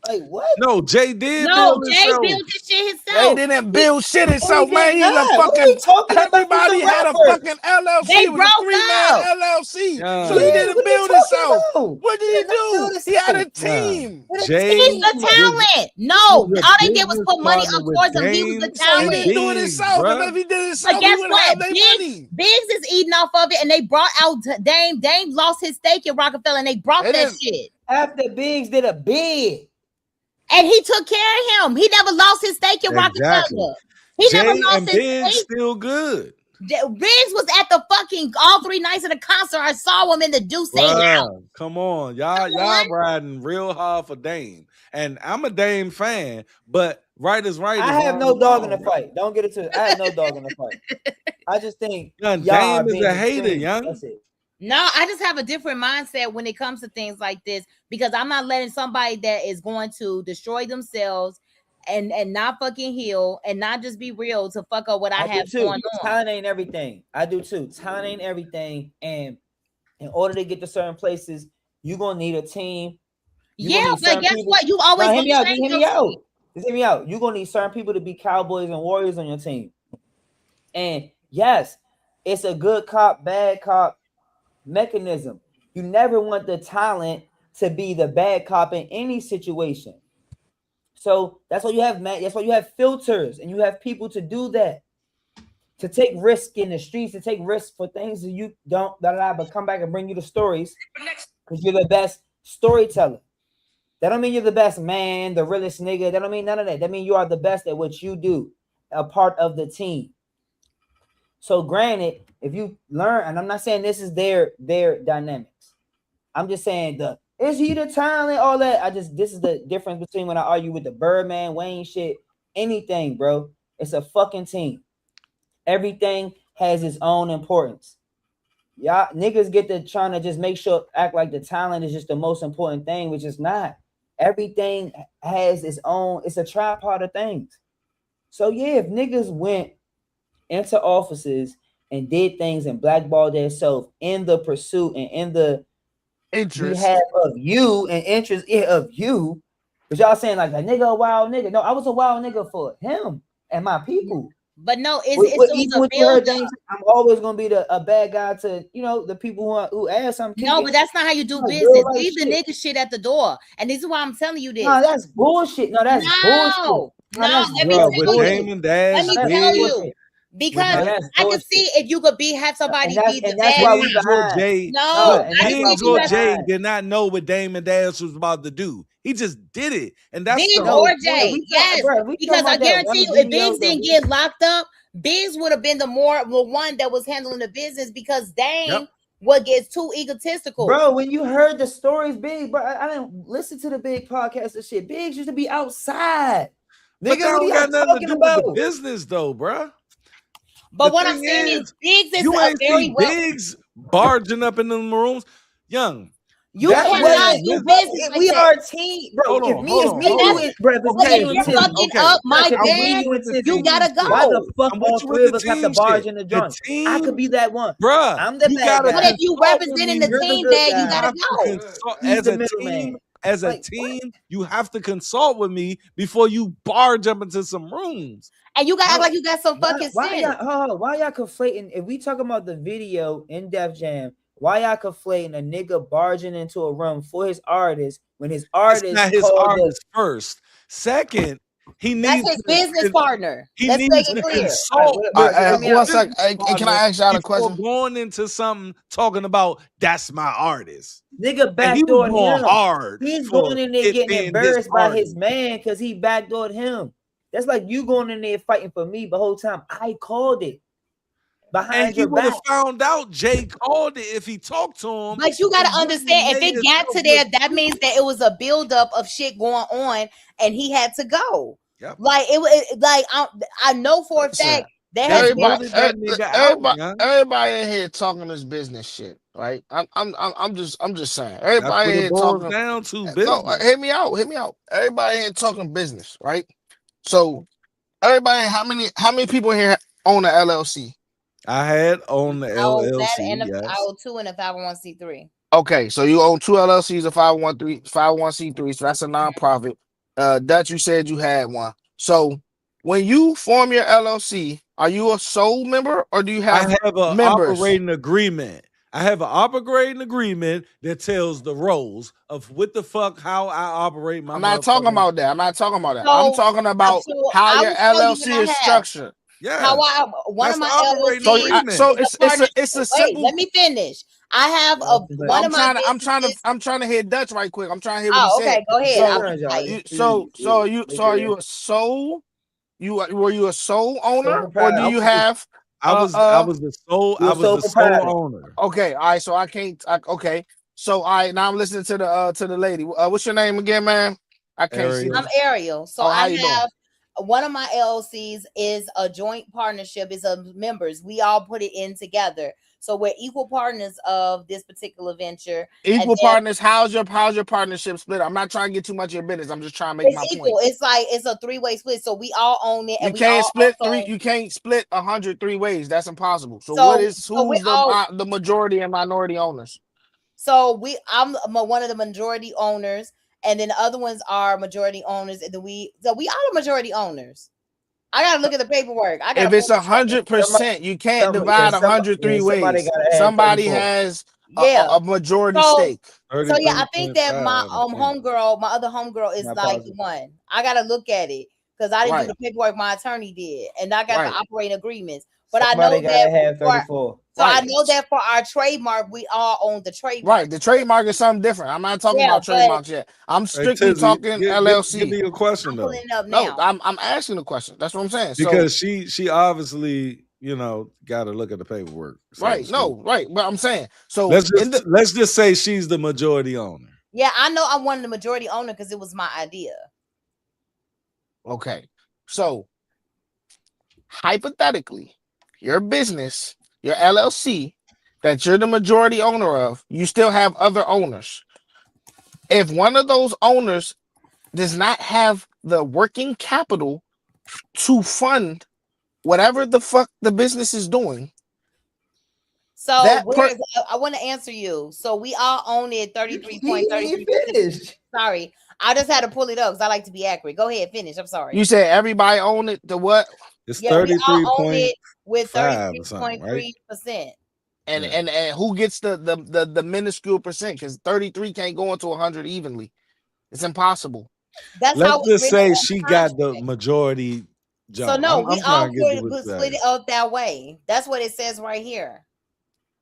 like what? No, Jay did No, build Jay himself. built this shit They himself. didn't build shit No, itself, he man. did He's a not. What are fucking. we talking about? Everybody He's a had a rapper. fucking LLC. They It was a broke 3-man up. LLC. Yeah. So he Yeah, didn't what are you build talking himself. about? What He did he did not build do? He had a himself. team. What a Jay He's the team. talent. No, all was a they did was business put money partner up with towards him. He was the Dame So he and talent. didn't do it Biggs, himself. And bruh. if he did it But himself, he guess wouldn't have what? their money. Biggs is eating off of it, and they brought out Dame. Dame lost his stake in Rockefeller, and they brought They that didn't. shit. After Biggs did a bid, And he took care of him. He never lost his stake in Exactly. Rockefeller. He never Jay lost and his Biggs stake. still good. Biggs was at the fucking all 3 nights of the concert. I saw him in the Duce house. Bruh, come on. Y'all Come on. riding real hard for Dame. And I'm a Dame fan, but right is right. I is have wrong no is dog in wrong, the bro. fight. Don't get it to. I have no dog in the fight. I just think Young y'all are Dame is being a hater, extreme. young. That's it. No, I just have a different mindset when it comes to things like this, because I'm not letting somebody that is going to destroy themselves and not fucking heal and not just be real to fuck up what I I do have too. going on. Talent ain't everything. I do too. Talent ain't everything. And in order to get to certain places, you're gonna need a team. Yeah, but guess what? You always hear gonna me out. change Hear me your out. team. Just hear me out. You're gonna need certain people to be cowboys and warriors on your team. And yes, it's a good cop, bad cop mechanism. You never want the talent to be the bad cop in any situation. So that's why you have that's why you have filters and you have people to do that. To take risk in the streets, to take risk for things that you don't but come back and bring you the stories because you're the best storyteller. That don't mean you're the best man, the realest nigga. That don't mean none of that. That means you are the best at what you do, a part of the team. So granted, if you learn, and I'm not saying this is their dynamics. I'm just saying is he the talent? All that. This is the difference between when I argue with the Birdman, Wayne shit, anything, bro. It's a fucking team. Everything has its own importance. Y'all niggas get to trying to just make sure act like the talent is just the most important thing, which is not. Everything has its own, it's a tripod of things. So yeah, if niggas went into offices and did things and blackballed themselves in the pursuit and in the interest behalf of you and interest of you, but y'all saying like a nigga a wild nigga. No, I was a wild nigga for him and my people. But no, it was even a when you build heard Dame, I'm always gonna be a bad guy to the people who ask something. No, but that's not how you do No, real business. life Leave the shit. nigga shit at the door. And this is why I'm telling you this. No, that's bullshit. No, that's bullshit. No, No, that's let me Bro, tell what bullshit. you. Damon Let Dash No, me that's tell did, you. bullshit. Because No, with that's I can bullshit. see if you could have somebody be the And that's bad. why we Biggs or behind. Jay, No, look, And I that's can why see if Biggs we you or have Jay behind. did not know what Damon Dash was about to do. He just did it. And that's the Biggs whole or No, point. Jay. Yes. we Because talking I about that guarantee one you, if video Biggs that didn't we. get locked up, Biggs would have been the one that was handling the business because Dame Yep. what gets too egotistical. Bro, when you heard the stories, Big, bro, I didn't listen to the Big podcast and shit. Biggs used to be outside. But that Nigga, what are don't y'all got nothing to talking do with the about? business though, bruh. But The what I'm thing saying is, is, Biggs is you a ain't very see well. Biggs barging up in them rooms. Young, You that cannot man's do business. Bro, business like we that. are a team, bro. Hold If on, me, hold it's on, me, And hold you, on. that's bro. If it's but me, Okay, if you, and you're okay, Tizzy. fucking okay. up my If it's I'm with me, band, you you, with and the you Tizzy, team gotta shit. why the go. fuck I'm with all you with three the of us have to team shit. barge in the The joint? I could team, be that one. bruh, I'm the you bad gotta But guy. if you consult with representing the me. You're the team good band, you You guy. gotta have to go. consult He's as the a team. middleman. As a Like what? team, you have to consult with me before you barge up into some rooms. And you gotta act Bro, like you got some fucking why sense. y'all hold on, why y'all conflating? If we talking about the video in Def Jam, why y'all conflating a nigga barging into a room for his artist when his It's artist not his called the artist first. Second, he That's needs his to business partner. he Let's make needs it to clear. all right, consult bro, with so Hey, let his me ask, one sec. business Hey, can I partner ask y'all a before question? going into something talking about that's my artist. nigga And he was backdoored going him. hard He's for going in there it getting being his embarrassed by his artist. man because he backdoored him. That's like you going in there fighting for me the whole time. I called it And behind he your would back. have found out Jay called it if he talked to him. But you And gotta wouldn't have understand, if made it got himself to there, look that means that it was a buildup of shit going on, and he had to go. Yep. Like it was like I know for a Listen, fact there has That's been. everybody, voted that nigga out, everybody, young. everybody in here talking this business shit, right? I'm just saying. That's Everybody what in it here boils talking. down to, No, business. hear me out. Hear me out. Everybody in here talking business, right? So, everybody, how many people here own an LLC? I had on the I owe that LLC, and I yes. owe two and a 501c3. Okay, so you own two LLCs, a 501c3, so that's a nonprofit. Dutch, you said you had one. So when you form your LLC, are you a sole member or do you I have have an members? operating agreement. I have an operating agreement that tells the roles of what the fuck, how I operate my I'm not talking motherfucking. about that. I'm not talking about that. I'm So, talking about how I your will tell you what LLC I is have. structured. Yeah, How one that's of the my operating So, LLCs agreement. so is a partnership. it's a Wait, let simple. me finish. I have one But of my businesses. I'm trying to hear Dutch right quick. I'm trying to hear what he Oh, said. okay, go ahead. take I'll So, be turns, y'all. quiet. are you a sole? Were you a sole Sole owner or do I proprietor. you was the, have I was the sole You're I a was sole the sole proprietor. owner. okay, all right, so I can't okay. So all right, now I'm listening to the lady. What's your name again, man? I can't see Ariel. I'm the Ariel. So Oh, how I you doing? have one of my LLCs is a joint partnership, is of members. We all put it in together. So we're equal partners of this particular venture. And Equal then partners. How's your partnership split? I'm not trying to get too much of your business. I'm just trying to make it's my point. equal. It's like it's a three-way split. So we all own it and we all also You can't split 103 ways. That's impossible. So so we who's all the majority and minority owners? I'm one of the majority owners, and then the other ones are majority owners, and then we all are majority owners. I gotta look at the paperwork. I gotta If pull it's my statement. 100%, you can't Yeah, divide 103 somebody ways. gotta have Somebody 34. has Yeah. a majority So stake. yeah, I think that my 33.5, I think. homegirl, my other homegirl is My like the apologies. one. I gotta look at it because I didn't do Right, the paperwork. My attorney did, and I got the right, operating agreements. But I know Somebody that gotta have for 34. I right. know that for our trademark, we all own the trademark. Right. The trademark is something different. I'm not talking Yeah, about but trademarks yet. I'm Hey strictly Tizzy, talking give LLC. me your question I'm though. pulling it up No, now. I'm asking the question. That's what I'm saying. So, Because she obviously, got to look at the paperwork, so to right, speak. no, right. But I'm saying, so Let's just say she's the majority owner. Yeah, I know I'm one of the majority owner because it was my idea. okay. So hypothetically, your business, your LLC, that you're the majority owner of, you still have other owners. If one of those owners does not have the working capital to fund whatever the fuck the business is doing, So that per I want to answer you. So we all own it He 33.33%. finished. Sorry, I just had to pull it up because I like to be accurate. Go ahead, finish. I'm sorry. you said everybody own it. The what? It's Yeah, we all own 33.5 it with or something, right? 33.3%. And Yeah. who gets the minuscule percent? Because 33 can't go into 100 evenly. It's impossible. That's Let's how it's just written say on she the got the contract. majority So jump. no, we I'm all trying to get to what you're split saying. it up that way. That's what it says right here.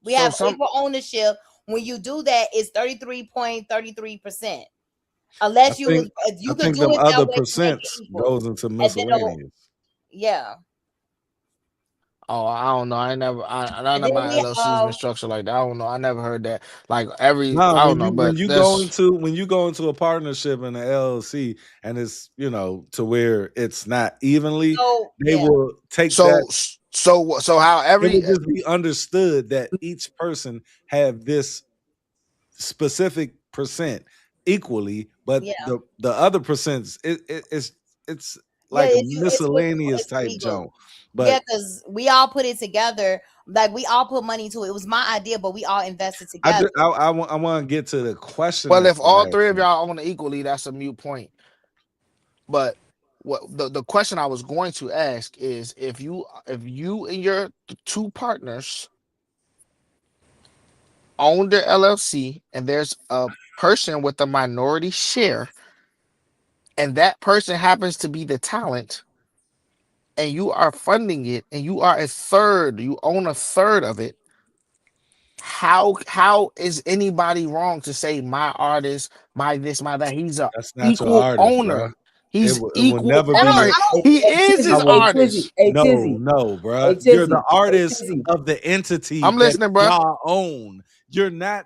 We So have some equal ownership. When you do that, it's 33.33%. I Unless you think was you I could think do them it that other way to make it percents equal. goes into And then miscellaneous. yeah. Oh, I don't know. None And of then my we LLCs been structured like that. I don't know. I never heard that. Like No, I don't know, but that's when you go into a partnership in an LLC and it's to where it's not evenly, so they yeah. will take that. so how It every would just be understood that each person have this specific percent equally, but Yeah. the other percents it's Yeah, like a it's miscellaneous it's type jump. legal. Yeah, But because we all put it together. Like we all put money to it. It was my idea, but we all invested together. I want to get to the question well, that if you all three asked of me. y'all own it equally, that's a mute point. But what the question I was going to ask is if you and your two partners own their LLC and there's a person with a minority share and that person happens to be the talent and you are funding it and you are you own a third of it, how is anybody wrong to say my artist, my this, my that? He's a That's not your equal artist, bro. owner. He's It will equal never be I your. owner. don't He is I his Tizzy, will hey Tizzy, artist. hey no, Tizzy, no, hey bro. You're the Tizzy, hey artist Tizzy, of the entity I'm that listening, bro. y'all own. You're not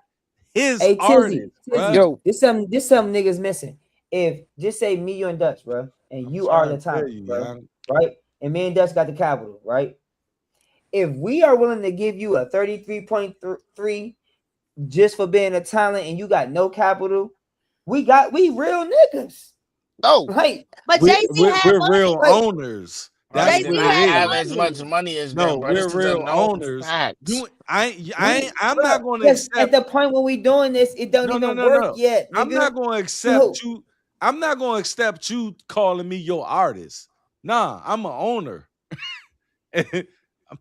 his hey Tizzy, artist, bro. Tizzy. Yo, This some niggas missing. If just say me, you and Dutch, bro, and I'm you are trying the to tell talent, you, bro, young. right? And me and Dutch got the capital, right? If we are willing to give you a 33.3 just for being a talent and you got no capital, we real niggas. no, Like, but We're, Jay Z we're, had we're real money. like owners. I That's Jay did what Z it not had have is. as money. much money as No, them, bro. we're This is a real known owners. fact. I'm bro, not going to because at accept. the point when we doing this, it don't No, no, even no, work no. yet, I'm nigga. not going to accept So you. I'm not going to accept you calling me your artist. Nah, I'm an owner.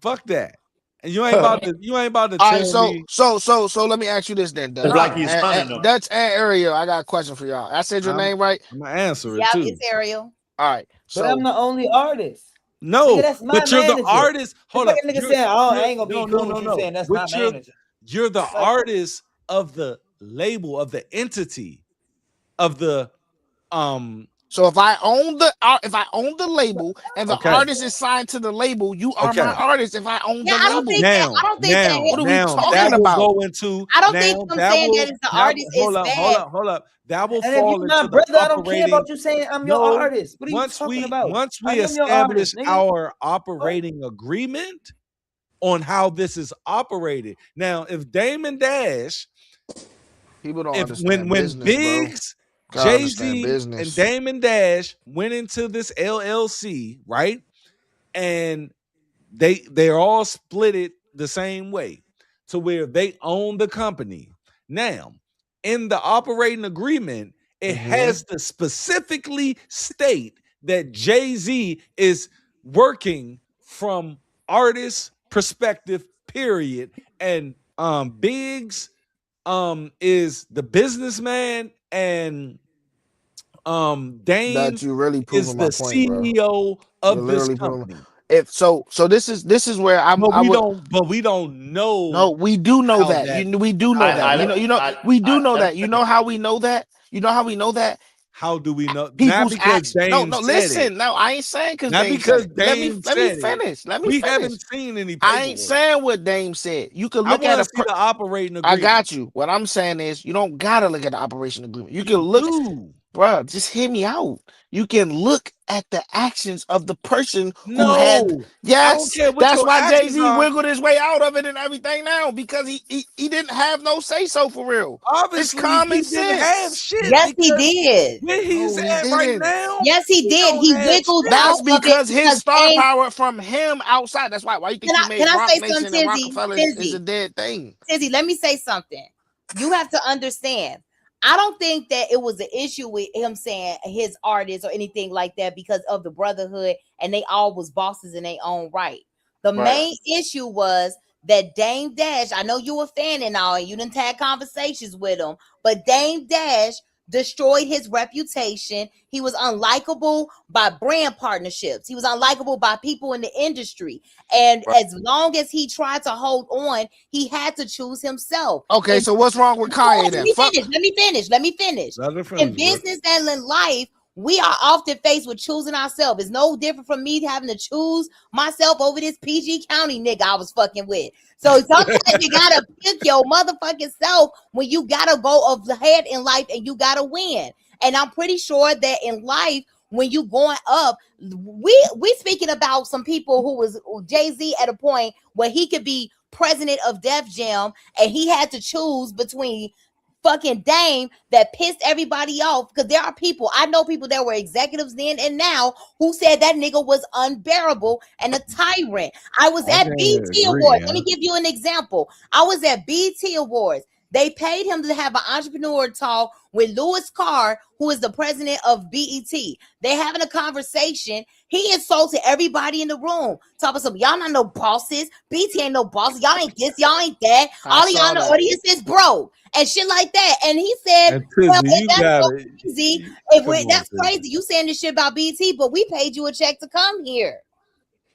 Fuck that. And you ain't about to All right, tell me so let me ask you this then, It's Dutch. like nah. he's hunting And them. Dutch and Ariel, I got a question for y'all. I said your I'm name right? I'm gonna answer it Yeah, too. it's Ariel. All right. But I'm So the only artist. Nigga, No, that's my but you're the manager. artist. It's Hold like up. a nigga saying, oh, I ain't gonna be No, no, cool no, with you no. saying that's my But manager. you're the Like, artist of the label, of the entity, of the um if I own the label and the okay. artist is signed to the label, you are my Okay. artist if I own Yeah, the I don't label. think that. I don't think What are we That talking will about? go into I don't think them that saying will that it's the artist is bad. hold up. That will and if fall you're into not the brother, I don't care operating. about you saying I'm your No, artist. What are you talking about? once I we am your establish artist, nigga. our What? operating agreement on how this is operated. Now, if Damon Dash, People don't if understand when business, bro. Biggs, Gotta understand Jay-Z, and business. Damon Dash went into this LLC, right? And they're all split it the same way to where they own the company. Now, in the operating agreement, it Mm-hmm. has to specifically state that Jay-Z is working from artist perspective, period. And Biggs is the businessman, and That Dane you really is proving the my point, bro. CEO You're of this literally proving. company. If so, this is where But I would. we don't No, know we do know how that. that We do know that. I works. We do know let me that. You say this. know how we know that? You know how we know that? How do we know? Not People's because acts. No, Dame no, said it. listen. No, I ain't saying because Not Dame said because it. Dame Let me said it. finish. Let me We finish. haven't seen any I ain't paperwork. saying what Dame said. You could I look at want a to see the operating I agreement. got you. What I'm saying is you don't gotta look at the operation agreement. You can You look, do. bro, just hear me out. You can look at the actions of the person who had. No. I don't Yes, care what that's your why Jay actions Z are. wiggled his way out of it and everything now because he didn't have no say so for real. It's Obviously, common he didn't have sense. shit Yes, he because did. where he's No, he at right didn't. now, Yes, he he did. don't He have wiggled shit. out That's of it because his because star Dame. power from him outside. That's why. Why you think he made Can I Rock say something, Nation and Tizzy? Rockefeller is a Tizzy, dead thing? Tizzy, let me say something. You have to understand. I don't think that it was an issue with him saying his artist or anything like that because of the brotherhood and they all was bosses in their own right. The Right. main issue was that Dame Dash, I know you a fan and all, and you didn't have conversations with him, but Dame Dash destroyed his reputation. He was unlikable by brand partnerships. He was unlikable by people in the industry. And Right. as long as he tried to hold on, he had to choose himself. Okay, And so what's wrong with Kanye then? Fuck. let me finish. Let her In finish, bro. business and in life, we are often faced with choosing ourselves. It's no different from me having to choose myself over this PG County nigga I was fucking with. So sometimes you gotta pick your motherfucking self when you gotta go ahead in life and you gotta win. And I'm pretty sure that in life, when you going up, we speaking about some people who was Jay-Z at a point where he could be president of Def Jam and he had to choose between fucking Dame that pissed everybody off because there are people, I know people that were executives then and now who said that nigga was unbearable and a tyrant. I was I at can't BT agree, Awards. yeah. Let me give you an example. I was at BT Awards. They paid him to have an entrepreneur talk with Louis Carr, who is the president of BET. They having a conversation. He insulted everybody in the room. Talking some, y'all not no bosses. BT ain't no bosses. Y'all ain't this, y'all ain't that. I All of y'all saw in the that. audience is broke and shit like that. And he said, And well, Tizzy, if you that's got so it. crazy, Come on, that's Tizzy. crazy. You saying this shit about BT, but we paid you a check to come here.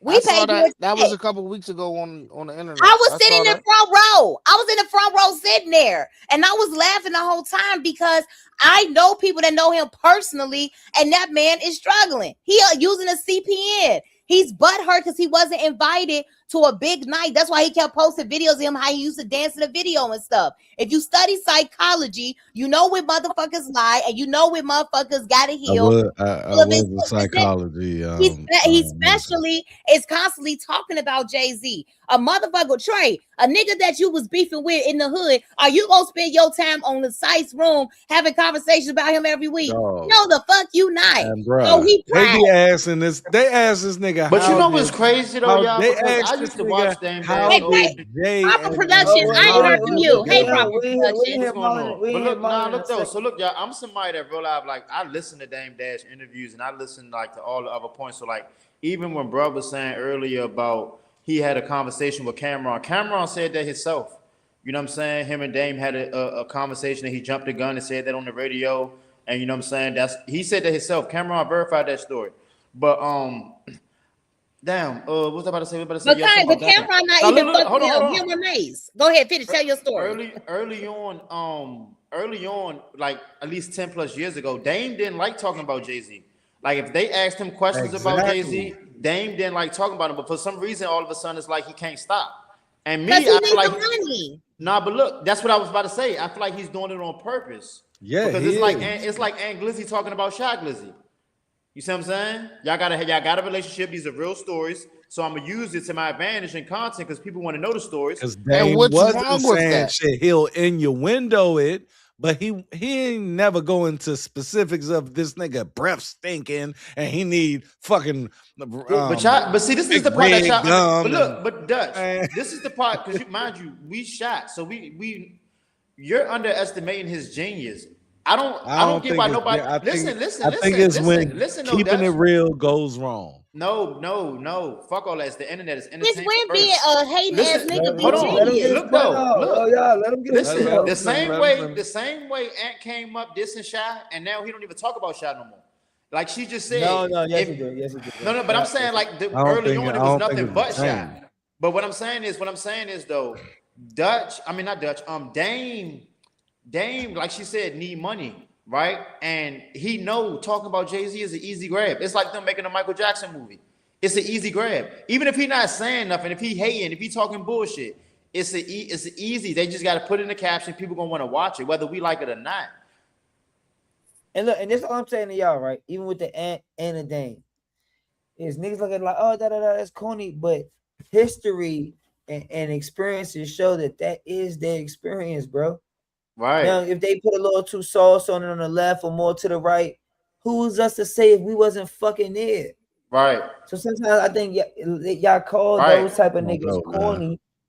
I We saw paid you that. a That check. was a couple weeks ago on the internet. I was I sitting saw in the that. front row. I was in the front row sitting there. And I was laughing the whole time because I know people that know him personally, and that man is struggling. He using a CPN. He's butthurt because he wasn't invited to a big night. That's why he kept posting videos of him how he used to dance in the video and stuff. If you study psychology, you know when motherfuckers lie and you know when motherfuckers gotta heal. I All of his was a psychology. he Major. especially is constantly talking about Jay-Z. A motherfucker, Trey, a nigga that you was beefing with in the hood. Are you gonna spend your time on the Sice Room having conversations about him every week? Dog. No, the fuck you not. And So bruh, he they pride. be asking this. They ask this nigga But you how know what's did crazy though, how y'all? they Because I asked this used to nigga watch Dame Dash how Hey, over. hey, did Jay proper and production. Dee I ain't start heard from you. getting Hey, together? proper we production. hear What's going Marlon. on? We But hear look, nah, Marlon in a look though. second. So look, y'all. I'm somebody that real life, like I listen to Dame Dash interviews and I listen like to all the other points. So like even when Bruh was saying earlier about he had a conversation with Cameron. Cameron said that himself. You know what I'm saying? Him and Dame had a conversation and he jumped the gun and said that on the radio. And you know what I'm saying? He said that himself. Cameron verified that story. But damn, what was I about to say? What was I about to say? Yeah, something But about Dame. Cameron not Now even look, fucking hold on, hold him. on. Him or Mace. Go ahead, finish. Tell your story. Early on, like at least 10 plus years ago, Dame didn't like talking about Jay-Z. Like if they asked him questions about Exactly. Jay-Z, Dame didn't like talking about him. But for some reason, all of a sudden, it's like he can't stop. And Because me, he I feel needs the like money. nah, but look, that's what I was about to say. I feel like he's doing it on purpose Yeah, because he is. it's like Aunt Glizzy talking about Shy Glizzy. You see what I'm saying? Y'all got a relationship. These are real stories. So I'm gonna use it to my advantage in content because people want to know the stories. Because And Dame what's wasn't wrong with saying that? shit. He'll in your window it, but he ain't never go into specifics of this nigga breath stinking and he need fucking But see, this is big the part that red y'all. But gum and look, but Dutch, man. this is the part because mind you, we shot, so you're underestimating his genius. I I don't don't get think why it's nobody. I think it's when Listen. No, keeping Dutch. it real goes wrong. No. Fuck all that. It's the internet. It's Since entertainment when being first. a hating ass Listen, nigga be hold on. Let him get his genius? Look point though. out. Oh Look. yeah, let him get his point Listen. out. The same way Ant came up dissing Shy, and now he don't even talk about Shy no more. Like she just said, No, yes if he do. Yes he do. no, but I'm saying like early on it I was don't think nothing it's the but Shy. same. But what I'm saying is though, I mean not Dutch, Dame, like she said, need money, right? And he know talking about Jay-Z is an easy grab. It's like them making a Michael Jackson movie. It's an easy grab. Even if he not saying nothing, if he hating, if he talking bullshit, it's easy. They just got to put in the caption. People gonna want to watch it, whether we like it or not. And look, and this is all I'm saying to y'all, right? Even with the Ant and the Dame, is niggas looking like, oh, that's corny, but history and experiences show that is their experience, bro. Right. Now, if they put a little too sauce on it on the left or more to the right, who's us to say if we wasn't fucking there? Right. So sometimes I think y'all call Right. those type of I don't niggas know, man. corny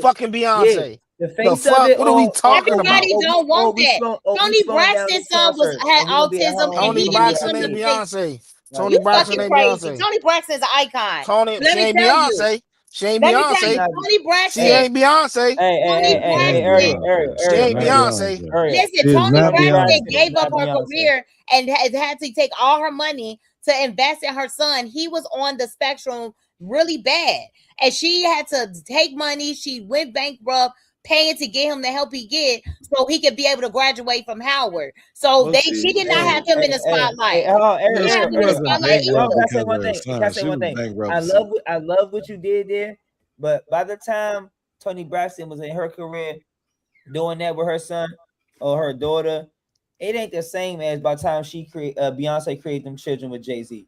fucking Beyonce. the The face of fuck? it. What are we talking about? Everybody don't want that. Tony Down Braxton's this son was concert, had and we gonna be at autism, home. and And we Tony he gonna be didn't at get Braxton them ain't to home. take. Beyonce. Right. Tony You Braxton fucking ain't crazy. Beyonce. Tony Braxton's an icon. She Let me ain't tell you. Beyonce. She ain't Let me tell She you. Beyonce. not. Tony She Braxton. Hey, ain't Beyonce. Tony She ain't Braxton. She Beyonce. ain't Not Beyonce. Beyonce. Listen, She is Tony not Tony Braxton Braxton Beyonce. is gave up not her Beyonce. career and had to take all her money to invest in her son. He was on the spectrum really bad, and she had to take money. She went bankrupt, paying to get him the help he get, so he could be able to graduate from Howard. So Well, she did not have him in the spotlight. Hold on, She well, didn't she have him in the wasn't spotlight hold on, bankrupt can I either. say because of one her thing? Can I son. say She one was thing? bankrupt. I love what you did there, but by the time Tony Braxton was in her career doing that with her son or her daughter, it ain't the same as by the time she create Beyonce created them children with Jay-Z.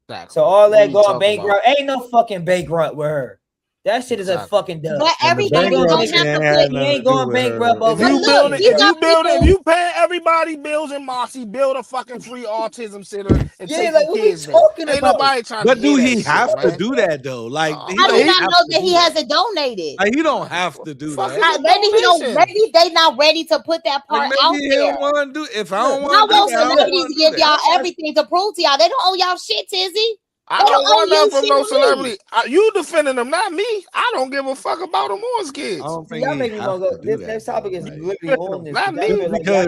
Exactly. So all What that you going talking bankrupt about? ain't no fucking bankrupt with her. That shit is a Exactly. fucking dub. But And the He ain't everybody going, bankruptcy don't have nigga. to ain't put. had He nothing ain't to do going with bankrupt her. If over But you that look, building, shit, these if bro. you are building, if people. you paying everybody bills in Mossy, build a fucking free autism center and Yeah, take like your what we kids there. talking Ain't about? nobody trying to But hear do that he shit, have to man. do that though? Like he How do you don't He not have know to that he do that. hasn't donated? Like he don't have to do fuck that. is a Maybe he don't. donation? Maybe they not ready to put that Like part maybe out he there. don't want to do. If I Look, don't Y'all want to do I'm want that, I trying to don't look. celebrities want to to do give that. y'all I'm trying to, everything to prove to y'all. They don't owe y'all shit, Tizzy. I They don't don't owe want you nothing from shit no or me. celebrity. You defending them, not me. I don't give a fuck about them or his I kids. don't see, think y'all he make me have want to to go. do This that next topic though. is Like literally on this Not because I me. feel like y'all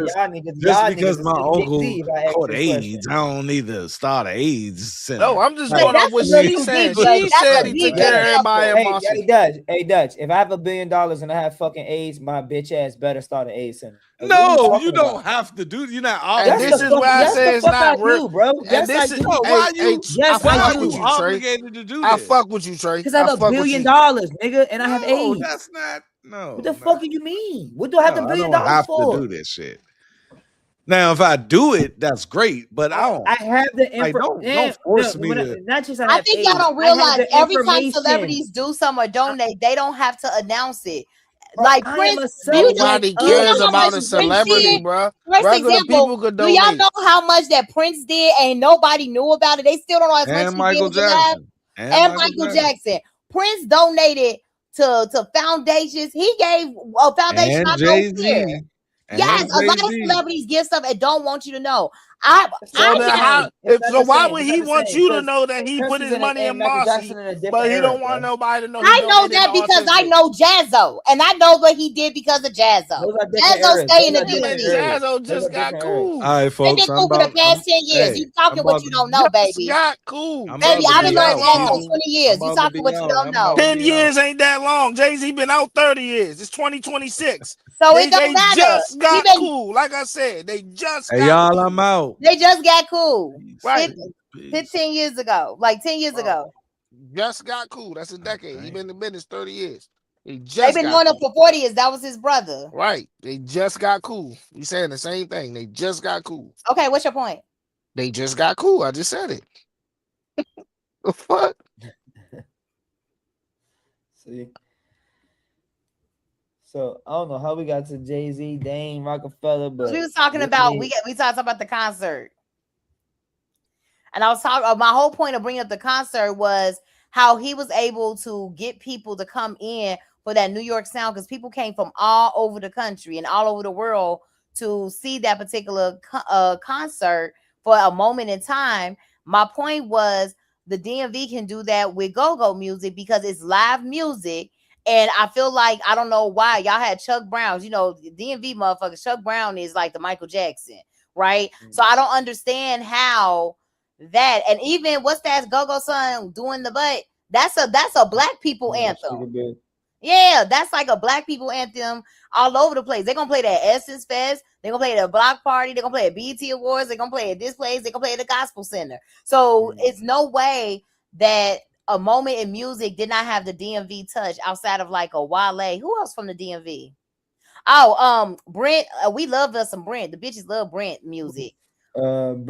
just niggas because is my sick Big uncle Z if I ask caught this question. AIDS, I don't need to start an AIDS No, center. I'm just Like, going But off that's what a little she too saying. deep. look, But She that's said a he look, deep took care of Dutch. everybody example. in Hey, Mossy. Hey, Dutch. If I have $1 billion and I have fucking AIDS, my bitch ass better start an AIDS center. Like, what are we No, you talking about? don't have to do. You're not And That's the this obligated is to fuck. where do I Yes, that. the say it's fuck I not real. do, bro. And Yes, I this is, do. No, hey, hey, I Yes, I why fuck you with do. you, Trey. obligated to do I that? fuck with you, Trey. Cause I I have a fuck with billion you. dollars, nigga, and I have No, AIDS. that's not. What No, the no, fuck do you mean? What do I have the no. I billion don't dollars have to for? do this shit. Now, if I do it, that's great. But I don't I have the like. info. Don't force me to. Not just I I have think y'all AIDS. don't I have realize the every time information. celebrities do something or donate, they don't have to announce it. Bro, Like I am Prince, a Nobody do you know cares how celebrity. much about What a is wrong Prince with celebrity, did? you? bruh. First Regular example, people could do y'all donate. know how much that Prince did and nobody knew about it? They still don't know as much And he did Michael was alive. Jackson. And And Michael Michael Jackson. Jackson. Prince donated to foundations. He gave a foundation And I know Jay here. Z. Yes, And a Jay lot of Z. celebrities give stuff and don't want you to know. I It's So not I the then have how? same. It's If not so, the why same. would It's not he the want same you to because know that he Prince put is his in a, money in and Michael Mossy, Jackson in a different but he era, don't want bro. nobody to know he I know donated to that because I autistic? know Jazzo, and I know what he did because of Jazzo. Those are different Jazzo eras. stay in Those the are Him different and DMV. eras. Jazzo Those just are got different eras. All cool. right, They've folks. been cool for the past 10 years. Hey, You talking what you don't know, Just baby. got cool. I'm Baby, about to Ain't I've been be that knowing out, Jazzo long. people. 20 I'm years. You about to talking be what you out. don't I'm about know. to 10 be out. years ain't that long. Jay-Z been out 30 years. It's 2026. So it They don't they matter. just He got been cool. Like I said, they just Hey, got y'all, I'm cool. out. they just got cool. Peace, Right. 50, peace, peace. 15 years ago. Like 10 years Bro. ago. Just got cool. That's a God decade. He damn. been in business 30 years. He They've just been got knowing him cool. for 40 years. That was his brother. Right. They just got cool. You saying the same thing. They just got cool. Okay, what's your point? They just got cool. I just said it. The fuck? See. So I don't know how we got to Jay-Z, Dane, Rockefeller, Because we but was talking this about nigga, we talked about the concert. And I was talking my whole point of bringing up the concert was how he was able to get people to come in for that New York sound because people came from all over the country and all over the world to see that particular concert for a moment in time. My point was the DMV can do that with go-go music because it's live music. And I feel like I don't know why y'all had Chuck Brown's, DMV motherfucker. Chuck Brown is like the Michael Jackson, right? So I don't understand how that, and even what's that go-go son doing the butt? That's a black people anthem. Yeah, that's like a black people anthem all over the place. They're gonna play that Essence Fest, they're gonna play at a block party, they're gonna play at BT Awards, they're gonna play at this place, they're gonna play at the Gospel Center. So it's no way that a moment in music did not have the DMV touch outside of like a Wale. Who else from the DMV? Oh, Brent. We love us some Brent. The bitches love Brent music. Brent